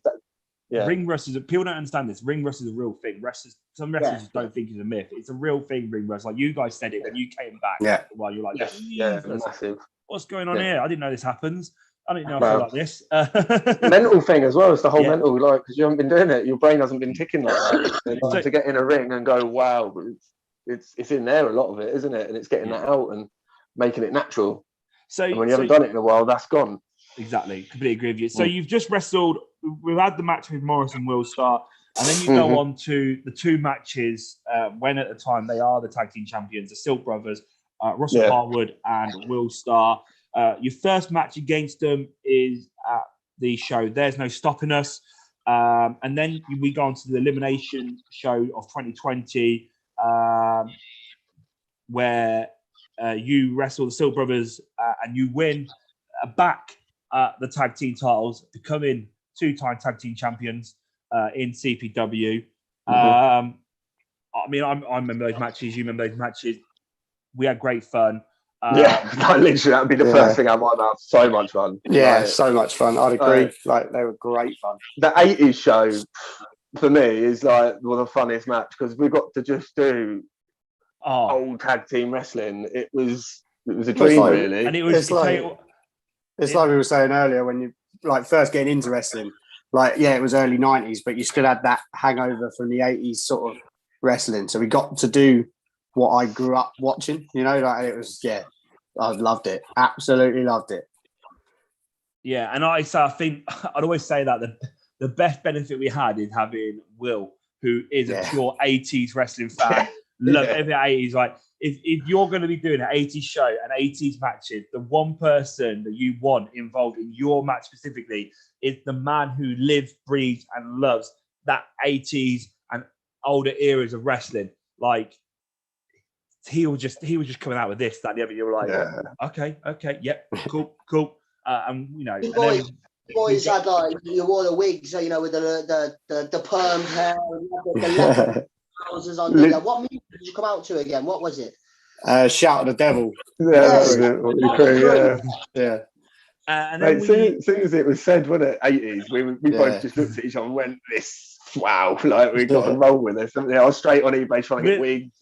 Ring rust is people don't understand this. Ring rust is a real thing. Some wrestlers don't think it's a myth. It's a real thing. Ring rust, like you guys said it when you came back. While you're like, massive. What's going on here? I didn't know this happens. I didn't know I feel like this. Mental thing as well. It's the whole mental, like, because you haven't been doing it. Your brain hasn't been ticking like that. So to get in a ring and go, wow, it's in there, a lot of it, isn't it? And it's getting that out and making it natural. So and when you haven't done it in a while, that's gone. Exactly. Completely agree with you. So you've just wrestled. We've had the match with Morris and Will Star, and then you go on to the two matches when at the time they are the tag team champions, the Silk Brothers, Russell Harwood and Will Star. Your first match against them is at the show There's No Stopping Us. And then we go on to the elimination show of 2020, where you wrestle the Silk Brothers and you win back the tag team titles, becoming two-time tag team champions in CPW. I mean, I remember those matches. You remember those matches. We had great fun. Literally, that would be the first thing out of my mouth. So much fun. Yeah, so much fun. I'd agree. Like, they were great fun. The 80s show, for me, is like the funniest match, because we got to just do old tag team wrestling. It was a dream, really. And it was like we were saying earlier, when you like first getting into wrestling, like, it was early 90s, but you still had that hangover from the 80s sort of wrestling. So we got to do what I grew up watching, like it was, I loved it. Absolutely loved it. Yeah, and I think I'd always say that the best benefit we had is having Will, who is a pure 80s wrestling fan. Love every 80s. Like, if you're going to be doing an 80s show and 80s matches, the one person that you want involved in your match specifically is the man who lives, breathes, and loves that 80s and older eras of wrestling. Like, he was just coming out with this, that, and the other. You were like, okay, yep, cool. And boys had like, you wore the wigs, with the permed hair, and the leather trousers on. What music did you come out to again? What was it? Shout of the Devil. And then as soon as it was said, wasn't it? 80s, we both just looked at each other and went, "This, wow!" Like, we got to roll with this. I was straight on eBay trying to get wigs.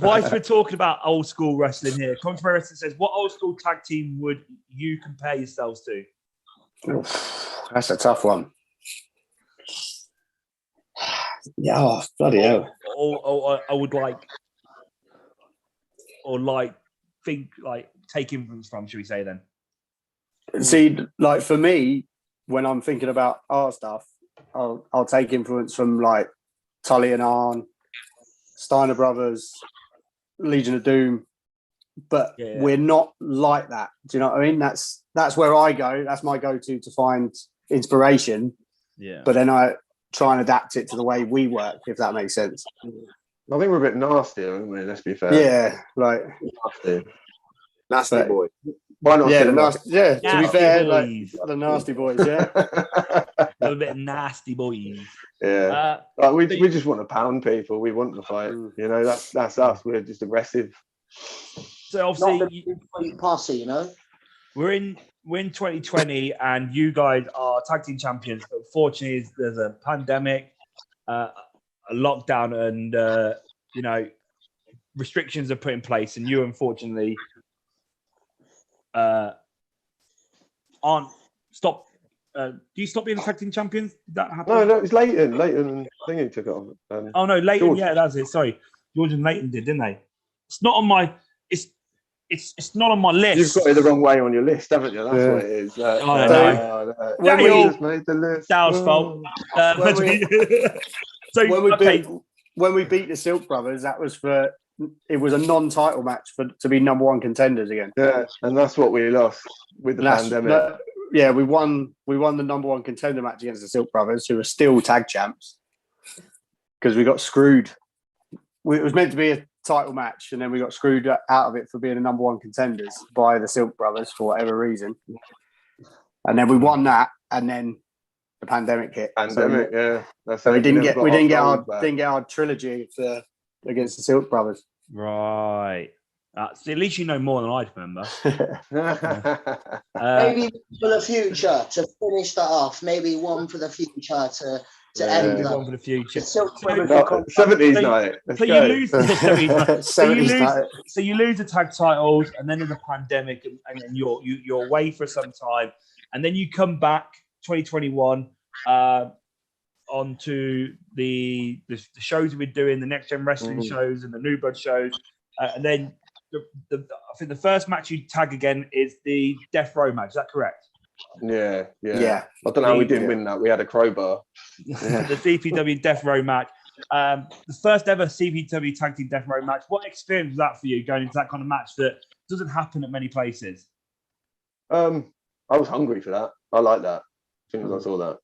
Whilst we're talking about old school wrestling here, Contemporary Wrestling says, "What old school tag team would you compare yourselves to?" That's a tough one. Yeah, bloody hell. Or I would take influence from, should we say then? See, like, for me, when I'm thinking about our stuff, I'll take influence from like Tully and Arn, Steiner Brothers, Legion of Doom, but we're not like that. Do you know what I mean? That's where I go. That's my go-to to find inspiration. Yeah. But then I try and adapt it to the way we work, if that makes sense. I think we're a bit nastier, aren't we? Let's be fair. Yeah, like nasty boy. Why not? Yeah, sit the in nasty, yeah. To be Nasty fair, like boys. the nasty boys. Yeah. A little bit nasty boys. Yeah. Uh, Like, so we just want to pound people. We want to fight. Mm. You know, that's us. We're just aggressive. so Not obviously, the complete posse, you know. we're in 2020, and you guys are tag team champions. But fortunately, there's a pandemic, a lockdown, and you know, restrictions are put in place, and you unfortunately aren't stop. Do you stop being the tag team champions? Did that happen? No, it's Leighton. Leighton and Thingy took it off. Oh no, Leighton. George. Yeah, that's it. Sorry, George and Leighton did, didn't they? It's not on my. It's not on my list. You've got it the wrong way on your list, haven't you? That's Yeah. what it is. I don't no. When we all- just made the list. Dow's fault. When we- So when we okay, beat the Silk Brothers, that was it was a non-title match to be number one contenders again. Yeah, and that's what we lost with the And pandemic. we won the number one contender match against the Silk Brothers, who are still tag champs, because we got screwed. It was meant to be a title match, and then we got screwed out of it for being the number one contenders by the Silk Brothers for whatever reason. And then we won that, and then the pandemic hit. Pandemic, yeah. So we didn't get gold back. our trilogy against the Silk Brothers. right. So at least you know more than I remember. Maybe for the future to finish that off. Maybe one for the future to end Maybe that. one for the future. The Silk So- Brothers No, will come 70s So- night. Let's So go. you lose, so you 70s lose, night. so you lose the tag titles, and then there's a pandemic, and then you're away for some time, and then you come back 2021 onto the shows we're doing, the Next Gen Wrestling shows and the New Blood shows, and then I think the first match you tag again is the Death Row match. Is that correct? Yeah. Yeah. I don't know how we didn't Yeah. win that. We had a crowbar. The CPW Death Row match. The first ever CPW Tag Team Death Row match. What experience was that for you, going into that kind of match that doesn't happen at many places? I was hungry for that. I like that. As soon as I saw that,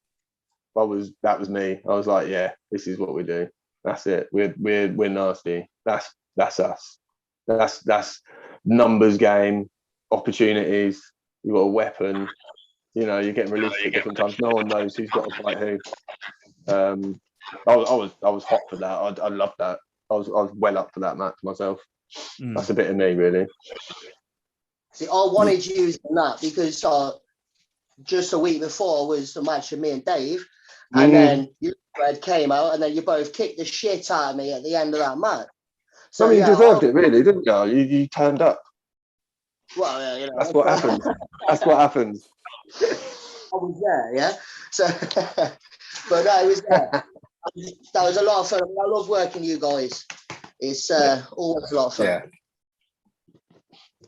that was me. I was like, yeah, this is what we do. That's it. We're nasty. That's us. That's numbers game, opportunities. You've got a weapon. You know, you're getting released at different times. No one knows who's got to fight who. I was hot for that. I loved that. I was well up for that match myself. That's a bit of me, really. See, I wanted you in that because just a week before was the match with me and Dave, and then you Red came out, and then you both kicked the shit out of me at the end of that match. So you deserved it, really, didn't you? You turned up. Well, yeah, you know, That's what happens. That's what happens. I was there, yeah. So, but no, it was there. That was a lot of fun. I love working with you guys. It's always a lot of fun. Yeah.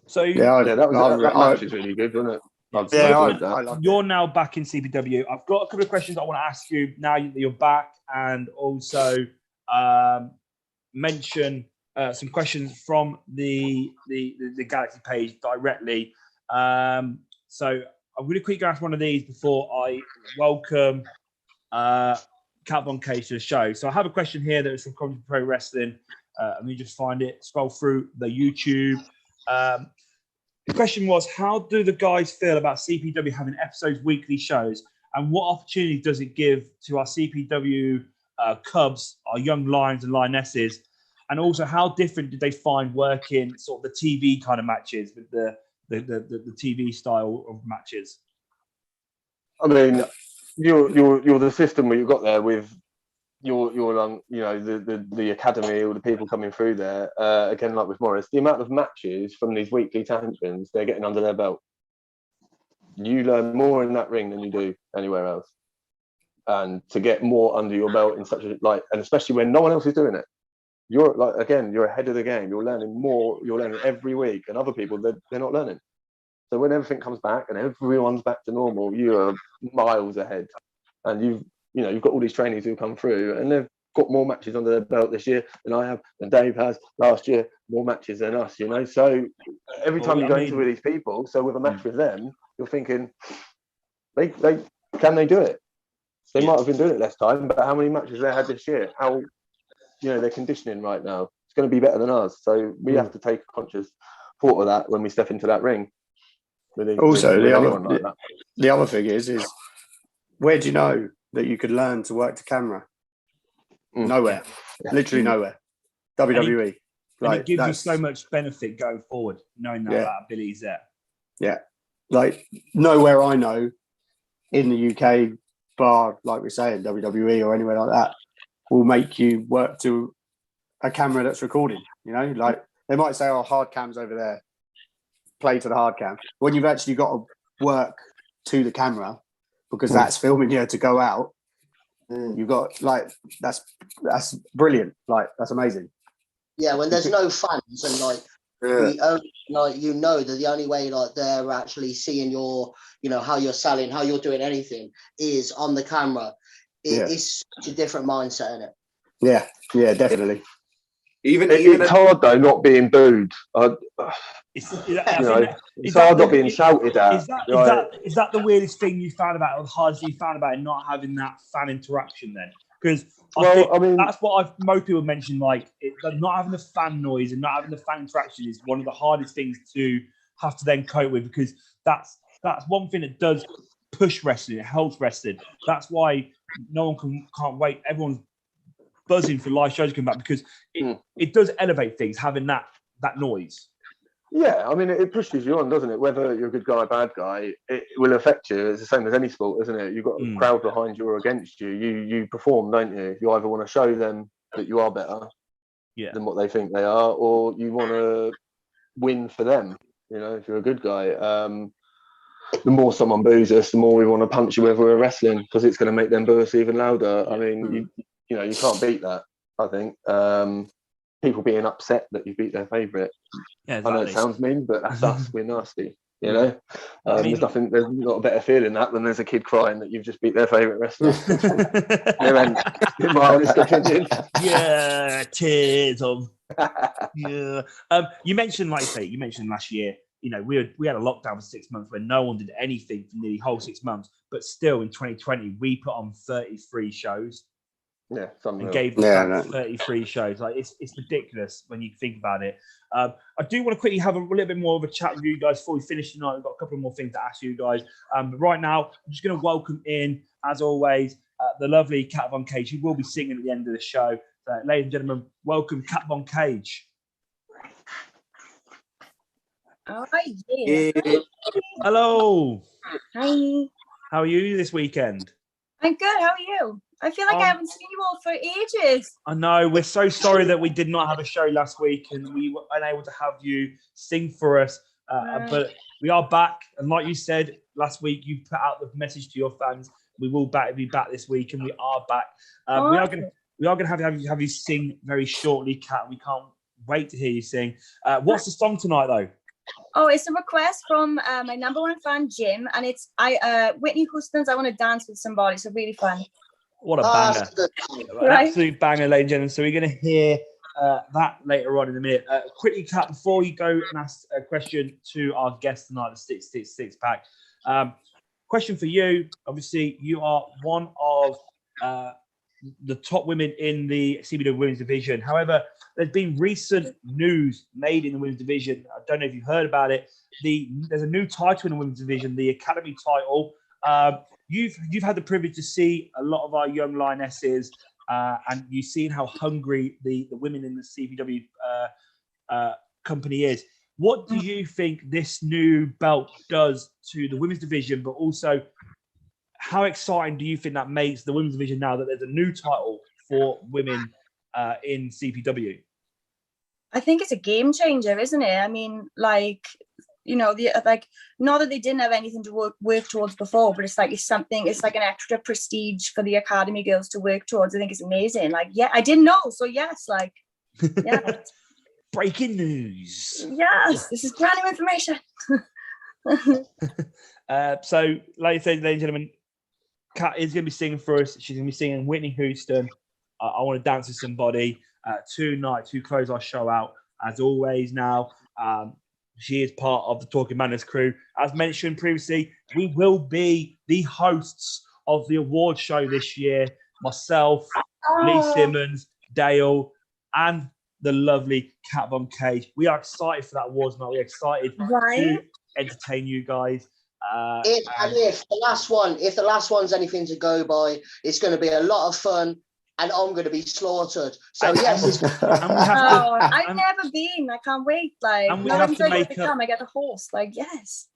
So Yeah, that match is really good, wasn't it? I love you're now back in CPW. I've got a couple of questions I want to ask you now that you're back, and also mention some questions from the Galaxy page directly. So I'm going to quickly ask one of these before I welcome Cat Von Case to the show. So I have a question here that is from Coventry Pro Wrestling. Let me just find it. Scroll through the YouTube. The question was, how do the guys feel about CPW having episodes, weekly shows, and what opportunity does it give to our CPW Cubs, our young lions and lionesses, and also how different did they find working sort of the TV kind of matches with the TV style of matches? I mean, you're the system where you've got there with your you know, the academy, or the people coming through there. Again, like with Morris, the amount of matches from these weekly champions they're getting under their belt. You learn more in that ring than you do anywhere else, and to get more under your belt in such a and especially when no one else is doing it, you're you're ahead of the game. You're learning more. You're learning every week, and other people they're not learning. So when everything comes back and everyone's back to normal, you are miles ahead, and you've got all these trainees who come through, and they've got more matches under their belt this year than I have, than Dave has last year, more matches than us, you know. So every time you go into with these people, so with a match with them, you're thinking, they can they do it? They might have been doing it less time, but how many matches they had this year? How, their conditioning right now, it's going to be better than ours. So we have to take a conscious thought of that when we step into that ring. Also, with anyone like that. the other thing is where do you know that you could learn to work to camera? Nowhere, literally nowhere. WWE, and it gives you so much benefit going forward, knowing that that ability is there. Yeah, like nowhere I know in the UK, bar like we're saying WWE or anywhere like that, will make you work to a camera that's recording. You know, like they might say, "Oh, hard cam's over there. Play to the hard cam." When you've actually got to work to the camera because that's filming you to go out. You've got like that's brilliant. Like that's amazing. Yeah, when there's no fans and like you know that the only way like they're actually seeing your, you know, how you're selling, how you're doing anything is on the camera. It's such a different mindset in it. Yeah, definitely. It's hard though not being booed. It's hard not being shouted at. Is that the weirdest thing you found about, or the hardest you found about not having that fan interaction then? Because I mean, that's what most people mention. Like not having the fan noise and not having the fan interaction is one of the hardest things to have to then cope with, because that's one thing that does push wrestling. It helps wrestling. That's why no one can't wait. Everyone's buzzing for live shows to come back, because it does elevate things having that noise. Yeah, I mean, it pushes you on, doesn't it? Whether you're a good guy, bad guy, it will affect you. It's the same as any sport, isn't it? You've got a crowd behind you or against you. You perform, don't you? You either want to show them that you are better than what they think they are, or you want to win for them. You know, if you're a good guy. The more someone boos us, the more we want to punch you whether we're wrestling, because it's going to make them boo us even louder. I mean, you know, you can't beat that, I think. People being upset that you beat their favourite. Yeah, exactly. I know it sounds mean, but that's us. We're nasty, you know. There's not a better feeling than there's a kid crying that you've just beat their favourite wrestler. In my honest opinion. Yeah, tears of. Yeah. You mentioned last year, you know, we had a lockdown for 6 months where no one did anything for nearly whole 6 months, but still in 2020 we put on 33 shows. Yeah, and gave them 33 shows. Like it's ridiculous when you think about it. I do want to quickly have a little bit more of a chat with you guys before we finish tonight. We've got a couple more things to ask you guys. But right now, I'm just going to welcome in, as always, the lovely Kat Von Cage, who will be singing at the end of the show. So, ladies and gentlemen, welcome Kat Von Cage. Oh, yeah. Hello. Hi. How are you this weekend? I'm good. How are you? I feel like I haven't seen you all for ages. I know. We're so sorry that we did not have a show last week and we were unable to have you sing for us. But we are back. And like you said last week, you put out the message to your fans. We will be back this week, and we are back. We are going to have you sing very shortly, Kat. We can't wait to hear you sing. What's the song tonight, though? Oh, it's a request from my number one fan, Jim, and it's Whitney Houston's "I Want to Dance with Somebody." So really fun. What a banger! An absolute banger, ladies and gentlemen. So we're going to hear that later on in a minute. Quickly, Kat, before you go and ask a question to our guest tonight, the 666 pack. Question for you. Obviously, you are one of the top women in the CBW women's division. However, there's been recent news made in the women's division. I don't know if you've heard about it. There's a new title in the women's division, the Academy title. You've had the privilege to see a lot of our young lionesses, and you've seen how hungry the women in the CBW company is. What do you think this new belt does to the women's division, but also how exciting do you think that makes the women's division now that there's a new title for women in CPW? I think it's a game changer, isn't it? I mean, like, you know, not that they didn't have anything to work towards before, but it's like an extra prestige for the Academy girls to work towards. I think it's amazing. Like, yeah, I didn't know, so yes, like, yeah. Breaking news. Yes, this is brand new information. So, like I said, ladies and gentlemen, Kat is going to be singing for us. She's going to be singing Whitney Houston, I Want to Dance with Somebody, tonight to close our show out. As always now, she is part of the Talking Madness crew. As mentioned previously, we will be the hosts of the award show this year. Myself, Lee Simmons, Dale, and the lovely Cat Von Cage. We are excited for that awards night. We're excited Right? to entertain you guys. If the last one's anything to go by, it's going to be a lot of fun, and I'm going to be slaughtered. So And- yes, it's and we have Oh, to, I've never been. I can't wait. Like, And we no have one's to like make to up- come. I get a host. Like, yes.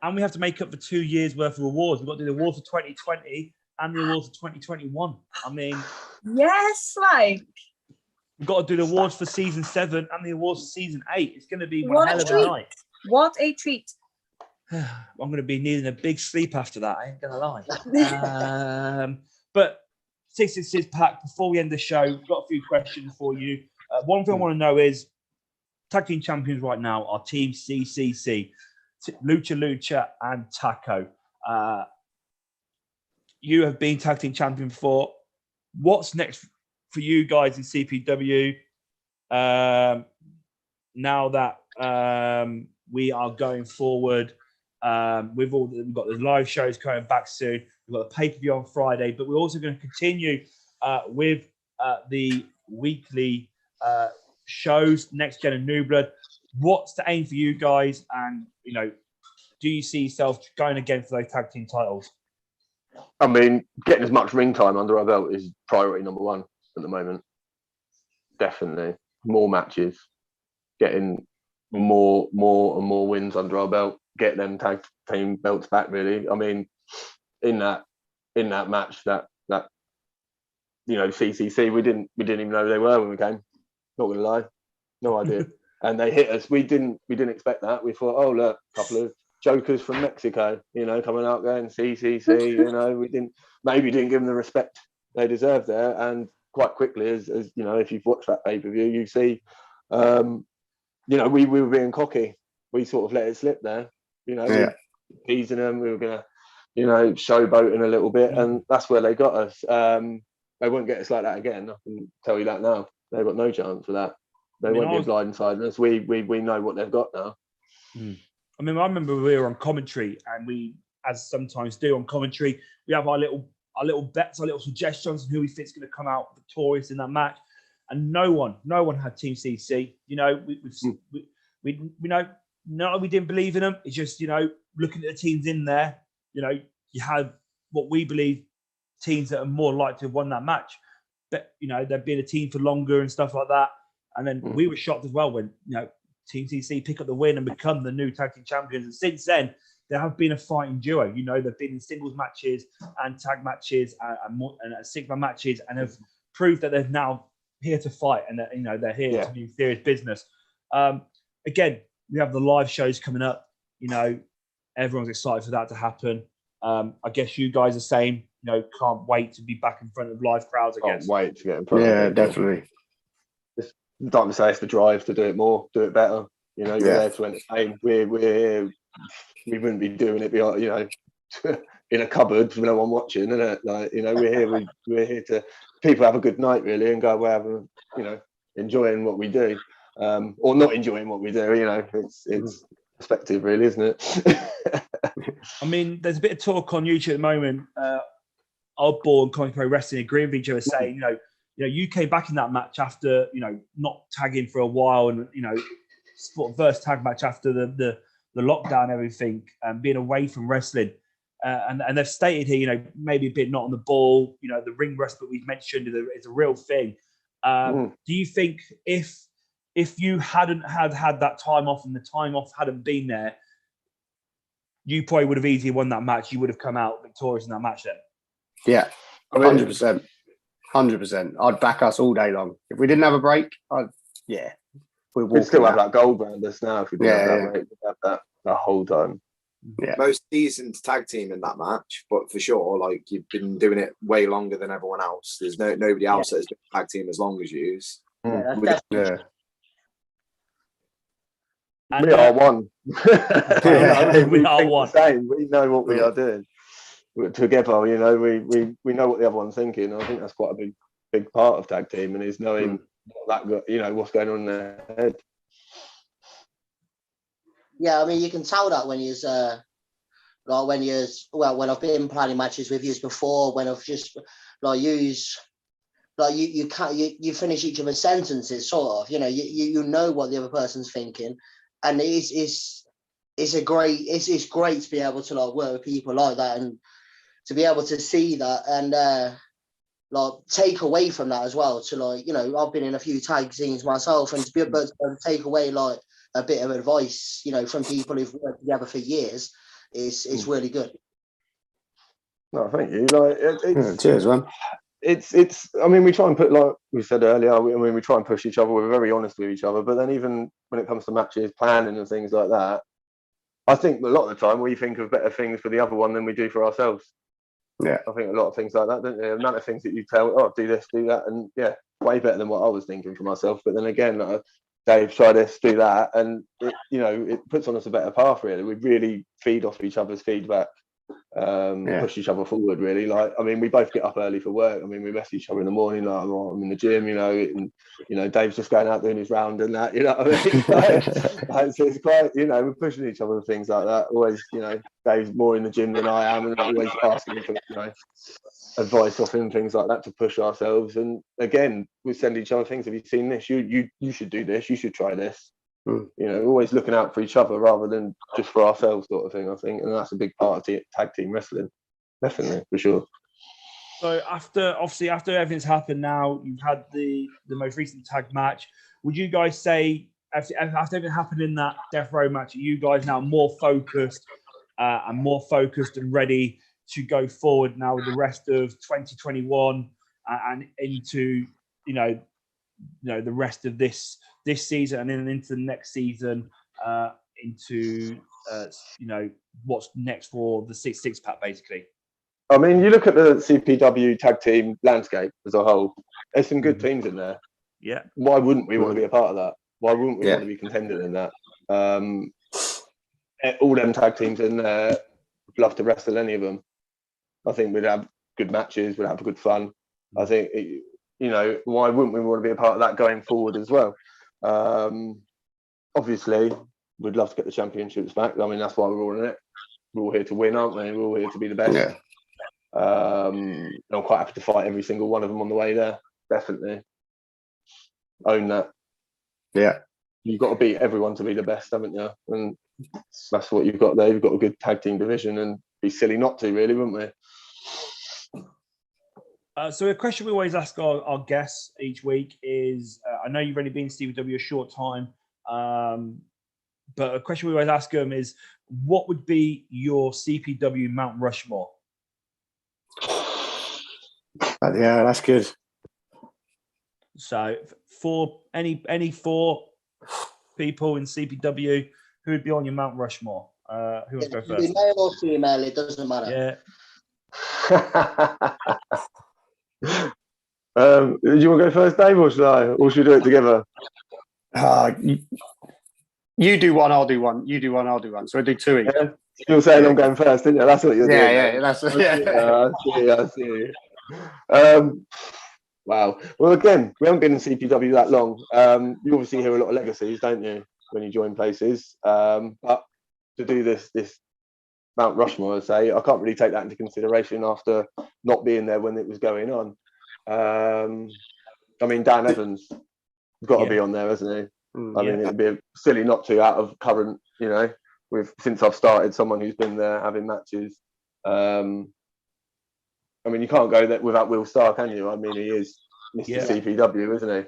and we have to make up for 2 years worth of awards. We've got to do the awards for 2020 and the awards for 2021. I mean, Yes, like, we've got to do the awards for season 7 and the awards for season 8. It's going to be one What a hell of a treat. night. what a treat. I'm going to be needing a big sleep after that. I ain't going to lie. But 666 Pack, before we end the show, we've got a few questions for you. One thing I want to know is tag team champions right now are Team CCC, Lucha and Taco. You have been tag team champion before. What's next for you guys in CPW? Now that we are going forward, we've got the live shows coming back soon. We've got the pay-per-view on Friday, but we're also going to continue with the weekly shows, Next Gen and New Blood. What's the aim for you guys? And, you know, do you see yourself going again for those tag team titles? I mean, getting as much ring time under our belt is priority number one at the moment. Definitely. More matches, getting more and more wins under our belt, get them tag team belts back, really. I mean, in that match that you know, CCC, we didn't even know who they were when we came. Not gonna lie. No idea. And they hit us. We didn't expect that. We thought, oh look, a couple of jokers from Mexico, you know, coming out going CCC, you know, we didn't give them the respect they deserve there. And quite quickly, as you know, if you've watched that pay-per-view, you see, you know, we were being cocky. We sort of let it slip there, you know, Yeah. teasing them. We were gonna, you know, showboating a little bit, and that's where they got us. They won't get us like that again. I can tell you that now. They've got no chance for that. They won't be blindsiding us. We know what they've got now. I mean, I remember we were on commentary, and we, as sometimes do on commentary, we have our little bets, our little suggestions on who we think is going to come out victorious in that match. And no one had Team CC. You know, we know, no, we didn't believe in them. It's just, you know, looking at the teams in there, you know, you had what we believe teams that are more likely to have won that match. But, you know, they've been a team for longer and stuff like that. And then we were shocked as well when, you know, Team CC pick up the win and become the new tag team champions. And since then, there have been a fighting duo. You know, they've been in singles matches and tag matches and six-man matches, and have proved that they're now here to fight, and that, you know, they're here to do serious business. Again, we have the live shows coming up. You know, everyone's excited for that to happen. I guess you guys are saying, you know, can't wait to be back in front of live crowds again. Can't wait to get in front of Yeah, people. definitely. Like we say, it's the drive to do it more, do it better. You know, you're there to entertain. We wouldn't be doing it, you know, in a cupboard with no one watching, isn't it? Like, you know, we're here to people have a good night, really, and go away having, you know, enjoying what we do, or not enjoying what we do. You know, it's perspective, really, isn't it? I mean, there's a bit of talk on YouTube at the moment. Oddball and Comic Pro Wrestling agreeing with each other, saying, you know, you came back in that match after, you know, not tagging for a while, and, you know, first tag match after the lockdown and everything, and being away from wrestling. And they've stated here, you know, maybe a bit not on the ball, you know, the ring rust that we've mentioned is a real thing. Do you think if you hadn't had that time off and the time off hadn't been there, you probably would have easily won that match? You would have come out victorious in that match then? Yeah, 100%. 100%. I'd back us all day long. If we didn't have a break, we'd still have that gold around us now if we didn't have that break. We'd have that the whole time. Yeah. Most decent tag team in that match, but for sure, like, you've been doing it way longer than everyone else. There's nobody else that has been a tag team as long as you. Yeah, And, we are one. we are think one. the same. We know what we are doing. We're together, you know, we know what the other one's thinking. I think that's quite a big part of tag team, and is knowing you know, what's going on in their head. Yeah, I mean, you can tell that when when I've been planning matches with you before, when I've just like used like you can't you finish each other's sentences sort of. You know, you know what the other person's thinking, and it's great to be able to like work with people like that and to be able to see that and like take away from that as well. To like, you know, I've been in a few tag scenes myself, and to be able to take away like a bit of advice, you know, from people who've worked together for years is really good. No, thank you. Like, it's Cheers, man. It's. I mean, we try and put, like we said earlier. We try and push each other. We're very honest with each other. But then, even when it comes to matches, planning and things like that, I think a lot of the time we think of better things for the other one than we do for ourselves. Yeah, I think a lot of things like that, don't you? The amount of things that you tell, oh, do this, do that, and yeah, way better than what I was thinking for myself. But then again, Dave, try this, do that, and it puts on us a better path. Really, we really feed off each other's feedback, push each other forward. Really, like I mean, we both get up early for work. I mean, we message each other in the morning, like I'm in the gym, and Dave's just going out doing his round and that. You know what I mean? So it's quite, we're pushing each other with things like that. Always, Dave's more in the gym than I am, and I'm always asking him for advice off him, things like that, to push ourselves. And again, we send each other things. Have you seen this? You should do this. You should try this. Always looking out for each other rather than just for ourselves, sort of thing. I think, and that's a big part of tag team wrestling, definitely, for sure. So after everything's happened now, you've had the most recent tag match. Would you guys say after everything happened in that Death Row match, are you guys now more focused and ready to go forward now with the rest of 2021 and into the rest of this season and then into the next season, into what's next for the six pack, basically? I mean, you look at the CPW tag team landscape as a whole. There's some good teams in there. Yeah. Why wouldn't we want to be a part of that? Why wouldn't we want to be contending in that? All them tag teams in there, would love to wrestle any of them. I think we'd have good matches. We'd have good fun. I think, why wouldn't we want to be a part of that going forward as well? Obviously, we'd love to get the championships back. I mean, that's why we're all in it. We're all here to win, aren't we? We're all here to be the best. Yeah. I'm quite happy to fight every single one of them on the way there. Definitely. Own that. Yeah. You've got to beat everyone to be the best, haven't you? And that's what you've got there. You've got a good tag team division, and be silly not to, really, wouldn't we? So a question we always ask our guests each week is, I know you've only been in CPW a short time, but a question we always ask them is, what would be your CPW Mount Rushmore? Yeah, that's good. So for any four people in CPW, who would be on your Mount Rushmore? Who wants to go first? Male or female, it doesn't matter. Yeah. Do you want to go first, Dave, or should I? Or should we do it together? You do one, I'll do one. You do one, I'll do one. So I do two each. Yeah. You're saying I'm going first, didn't you? That's what you're doing. Yeah, that's I see. Wow. Well, again, we haven't been in CPW that long. You obviously hear a lot of legacies, don't you, when you join places? But to do this Mount Rushmore, I say, I can't really take that into consideration after not being there when it was going on. I mean, Dan Evans has got to be on there, hasn't he? I mean, it'd be silly not to, out of current, since I've started, someone who's been there having matches. I mean, you can't go there without Will Starr, can you? I mean, he is Mr. CPW, isn't he?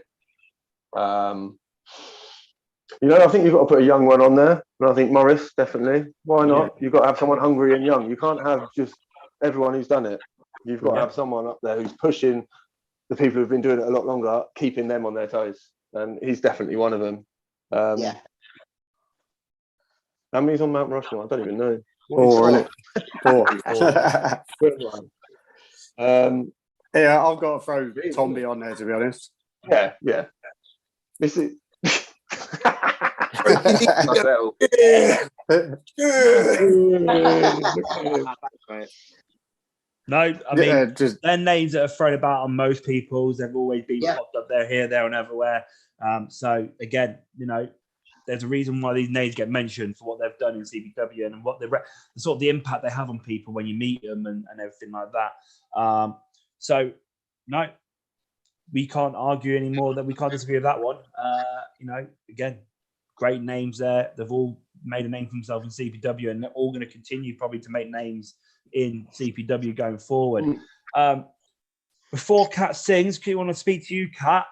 I think you've got to put a young one on there. And I think Morris, definitely. Why not? Yeah. You've got to have someone hungry and young. You can't have just everyone who's done it. You've got to have someone up there who's pushing the people who've been doing it a lot longer, keeping them on their toes. And he's definitely one of them. How many's on Mount Rushmore? I don't even know. Four, isn't it? Four. Yeah, I've got to throw Tomby on there, to be honest. Yeah. This is... No, I mean, their names that are thrown about on most people's, they've always been popped up there, here, there, and everywhere. So again, there's a reason why these names get mentioned for what they've done in CPW and what the sort of the impact they have on people when you meet them and everything like that. So, no, we can't argue anymore that we can't disagree with that one. You know, again, great names there. They've all made a name for themselves in CPW, and they're all going to continue probably to make names in CPW going forward. Before Kat sings, I want to speak to you, Kat.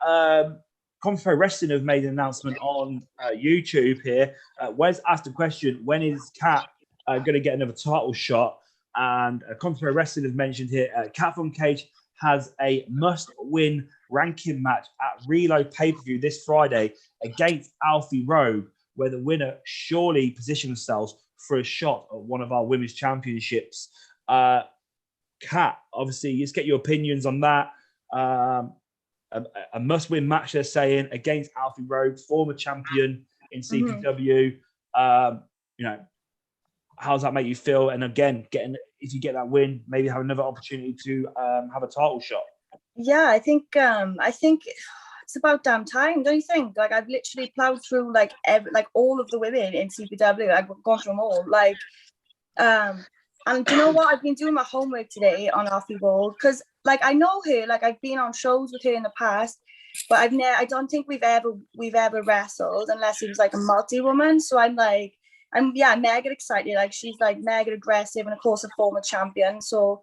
Conference Pro Wrestling have made an announcement on YouTube here. Wes asked a question, when is Kat going to get another title shot? And Conference Pro Wrestling has mentioned here, Kat Von Cage has a must-win ranking match at Reload pay-per-view this Friday against Alfie Rowe, where the winner surely position themselves for a shot at one of our women's championships. Kat, obviously, just get your opinions on that. A must-win match, they're saying, against Alfie Rowe, former champion in CPW. You know, how does that make you feel? And again, if you get that win, maybe have another opportunity to have a title shot. Yeah, I think it's about damn time, don't you think? Like, I've literally plowed through like all of the women in CPW. I've gone through them all. Like, and do you know what? I've been doing my homework today on Alfie Rowe because, like, I know her. Like, I've been on shows with her in the past, but I don't think we've ever wrestled unless it was like a multi-woman. So I'm mega excited. Like, she's like mega aggressive, and of course a former champion. So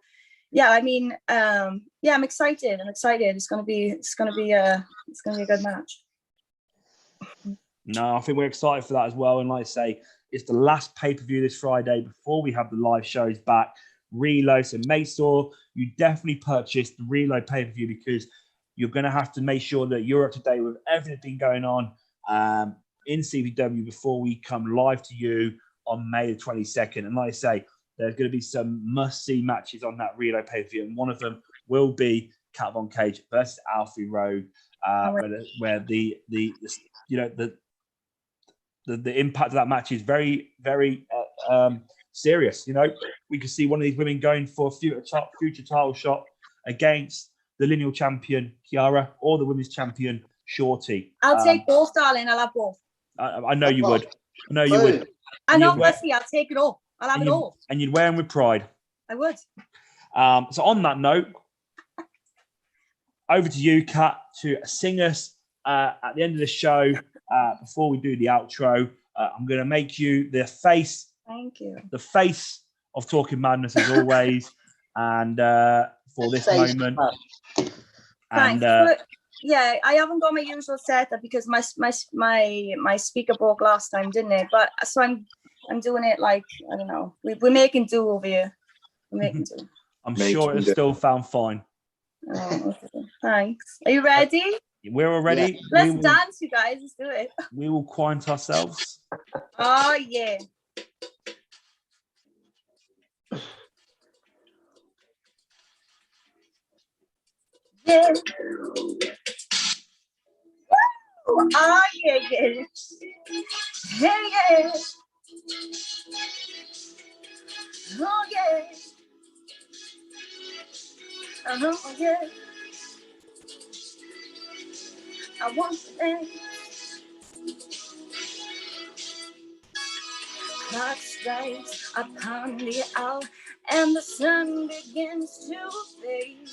yeah, I mean, I'm excited. It's gonna be a good match. No, I think we're excited for that as well. And like I say, it's the last pay-per-view this Friday before we have the live shows back. Reload. So make sure you definitely purchase the Reload pay-per-view, because you're going to have to make sure that you're up to date with everything going on in CPW before we come live to you on May the 22nd. And like I say, there's going to be some must-see matches on that Reload pay-per-view, and one of them will be Kat Von Cage versus Alfie Rowe, where the impact of that match is very, very serious. You know, we could see one of these women going for a future title shot against the lineal champion Kiara or the women's champion Shorty. I'll take both, darling. I'll have both. I know you would. I know you would. I know, Wesley. I'll take it all. I'll have it all. And you'd wear them with pride. I would. So on that note, over to you, Kat, to sing us at the end of the show. Before we do the outro, I'm going to make you the face. Thank you. The face of Talking Madness as always, and for this moment. And yeah, I haven't got my usual setup because my speaker broke last time, didn't it? But so I'm doing it like, I don't know. We're making do over here. We're making do. I'm sure it's still found fine. Oh, okay. Thanks. Are you ready? We're all ready. Yeah. Let's dance, you guys. Let's do it. We will quiet ourselves. Oh, yeah. Yeah. Oh, yeah, yeah. Yeah, yeah. Oh, yeah. Oh, yeah. I want to dance. Clock strikes upon the hour, and the sun begins to fade.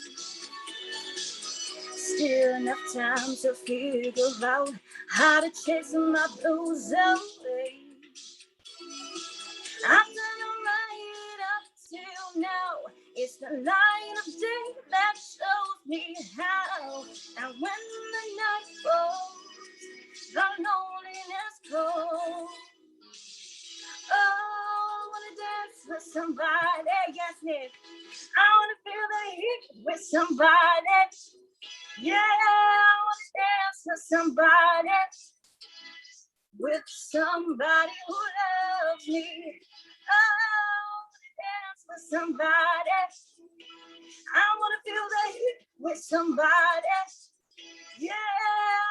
Still enough time to figure out how to chase my blues away. I've done it right up till now. It's the light of day that shows me how. And when the night falls, the loneliness grows. Oh, I wanna dance with somebody, yes, Nick. I wanna feel the heat with somebody. Yeah, I wanna dance with somebody. With somebody who loves me. Oh, dance with somebody. I wanna feel the heat with somebody. Yeah, I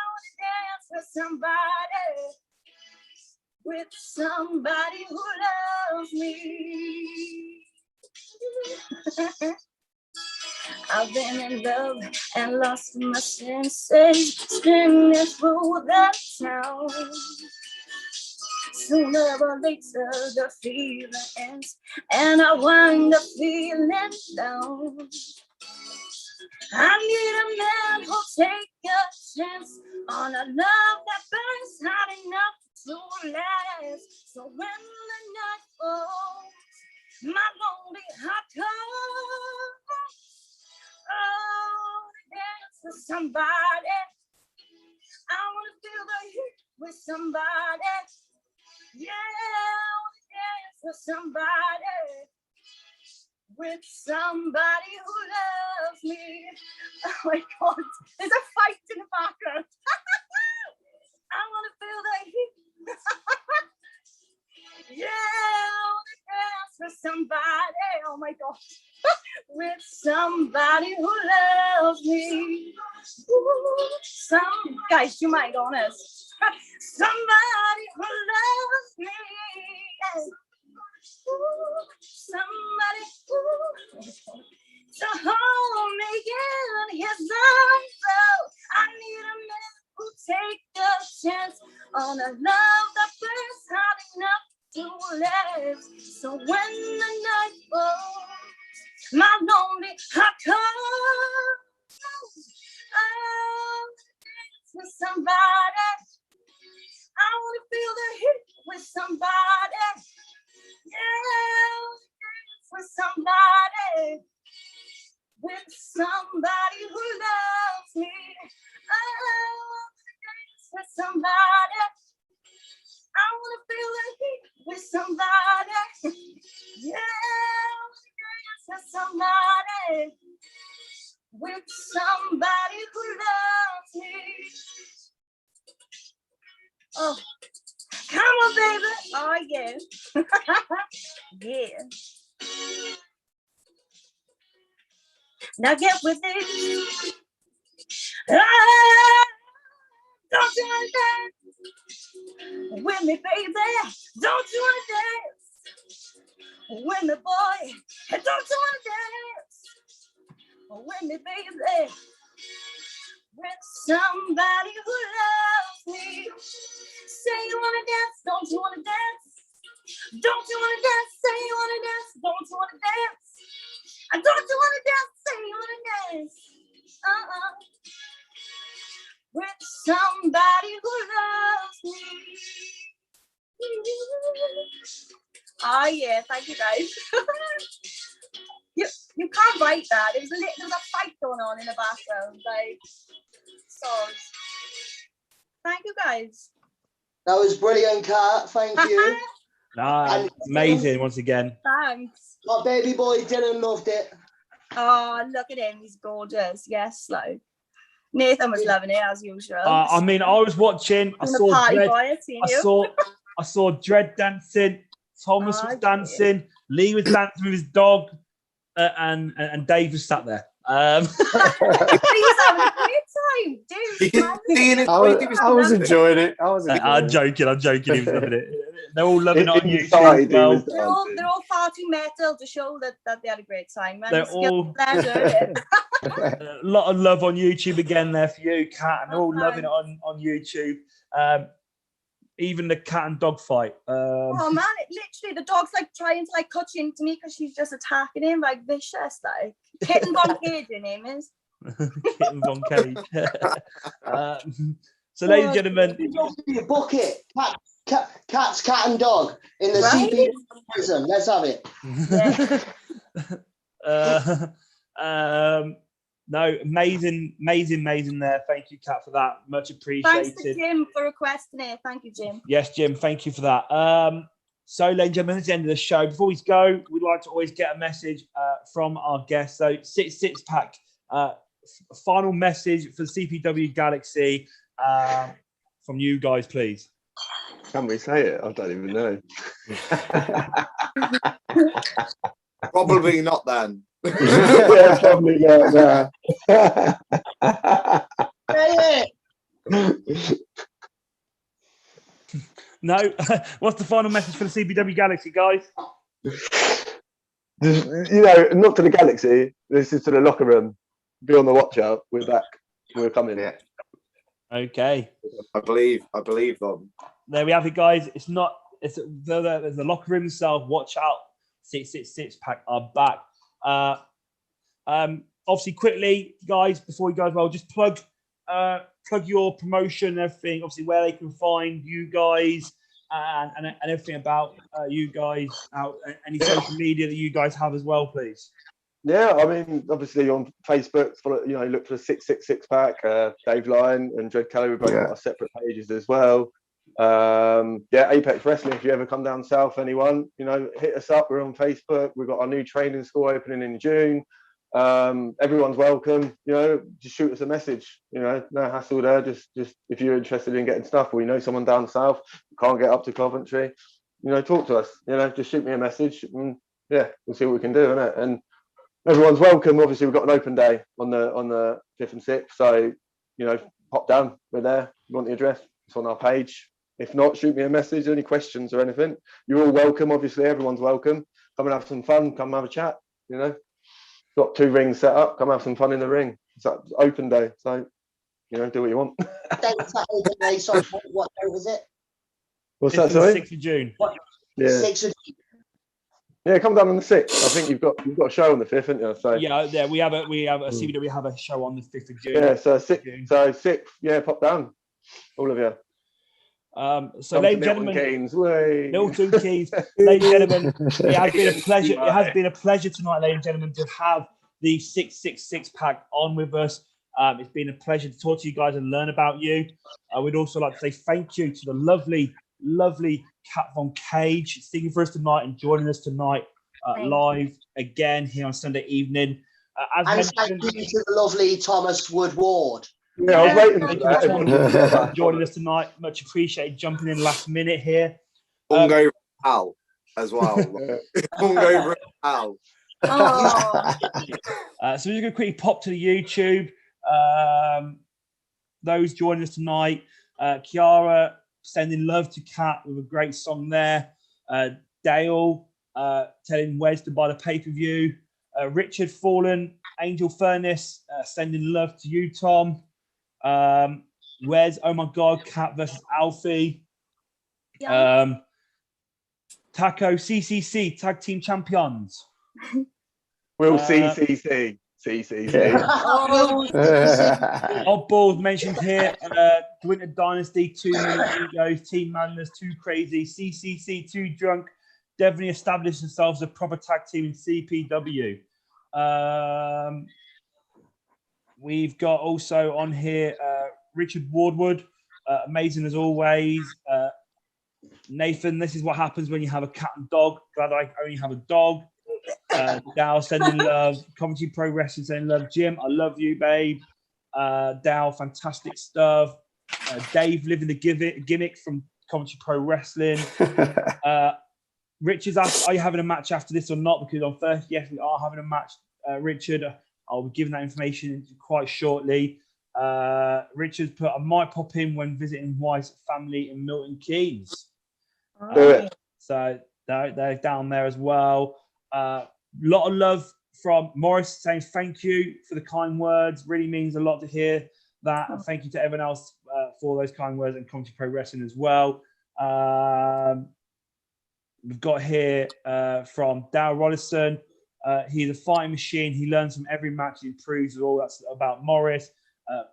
wanna dance with somebody. With somebody who loves me. I've been in love and lost my senses, spinning through the town. Sooner or later the feeling ends, and I wind up feeling down. I need a man who'll take a chance on a love that burns hot enough to last. So when the night falls, my lonely heart comes. Oh, dance with somebody. I wanna feel the heat with somebody. Yeah, I wanna dance with somebody. With somebody who loves me. Oh my God, there's a fight in the background. I wanna feel the heat. Yeah, I wanna dance with somebody. Oh my God. With somebody who loves me. Ooh, guys, you might go on this. Somebody who loves me. Yes. Ooh, somebody to hold me in his arms. Oh, I need a man who take a chance on a love that burns hot enough to last. So when the night falls, my lonely heart comes. Oh, dance with somebody. I wanna feel the heat with somebody. Yeah, dance with somebody. With somebody who loves me. Oh, dance with somebody. I wanna feel the heat with somebody. Yeah, dance with somebody. With somebody who loves me. Oh, come on, baby. Oh, yeah. Yeah. Now get with it. Ah, don't you want to dance with me, baby? Don't you want to dance with me, boy? Don't you want to dance with me, baby? With somebody who loves me. Say you want to dance, don't you want to dance? Don't you want to dance? Say you want to dance, don't you want to dance? Don't you want to dance? Say you want to dance. With somebody who loves me. Oh yeah, thank you guys. you can't write that. There was a fight going on in the background. Like, sorry. Thank you guys. That was brilliant, Kat. Thank you. Nah, amazing once again. Thanks. My baby boy Dylan loved it. Oh, look at him. He's gorgeous. Yes, like Nathan was loving it as usual. I mean, I was watching. I saw Dread dancing. Thomas was dancing. Lee was dancing with his dog, and Dave was sat there. He's having a great time, dude. I was enjoying it. I'm joking. He was loving it. They're all loving it on YouTube. Well. They're all far too metal to show that they had a great time. Man. They're all a lot of love on YouTube again there for you, Kat, and they're all loving it on YouTube. Even the cat and dog fight. Oh man, literally the dog's like trying to like cut into me because she's just attacking him like vicious, like Kitten Von Cage. Her name is Kitten Von Cage. So, ladies and gentlemen, bucket, cat's cat and dog in the CP prison. Let's have it. Yeah. No, amazing there. Thank you, Kat, for that. Much appreciated. Thanks to Jim for requesting it. Thank you, Jim. Yes, Jim, thank you for that. So, ladies and gentlemen, it's the end of the show. Before we go, we'd like to always get a message from our guests. So, six pack, final message for CPW Galaxy from you guys, please. Can we say it? I don't even know. Probably not then. Yeah, probably not. No, what's the final message for the CPW Galaxy, guys? Not to the Galaxy. This is to the locker room. Be on the watch out. We're back. We're coming. Yeah. Okay. I believe them. There we have it, guys. There's the locker room itself. Watch out. 666 pack are back. obviously, quickly, guys, before you go as well, just plug your promotion and everything. Obviously, where they can find you guys and everything about you guys. Any social media that you guys have as well, please. Yeah, I mean, obviously on Facebook, follow, look for the 666 pack. Dave Lyon and Dread Kelly, we've both got our separate pages as well. Apex Wrestling, if you ever come down south, anyone, hit us up. We're on Facebook. We've got our new training school opening in June. Everyone's welcome. Just shoot us a message. No hassle there. Just if you're interested in getting stuff, or someone down south can't get up to Coventry, talk to us. Just shoot me a message, and we'll see what we can do, innit? And everyone's welcome. Obviously, we've got an open day on the 5th and 6th, so pop down. We're there. You want the address? It's on our page. If not, shoot me a message. Any questions or anything? You're all welcome. Obviously, everyone's welcome. Come and have some fun. Come have a chat. Got 2 rings set up. Come have some fun in the ring. It's an open day, so do what you want. Sorry, what day was it? What's that? Sorry, 6th of June. Yeah. 6th of June. Yeah, come down on the 6th. I think you've got a show on the 5th, haven't you? So yeah, we have a CBW. We have a show on the 5th of June. Yeah, so 6th. Yeah, pop down, all of you. So, ladies and gentlemen, Milton Keynes, ladies and gentlemen, it has been a pleasure. It has been a pleasure tonight, ladies and gentlemen, to have the 666 pack on with us. It's been a pleasure to talk to you guys and learn about you. We'd also like to say thank you to the lovely Kat Von Cage singing for us tonight and joining us tonight live again here on Sunday evening. And thank you to the lovely Thomas Woodward. Yeah, I was waiting for that. Joining us tonight, much appreciated. Jumping in last minute here. Hungover Al as well. Hungover Al. Oh. So we're just going to quickly pop to the YouTube. Those joining us tonight, Kiara sending love to Kat with a great song there. Dale telling Wes to buy the pay-per-view. Richard Fallen, Angel Furnace sending love to you, Tom. Wes, oh my God, Kat versus Alfie. Yeah. Taco CCC tag team champions. Will CCC. Oddballs mentioned here. Winter Dynasty, 2 million egos, Team Madness, 2 crazy, CCC, 2 drunk. Definitely established themselves as a proper tag team in CPW. We've got also on here Richard Wardwood, amazing as always. Nathan, this is what happens when you have a cat and dog. Glad I only have a dog. Dow sending love. Comedy Pro Wrestling sending love. Jim, I love you, babe. Dow, fantastic stuff. Dave living the gimmick from Comedy Pro Wrestling. Richard's asked, are you having a match after this or not? Because on first, yes, we are having a match. Richard, I'll be giving that information quite shortly. Richard's put, I might pop in when visiting Wise family in Milton Keynes. So they're down there as well. Lot of love from Morris saying thank you for the kind words. Really means a lot to hear that. And thank you to everyone else for those kind words and Comedy Pro Wrestling as well. We've got here from Dow Rollison. He's a fighting machine. He learns from every match. He improves. All that's about Morris.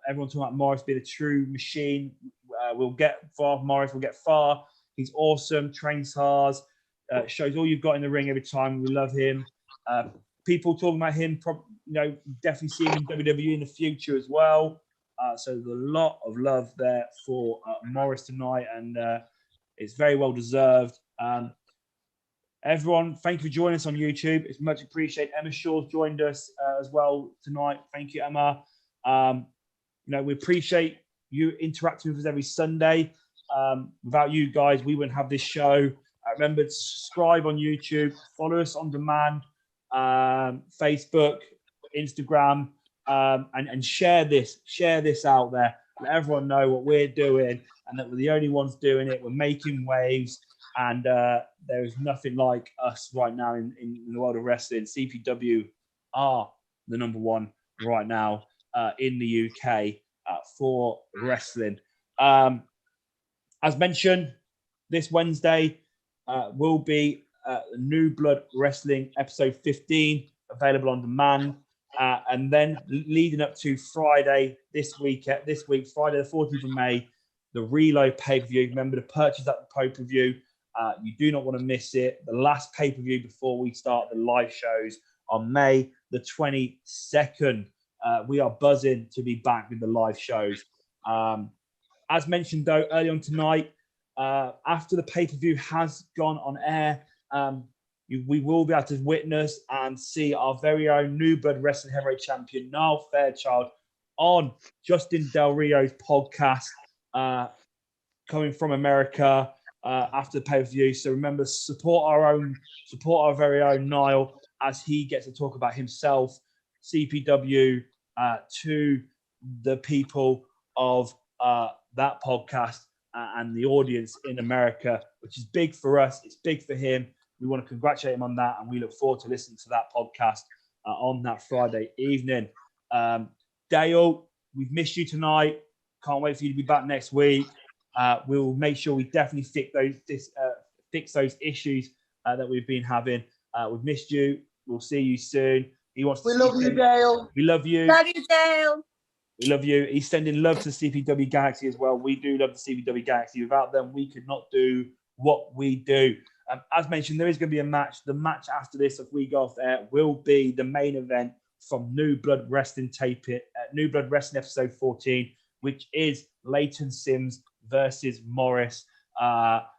Everyone talking about Morris being a true machine. We'll get far. Morris will get far. He's awesome. Trains hard. Shows all you've got in the ring every time. We love him. People talking about him, definitely seeing him in WWE in the future as well. So there's a lot of love there for Morris tonight, and it's very well deserved. Everyone, thank you for joining us on YouTube. It's much appreciated. Emma Shaw's joined us as well tonight. Thank you, Emma. We appreciate you interacting with us every Sunday. Without you guys, we wouldn't have this show. Remember to subscribe on YouTube, follow us on demand, Facebook, Instagram, and share this out there. Let everyone know what we're doing and that we're the only ones doing it. We're making waves, and there is nothing like us right now in the world of wrestling. CPW are the #1 right now in the UK for wrestling. As mentioned, this Wednesday will be New Blood Wrestling episode 15 available on demand. And then leading up to Friday this week, Friday the 14th of May, the Reload pay-per-view. Remember to purchase that pay-per-view. You do not want to miss it. The last pay-per-view before we start the live shows on May the 22nd. We are buzzing to be back with the live shows. As mentioned, though, early on tonight, after the pay-per-view has gone on air, we will be able to witness and see our very own New Blood Wrestling Heavyweight Champion, Niall Fairchild, on Justin Del Rio's podcast, coming from America after the pay-per-view. So remember, support our very own Niall as he gets to talk about himself, CPW, to the people of that podcast and the audience in America, which is big for us. It's big for him. We want to congratulate him on that, and we look forward to listening to that podcast on that Friday evening. Dale, we've missed you tonight. Can't wait for you to be back next week. We'll make sure we definitely fix those issues that we've been having. We've missed you. We'll see you soon. He wants. We love you, Dale. We love you. Love you, Dale. We love you. He's sending love to the CPW Galaxy as well. We do love the CPW Galaxy. Without them, we could not do what we do. As mentioned, there is going to be a match. The match after this, if we go off there, will be the main event from New Blood Wrestling New Blood Wrestling episode 14, which is Leighton Sims versus Morris.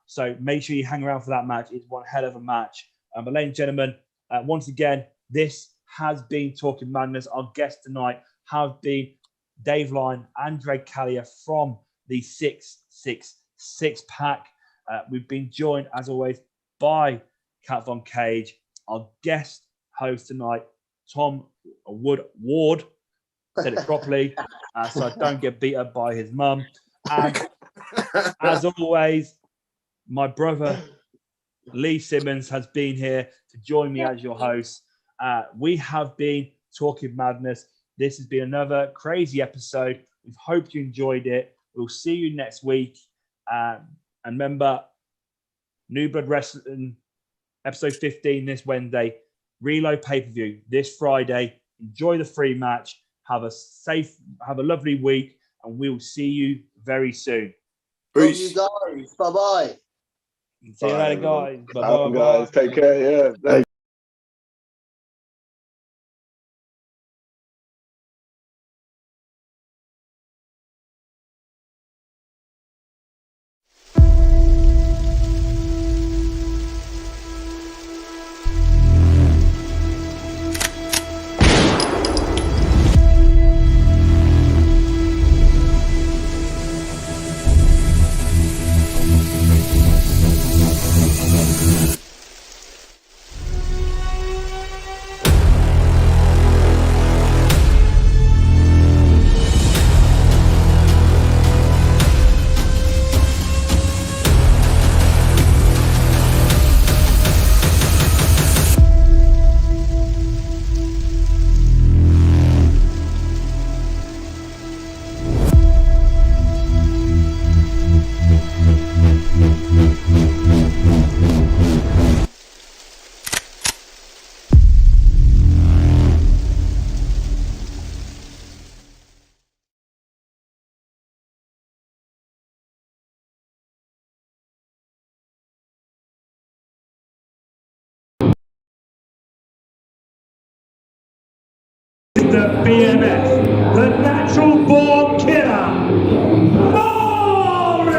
So make sure you hang around for that match. It's one hell of a match. But ladies and gentlemen, once again, this has been Talking Madness. Our guests tonight have been Dave Line, Andre Callier from the 666 pack. We've been joined, as always, by Kat Von Cage. Our guest host tonight, Tom Ward, said it properly, so I don't get beat up by his mum. And as always, my brother Lee Simmons has been here to join me as your host. We have been Talking Madness. This has been another crazy episode. We hope you enjoyed it. We'll see you next week. And remember, New Blood Wrestling episode 15 this Wednesday. Reload pay-per-view this Friday. Enjoy the free match. Have a lovely week, and we'll see you very soon. Peace. Love you guys. Bye-bye. See you later, guys. Bye, guys. Take care. Yeah. The BMF, the natural born killer, Morris!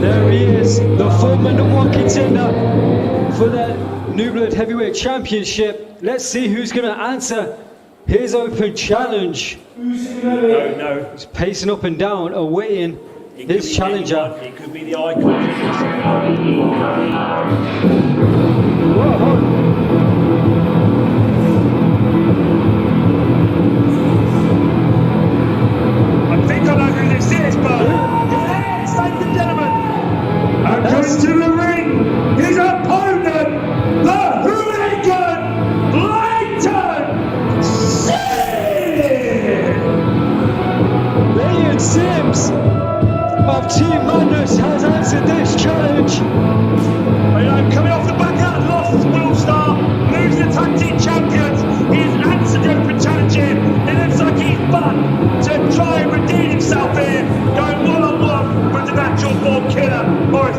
There he is, the former number one contender for the New Blood Heavyweight Championship. Let's see who's going to answer his open challenge. No. He's pacing up and down, awaiting his challenger. Anyone. It could be the icon. I think I know who this is, but yes, ladies and gentlemen, and comes to the ring, his opponent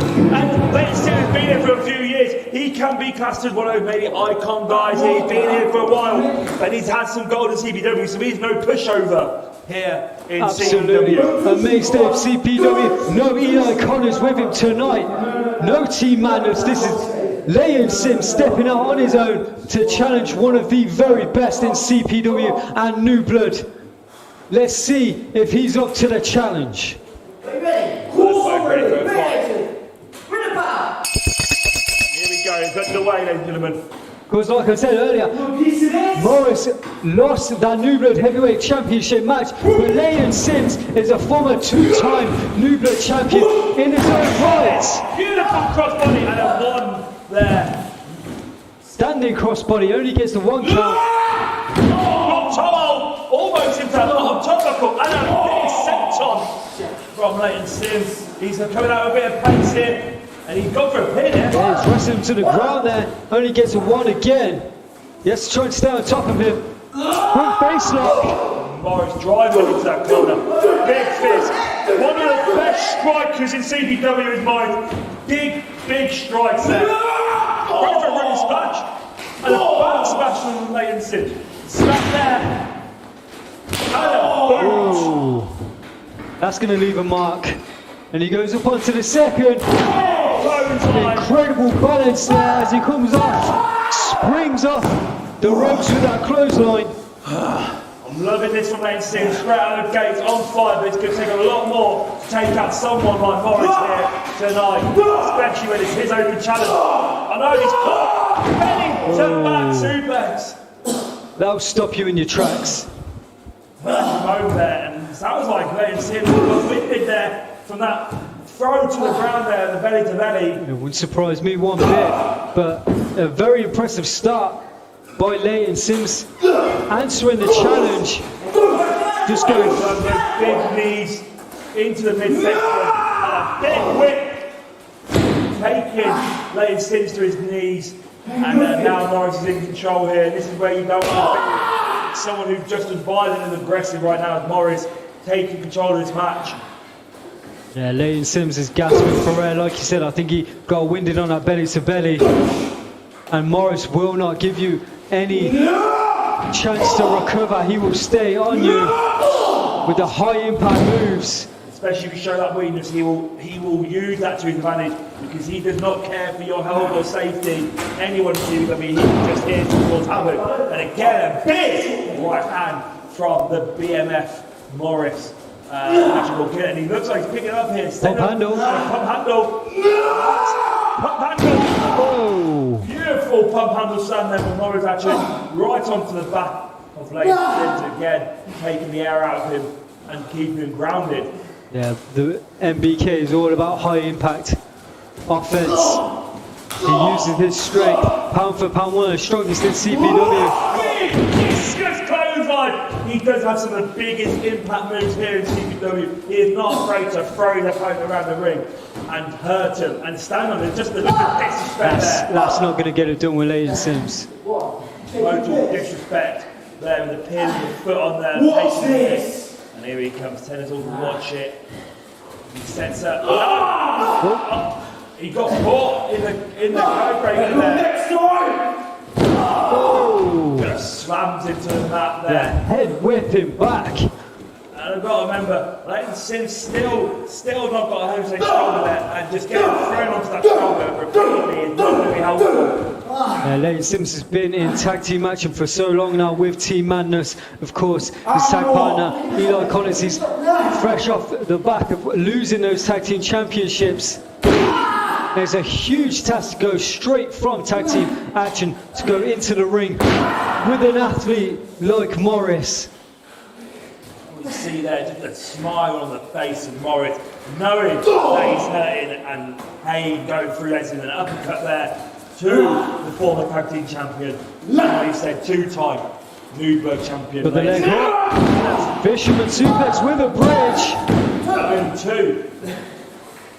Sims. And Leighton Sims has been here for a few years. He can be classed as one of maybe icon guys. He's been here for a while, and he's had some gold in CPW, so he's no pushover here in Absolutely. CPW. A mainstay of CPW. No Eli Connors with him tonight. No Team Madness. This is Leighton Sims stepping out on his own to challenge one of the very best in CPW and New Blood. Let's see if he's up to the challenge. Ready for a fight. Here we go, it's underway, ladies and gentlemen. Because like I said earlier, Morris lost that New Blood Heavyweight Championship match, but Leighton Sims is a former two-time New Blood champion in his own right. Beautiful crossbody and a one there. Standing crossbody only gets the one count. Tomo almost into a lot of topical and a big senton from Leighton Sims. He's coming out with a bit of pace here, and he's gone for a pin here. Yeah, he's wrestling him to the ground there. Only gets a one again. He has to try and stay on top of him. Front face lock. Morris driving into that corner. Big fist. One of the best strikers in CPW is mine. Big strikes there. Going for a running smash. And a back smash from Leighton Sims. Slap there. And a boot. Ooh. That's going to leave a mark. And he goes up onto the second. Incredible balance there as he comes off. Springs off the ropes with that clothesline. I'm loving this from Leighton Sims. Straight out of the gates on fire, but it's going to take a lot more to take out someone like Morris here tonight. Especially when it's his open challenge. I know he's caught. Belly to back suplex. That'll stop you in your tracks. Over there, and it sounds like Leighton Sims got winded there from that throw to the ground there, the belly to belly. It wouldn't surprise me one bit, but a very impressive start by Leighton Sims, answering the challenge. Just going Those big knees into the midsection, and a big whip, taking Leighton Sims to his knees, and now Morris is in control here. This is where you don't want to be someone who's just as violent and aggressive right now as Morris, taking control of this match. Yeah, Leighton Sims is gasping for air. Like you said, I think he got winded on that belly to belly. And Morris will not give you any chance to recover. He will stay on you with the high impact moves. Especially if you show that weakness, he will use that to his advantage because he does not care for your health or safety. Anyone can do, I mean, he's just here to cause havoc. And again, a big right hand from the BMF Morris. And he looks like he's picking up here. Pump handle. Pump handle. Pump handle. Oh. Beautiful pump handle stand there from Morris actually right onto the back of Leighton Sims again, taking the air out of him and keeping him grounded. Yeah, the MBK is all about high impact offense. He uses his strength, pound for pound, one of the strongest in CPW. Discus clothesline! He does have some of the biggest impact moves here in CPW. He is not afraid to throw the opponent around the ring and hurt him and stand on it. Just the look of disrespect there. That's not going to get it done with Leighton Sims. Total disrespect there with the pin and the foot on there. What's this? And here he comes, telling us all to watch it. He sets up. He got caught in the code breaker there. Next time! Just slams into the mat there. Yeah, head whipping back. And I've got to remember, Leighton Sims still not got a homestay shoulder there, and just getting thrown onto that shoulder repeatedly is not going to be helpful. Leighton Sims has been in tag team action for so long now with Team Madness. Of course, his tag partner Eli Connors is fresh off the back of losing those tag team championships. There's a huge task to go straight from tag team action to go into the ring with an athlete like Morris. You see there just a smile on the face of Morris, knowing that he's hurting, and Hay going through that in an uppercut there to the former tag team champion, and like you said, two-time New Blood champion. But the leg hook, fisherman suplex with a bridge. Only two.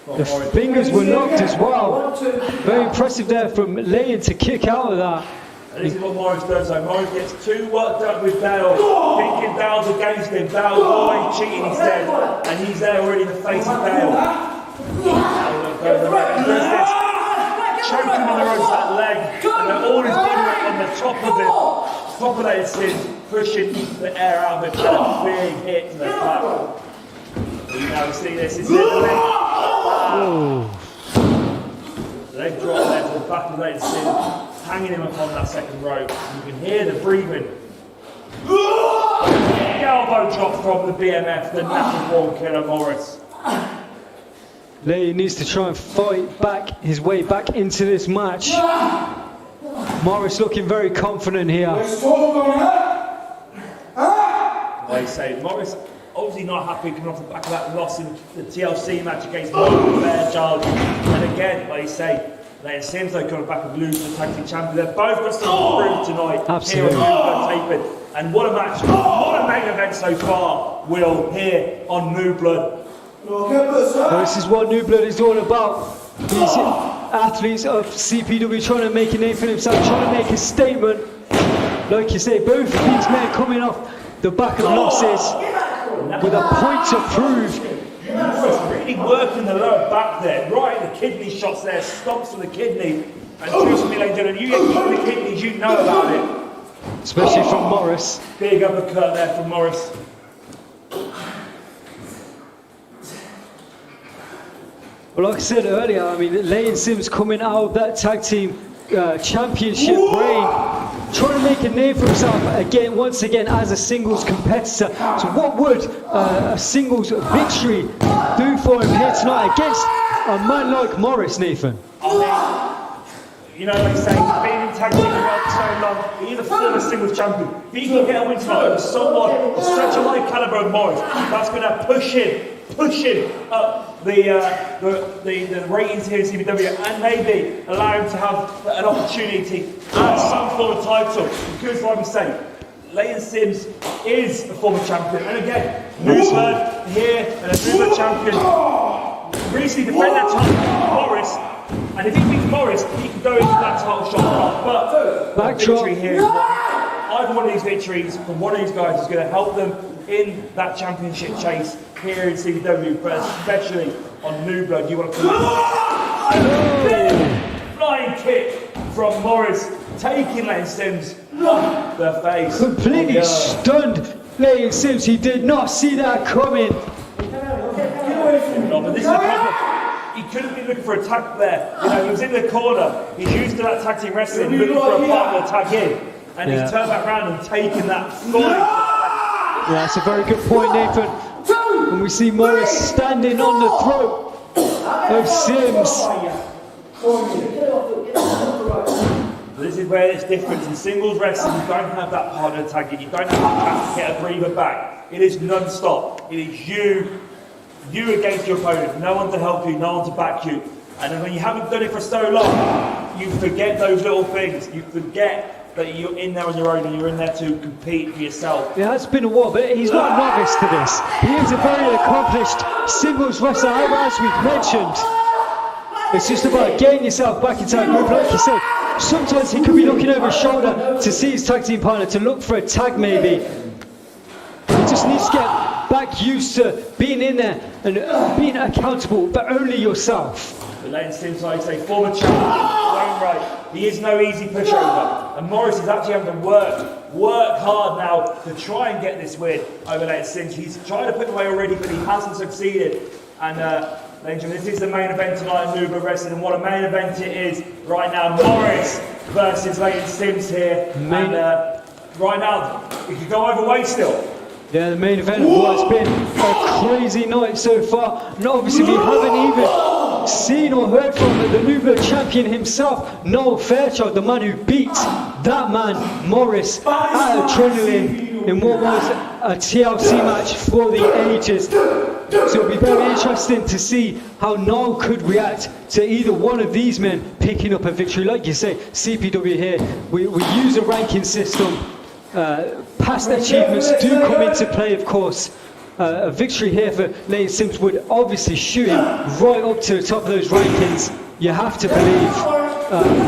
The fingers were locked as well. Very impressive there from Leighton to kick out of that. And this is what Morris does. So Morris gets too worked up with Dale, thinking Dale's against him. Dale's always cheating, he said, and he's there already in the face of Dale. Goes the right choking him on the ropes, that leg, and then all his body weight on the top of it. Top of that is him pushing the air out of it, and a big hit to the back. You now see this, is it? Leg drop there to the back of Leighton Sims, hanging him upon that second rope. You can hear the breathing. Elbow drop from the BMF, the natural born killer Morris. Leighton needs to try and fight back his way back into this match. Morris looking very confident here. Like I say, Morris obviously not happy coming off the back of that loss in the TLC match against Michael Fairchild. And again, like you say, Leighton Sims though coming back and losing the tag team champion. They've both got something to prove tonight. Absolutely. Here on Taping. And what a match, what a main event so far, Will, here on New Blood. Well, this is what New Blood is all about. These athletes of CPW trying to make a name for themselves, trying to make a statement. Like you say, both of these men coming off the back of losses with a point to prove. Morris really working the lower back there, right in the kidney shots there, stomps on the kidney. And trust me, ladies and gentlemen, you get kicked in the kidneys, you know about it. Especially from Morris. Big uppercut there from Morris. Well, like I said earlier, I mean, Leighton Sims coming out of that tag team championship reign, trying to make a name for himself again, once again, as a singles competitor. So what would a singles victory do for him here tonight against a man like Morris, Nathan? You know, like I say, he's been in tag team for so long, he's a former singles champion. If he can get a win tonight over someone of such a high caliber of Morris, that's going to push him up the ratings here in CPW, and maybe allow him to have an opportunity at some form of title. Because, like we say, Leighton Sims is a former champion, and again, New Blood here and a New Blood champion. Recently defended that title against Morris, and if he beats Morris, he can go into that title shot. But victory here, either one of these victories from one of these guys is going to help them in that championship chase here in CPW, but especially on New Blood. You want to come out. Flying kick from Morris, taking Leighton Sims off the face. Completely stunned Leighton Sims. He did not see that coming. No, but this is the problem. He couldn't be looking for a tag there. You know, he was in the corner. He's used to that tag team wrestling, looking for a partner to tag in. And he's turned back around and taken that flying. Yeah, that's a very good point, Nathan. And we see Morris standing on the throat of Sims. This is where it's different. In singles wrestling, you don't have that partner tagging. You don't have to get a breather back. It is non-stop. It is you against your opponent. No one to help you, no one to back you. And then when you haven't done it for so long, you forget those little things. You forget that you're in there on your own and you're in there to compete for yourself. Yeah, it's been a while, but he's not a novice to this. He is a very accomplished singles wrestler, as we've mentioned. It's just about getting yourself back into that group. Like you said, sometimes he could be looking over his shoulder to see his tag team partner, to look for a tag maybe. He just needs to get back used to being in there and being accountable, but only yourself. But Leighton Sims, like I say, former champion, right. He is no easy pushover. And Morris is actually having to work hard now to try and get this win over Leighton Sims. He's tried to put away already, but he hasn't succeeded. And this is the main event tonight in New Blood Wrestling, and what a main event it is right now. Morris versus Leighton Sims here. And right now, it could go either way still. Yeah, the main event of what's been a crazy night so far. And obviously we haven't even seen or heard from the New Blood champion himself, Noel Fairchild, the man who beat that man, Morris, at Adrenaline in what was a TLC match for the ages. So it'll be very interesting to see how Noel could react to either one of these men picking up a victory. Like you say, CPW here, we use a ranking system. Past achievements do come into play, of course. A victory here for Leighton Sims would obviously shoot him right up to the top of those rankings. You have to believe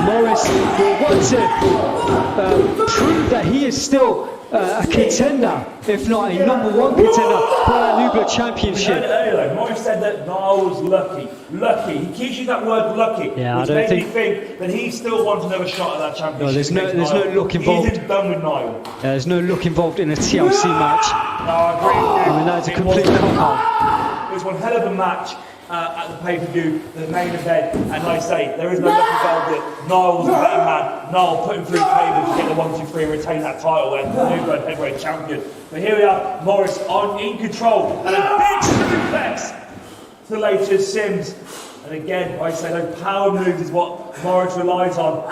Morris will want to prove that he is still a contender, if not a number one contender for that New Blood We heard it Championship. earlier though. Morris said that Niall was lucky. Lucky. He keeps using that word lucky, Yeah, I which don't made me think- think that he still wants another shot at that championship. No, there's no against Niall. look involved. He isn't done with Niall. There's no look involved in a TLC match. No, I agree with you. I mean, that's a It complete was- cop-out. It was one hell of a match at the pay-per-view, the main event, and like I say, there is no luck involved in it. Niall was a betting man. Niall put him through the tables to get the 1, 2, 3 and retain that title and the New Blood Heavyweight Champion. But here we are, Morris in control and a big suplex to later Sims. And again, like I say, those power moves is what Morris relies on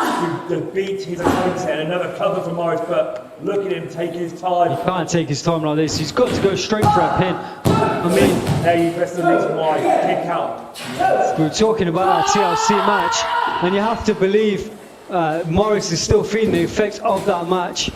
to beat his opponents here. And another cover for Morris, but look at him taking his time. He can't take his time like this. He's got to go straight for a pin. I mean, There you that's the reason why. Kick out. we were talking about that TLC match, and you have to believe Morris is still feeling the effects of that match.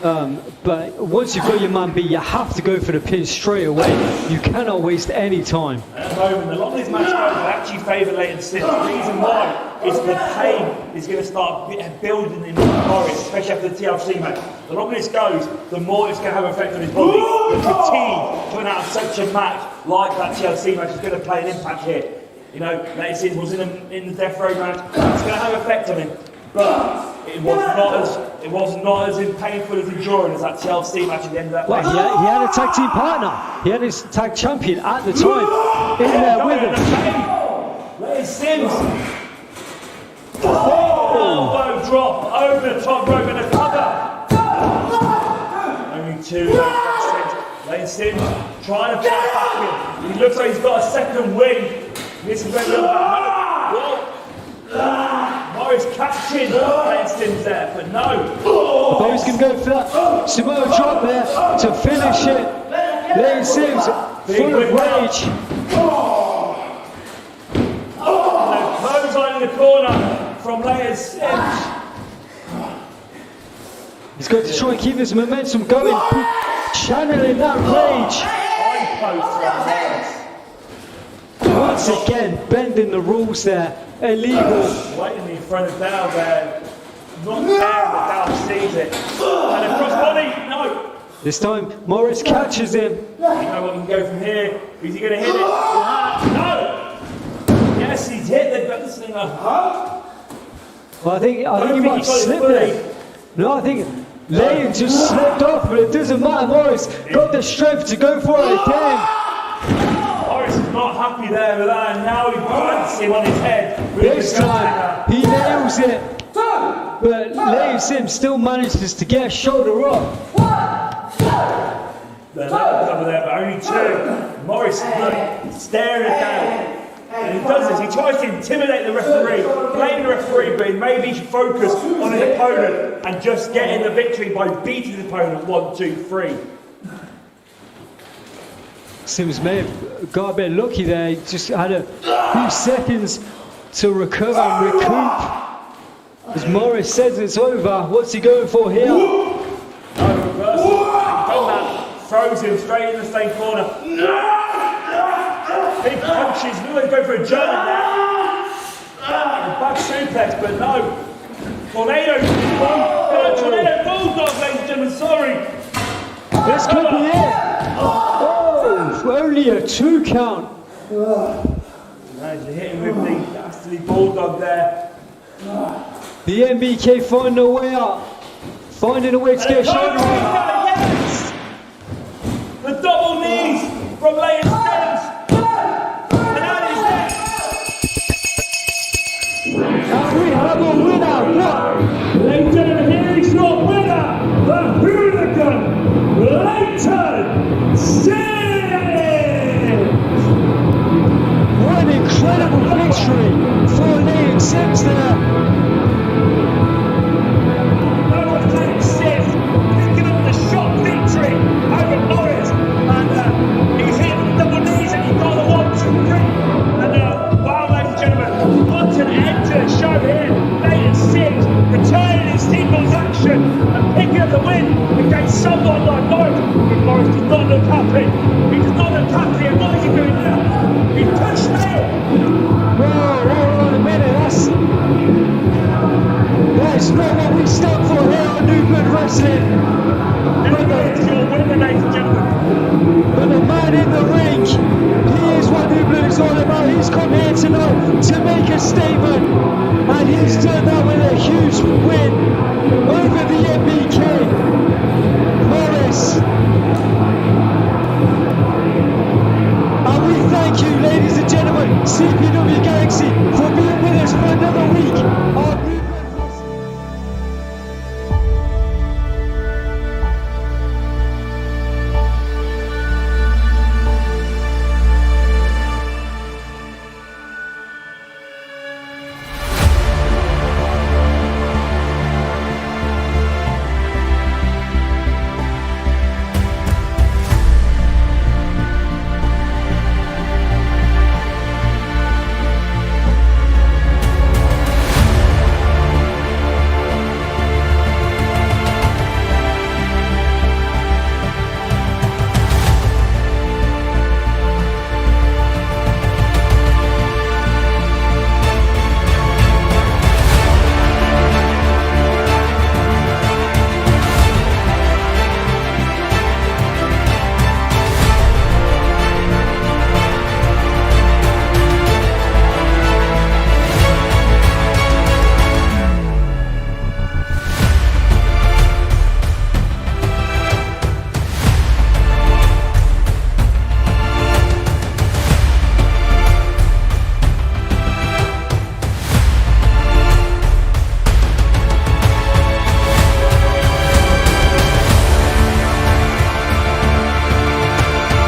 But once you've got your man beat, you have to go for the pin straight away. You cannot waste any time. At the moment, the longer this match goes, I actually favour Leighton Sims. The reason why is the pain is going to start building in Morris, especially after the TLC match. The longer this goes, the more it's going to have an effect on his body. The fatigue coming out of such a match like that TLC match is going to play an impact here. You know, Leighton Sims was in the Death Row match. It's going to have an effect on him. But it was not as painful as enduring as that TLC match at the end of that Well, match. he had a tag team partner. He had his tag champion at the time in there with him. Leighton Sims. Elbow drop over the top rope and a cover. Only two. Leighton Sims trying to fight back in. He looks like he's got a second wing. This is where the other. Morris catching Leighton Sims there, but no. But he's going to go for that Samoa drop there to finish it. Leighton Sims full of rage. Clothesline in the corner from Leighton Sims. He's got to try and keep his momentum going, channeling that rage. Eye post from Morris. Once again, bending the rules there. Illegal. Waiting in front of Dow there. Not there, but Dow sees it. And a crossbody, no. This time, Morris catches him. You know what, he can go from here. Is he going to hit it? No! Yes, he's hit. They've got this thing up. Well, I think he think might he got it slip fully. there. No, I think Leighton just slipped off, but it doesn't matter. Morris got the strength to go for it again. Morris is not happy there with that, and now he plants him on his head. with This the time, he nails it. But Leighton Sims still manages to get a shoulder up. The level cover there, but only two. Morris look, staring down. And he does this, he tries to intimidate the referee, blame the referee, but maybe he should focus on his opponent and just getting the victory by beating his opponent 1, 2, 3. Sims may have got a bit lucky there. He just had a few seconds to recover and recoup. As Morris says it's over, what's he going for here? No, reversal. He's done that, throws him straight in the same corner. Big punches, he always go for a German there. A back suplex, but no. Tornado Bulldog, ladies and gentlemen, sorry. This could be it. Oh, only a 2 count. Managed to hit him with the dastardly Bulldog there. The MBK finding a way out. Finding a way to get a shoulder up. Yes! The double knees from Leighton Sims. And that is it. And we have a winner. What? Ladies and gentlemen, here is your winner, the hooligan, Leighton Sims! What an incredible victory for Leighton Sims there. That was Leighton Sims picking up the shot victory over Morris. And he's hitting the double knees and he got the 1, 2, 3. And wow, ladies and gentlemen, what an end to the show here. Leighton Sims returning his singles action and picking up the win against someone like Morris. But Morris does not look happy. He does not look happy. And what is he doing now? He's touched now. Whoa, hold on a minute. That's not what we stand for here on New Blood Wrestling. is your winner, ladies and gentlemen. But the man in the ring, he is what New Blood is all about. He's come here tonight to make a statement.